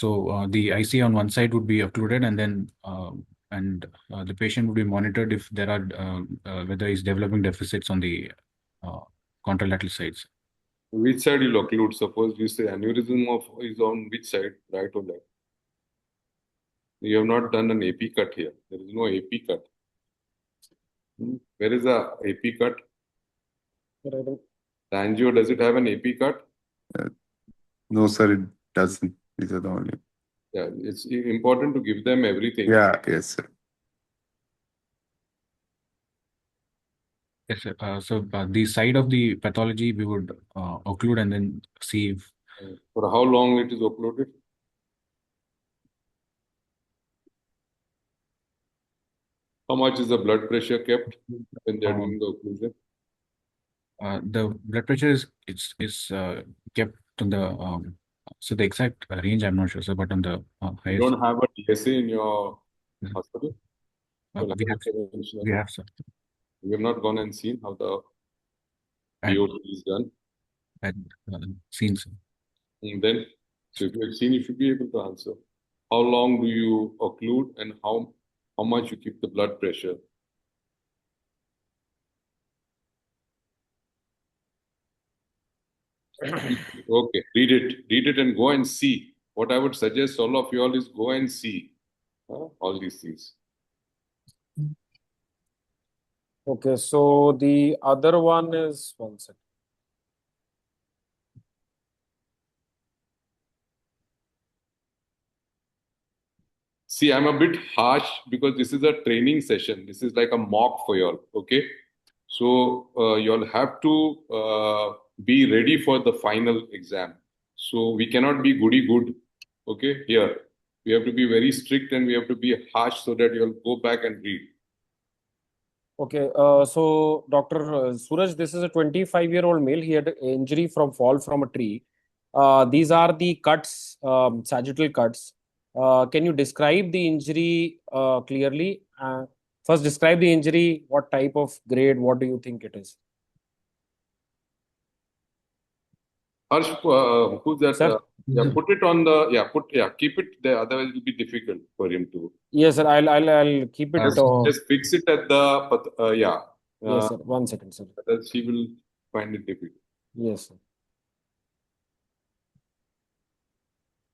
So the ICA on one side would be occluded, and then the patient would be monitored if there are whether he's developing deficits on the contralateral sides. Which side you'll occlude? Suppose you say aneurysm is on which side, right or left? You have not done an AP cut here. There is no AP cut. Where is the AP cut? The angio, does it have an AP cut? No, sir, it doesn't. These are the only. Yeah, it's important to give them everything. Yeah, yes, sir. Yes, sir. So the side of the pathology we would occlude and then see if. For how long it is occluded? How much is the blood pressure kept when they are doing the occlusion? The blood pressure is kept on the so the exact range I'm not sure, sir, but on the You highest. don't have a DSA in your hospital? So We like, have, sir. we have not gone and seen how the And, DOT is done. and seen, sir. And then, so if you have seen, you should be able to answer. How long do you occlude and how much you keep the blood pressure? Okay, read it and go and see. What I would suggest all of you all is go and see all these things. Okay, so the other one is one second. See, I'm a bit harsh because this is a training session. This is like a mock for y'all. Okay, so y'all have to be ready for the final exam. So we cannot be goody good. Okay, here we have to be very strict and we have to be harsh so that you'll go back and read. Okay, so Dr. Suraj, this is a 25-year-old male. He had an injury from fall from a tree. These are the cuts, sagittal cuts. Can you describe the injury clearly? First, describe the injury. What type of grade? What do you think it is? Harsh, who's that? Sir? Yeah, put it on the keep it there. Otherwise, it will be difficult for him to. Yes, sir. I'll keep it. Just fix it at the Yes, sir. 1 second, sir. Else he will find it difficult. Yes, sir.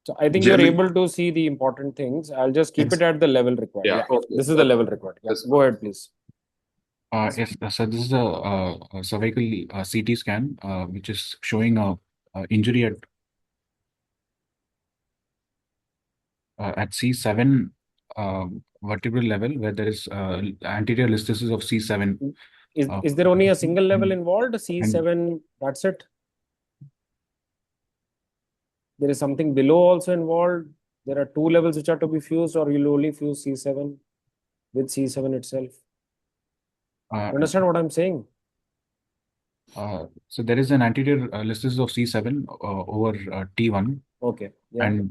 So I think you're able to see the important things. I'll just keep it at the level required. Yeah, okay. This is the level required. Yes, go ahead, please. Yes, so this is a cervical CT scan, which is showing a injury at C7 vertebral level, where there is anterior listhesis of C7. Is there only a single level involved? C7, that's it? There is something below also involved? There are two levels which are to be fused, or you'll only fuse C7 with C7 itself? Understand what I'm saying? So there is an anterior listhesis of C7 over T1. Okay. Yeah.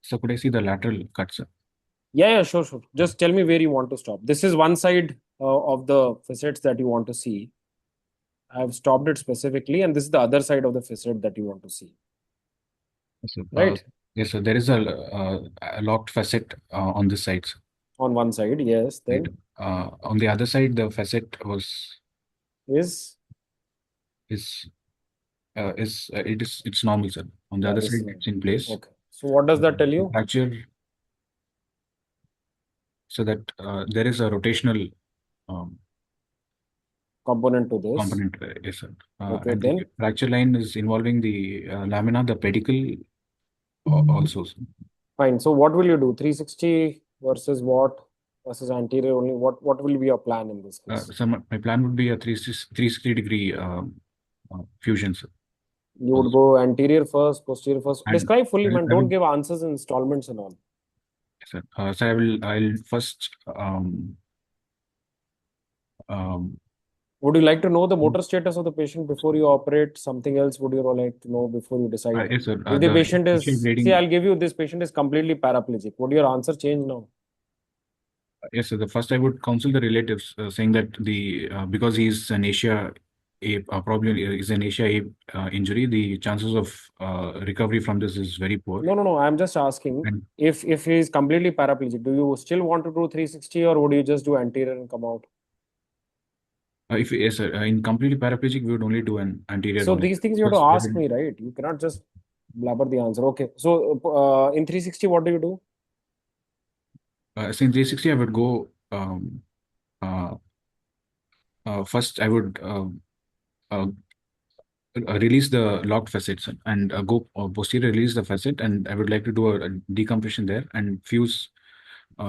So could I see the lateral cuts? Yeah, sure. Just tell me where you want to stop. This is one side of the facets that you want to see. I've stopped it specifically, and this is the other side of the facet that you want to see. Right? Yes, so there is a locked facet on this side. On one side, yes. Then on the other side, the facet it's normal, sir. On the other side, it's in place. Okay. So what does that tell you? Fracture. So that there is a rotational component to this. Component, yes, sir. Okay, and then the fracture line is involving the lamina, the pedicle also. Fine. So what will you do? 360 versus what? Versus anterior only. What will be your plan in this case? So my plan would be a 360-degree fusion, sir. You would go anterior first, posterior first. And Describe fully, man. Don't give answers in installments and all. Yes, sir. So I'll first would you like to know the motor status of the patient before you operate? Something else would you like to know before you decide? Yes, sir. If the patient is, see, I'll give you this patient is completely paraplegic. Would your answer change now? Yes, sir. The first I would counsel the relatives, saying that because he's an Asia A probably is an Asia A injury, the chances of recovery from this is very poor. No. I'm just asking if he's completely paraplegic, do you still want to do 360 or would you just do anterior and come out? Yes, sir. In completely paraplegic, we would only do an anterior. So these things you have to ask me, right? You cannot just blabber the answer. Okay. So in 360, what do you do? So in 360, I would go. First, I would release the locked facets and go posterior release the facet, and I would like to do a decompression there and fuse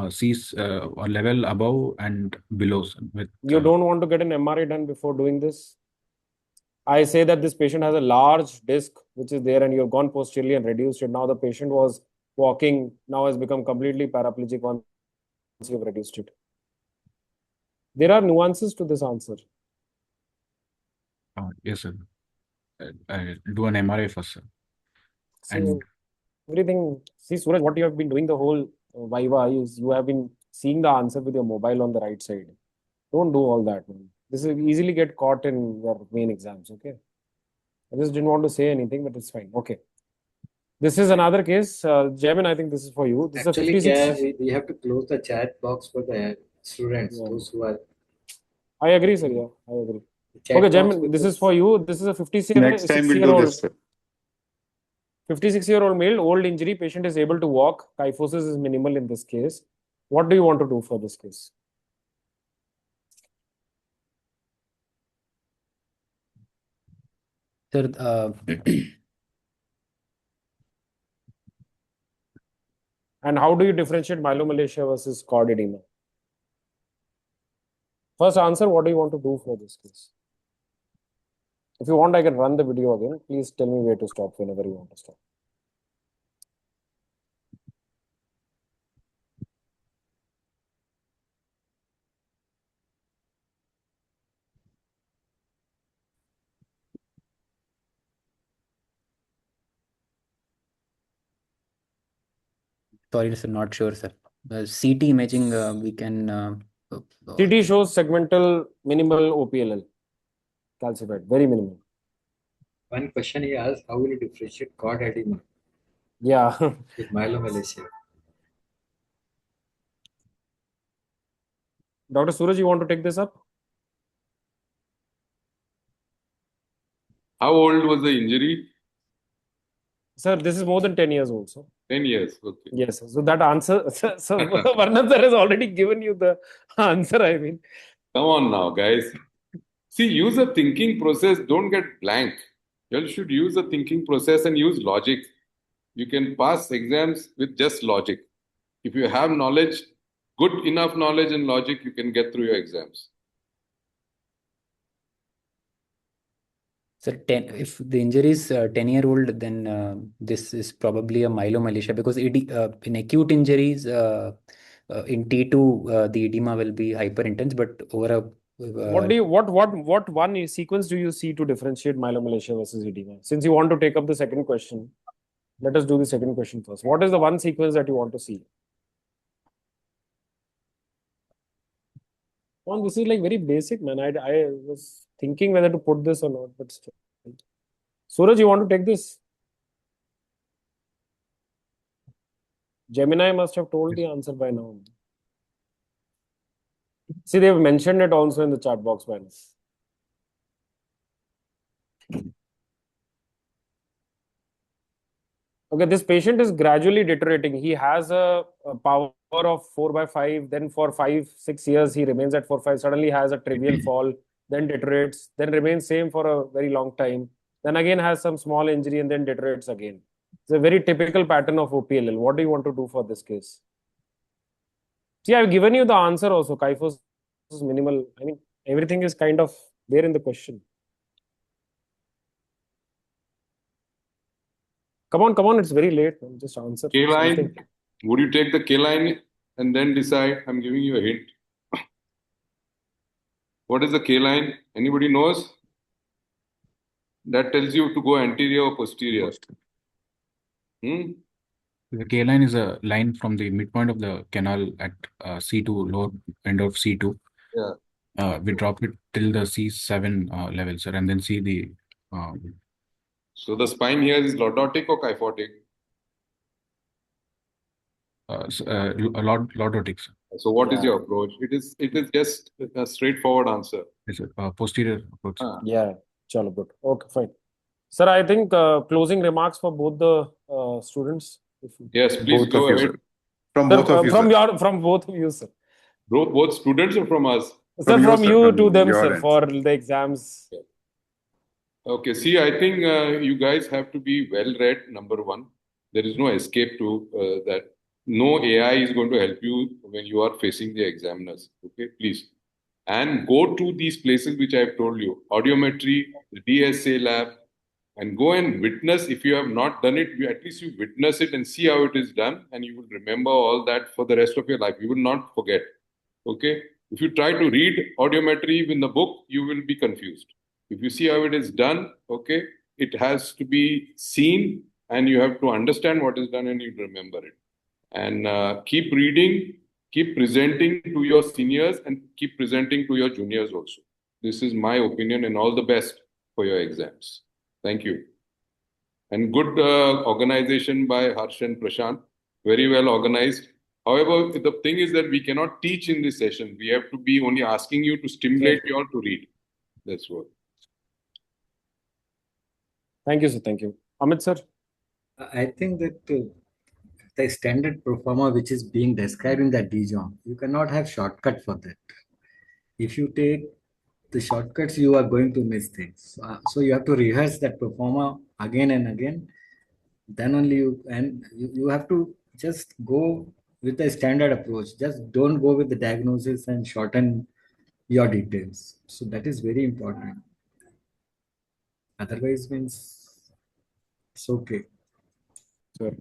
C's or level above and below. You don't want to get an MRI done before doing this? I say that this patient has a large disc which is there and you've gone posteriorly and reduced it. Now the patient was walking, now has become completely paraplegic once you've reduced it. There are nuances to this answer. Yes, sir. I do an MRI first, sir. See, everything. See, Suraj, what you have been doing the whole Viva, you have been seeing the answer with your mobile on the right side. Don't do all that, man. This will easily get caught in your main exams, okay? I just didn't want to say anything, but it's fine. Okay. This is another case. Jamin, I think this is for you. This Actually, is a 56. we have to close the chat box for the students, Yeah. those who are I agree, sir. Yeah, I agree. chat Okay, box, Jamin, this is because for you. This is a Next time we'll do 56-year-old. this. 56-year-old male, old injury, patient is able to walk. Kyphosis is minimal in this case. What do you want to do for this case? Sir, And how do you differentiate myelomalacia versus cord edema? First answer, what do you want to do for this case? If you want, I can run the video again. Please tell me where to stop whenever you want to stop. sorry, sir, not sure, sir. CT imaging, we can. CT shows segmental minimal OPLL calcified, very minimal. one question he asked, how will you differentiate cord edema Yeah. with myelomalacia? Dr. Suraj, you want to take this up? How old was the injury? Sir, this is more than 10 years old, sir. 10 years. Okay. Yes, sir. So that answer, so Varnam sir has already given you the answer, I mean. Come on now, guys. See, use a thinking process. Don't get blank. You should use a thinking process and use logic. You can pass exams with just logic. If you have knowledge, good enough knowledge and logic, you can get through your exams. Sir, if the injury is 10-year-old, then this is probably a myelomalacia, because in acute injuries, in T2, the edema will be hyper intense, but over a what one sequence do you see to differentiate myelomalacia versus edema? Since you want to take up the second question, let us do the second question first. What is the one sequence that you want to see? Well, this is like very basic, man. I was thinking whether to put this or not, but still. Suraj, you want to take this? Gemini must have told the answer by now. See, they've mentioned it also in the chat box by now. Okay, this patient is gradually deteriorating. He has a power of 4/5, then for 5-6 years he remains at 4/5, suddenly has a trivial fall, then deteriorates, then remains same for a very long time, then again has some small injury and then deteriorates again. It's a very typical pattern of OPLL. What do you want to do for this case? See, I've given you the answer also. Kyphos is minimal. I mean, everything is kind of there in the question. Come on, it's very late. Just answer K-line. something. Would you take the K-line and then decide? I'm giving you a hint. What is the K-line? Anybody knows? That tells you to go anterior or posterior. The K line is a line from the midpoint of the canal at C2, lower end of C2. Yeah. We drop it till the C7 level, sir, and then see the. So the spine here is lordotic or kyphotic? Lordotic, sir. So what is your approach? It is just a straightforward answer. It's a posterior approach. Yeah, chalo, good. Okay, fine. Sir, I think closing remarks for both the students. Yes, please go ahead. From Sir, both of you, sir. from both of you, sir. Both students or from us? Sir, you, from sir, you from to them, your sir, end. for the exams. Okay, see, I think you guys have to be well read, number one. There is no escape to that. No AI is going to help you when you are facing the examiners. Okay, please. And go to these places which I have told you, audiometry, the DSA lab, and go and witness. If you have not done it, at least you witness it and see how it is done, and you will remember all that for the rest of your life. You will not forget. Okay? If you try to read audiometry in the book, you will be confused. If you see how it is done, okay, it has to be seen and you have to understand what is done and you remember it. And keep reading, keep presenting to your seniors, and keep presenting to your juniors also. This is my opinion, and all the best for your exams. Thank you. And good organization by Harsh and Prashant. Very well organized. However, the thing is that we cannot teach in this session. We have to be only asking you to stimulate you all to read. That's what. Thank you, sir. Thank you. Amit, sir. I think that the standard performer which is being described in that Dijon, you cannot have shortcut for that. If you take the shortcuts, you are going to miss things. So you have to rehearse that performer again and again. Then only you have to just go with the standard approach. Just don't go with the diagnosis and shorten your details. So that is very important. Otherwise means it's okay. Sir.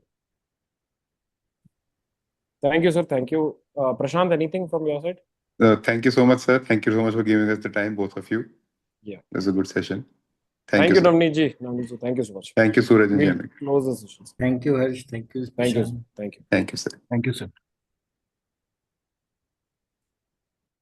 Thank you, sir. Thank you. Prashant, anything from your side? Thank you so much, sir. Thank you so much for giving us the time, both of you. Yeah. It was a good session. Thank you, sir. Navneet ji. Navneet ji, thank you so much. Thank you, Suraj and We'll Jimmy. close the session. Thank you, Harsh. Thank you. Thank you, Prashant. sir. Thank you. Thank you, sir. Thank you, sir.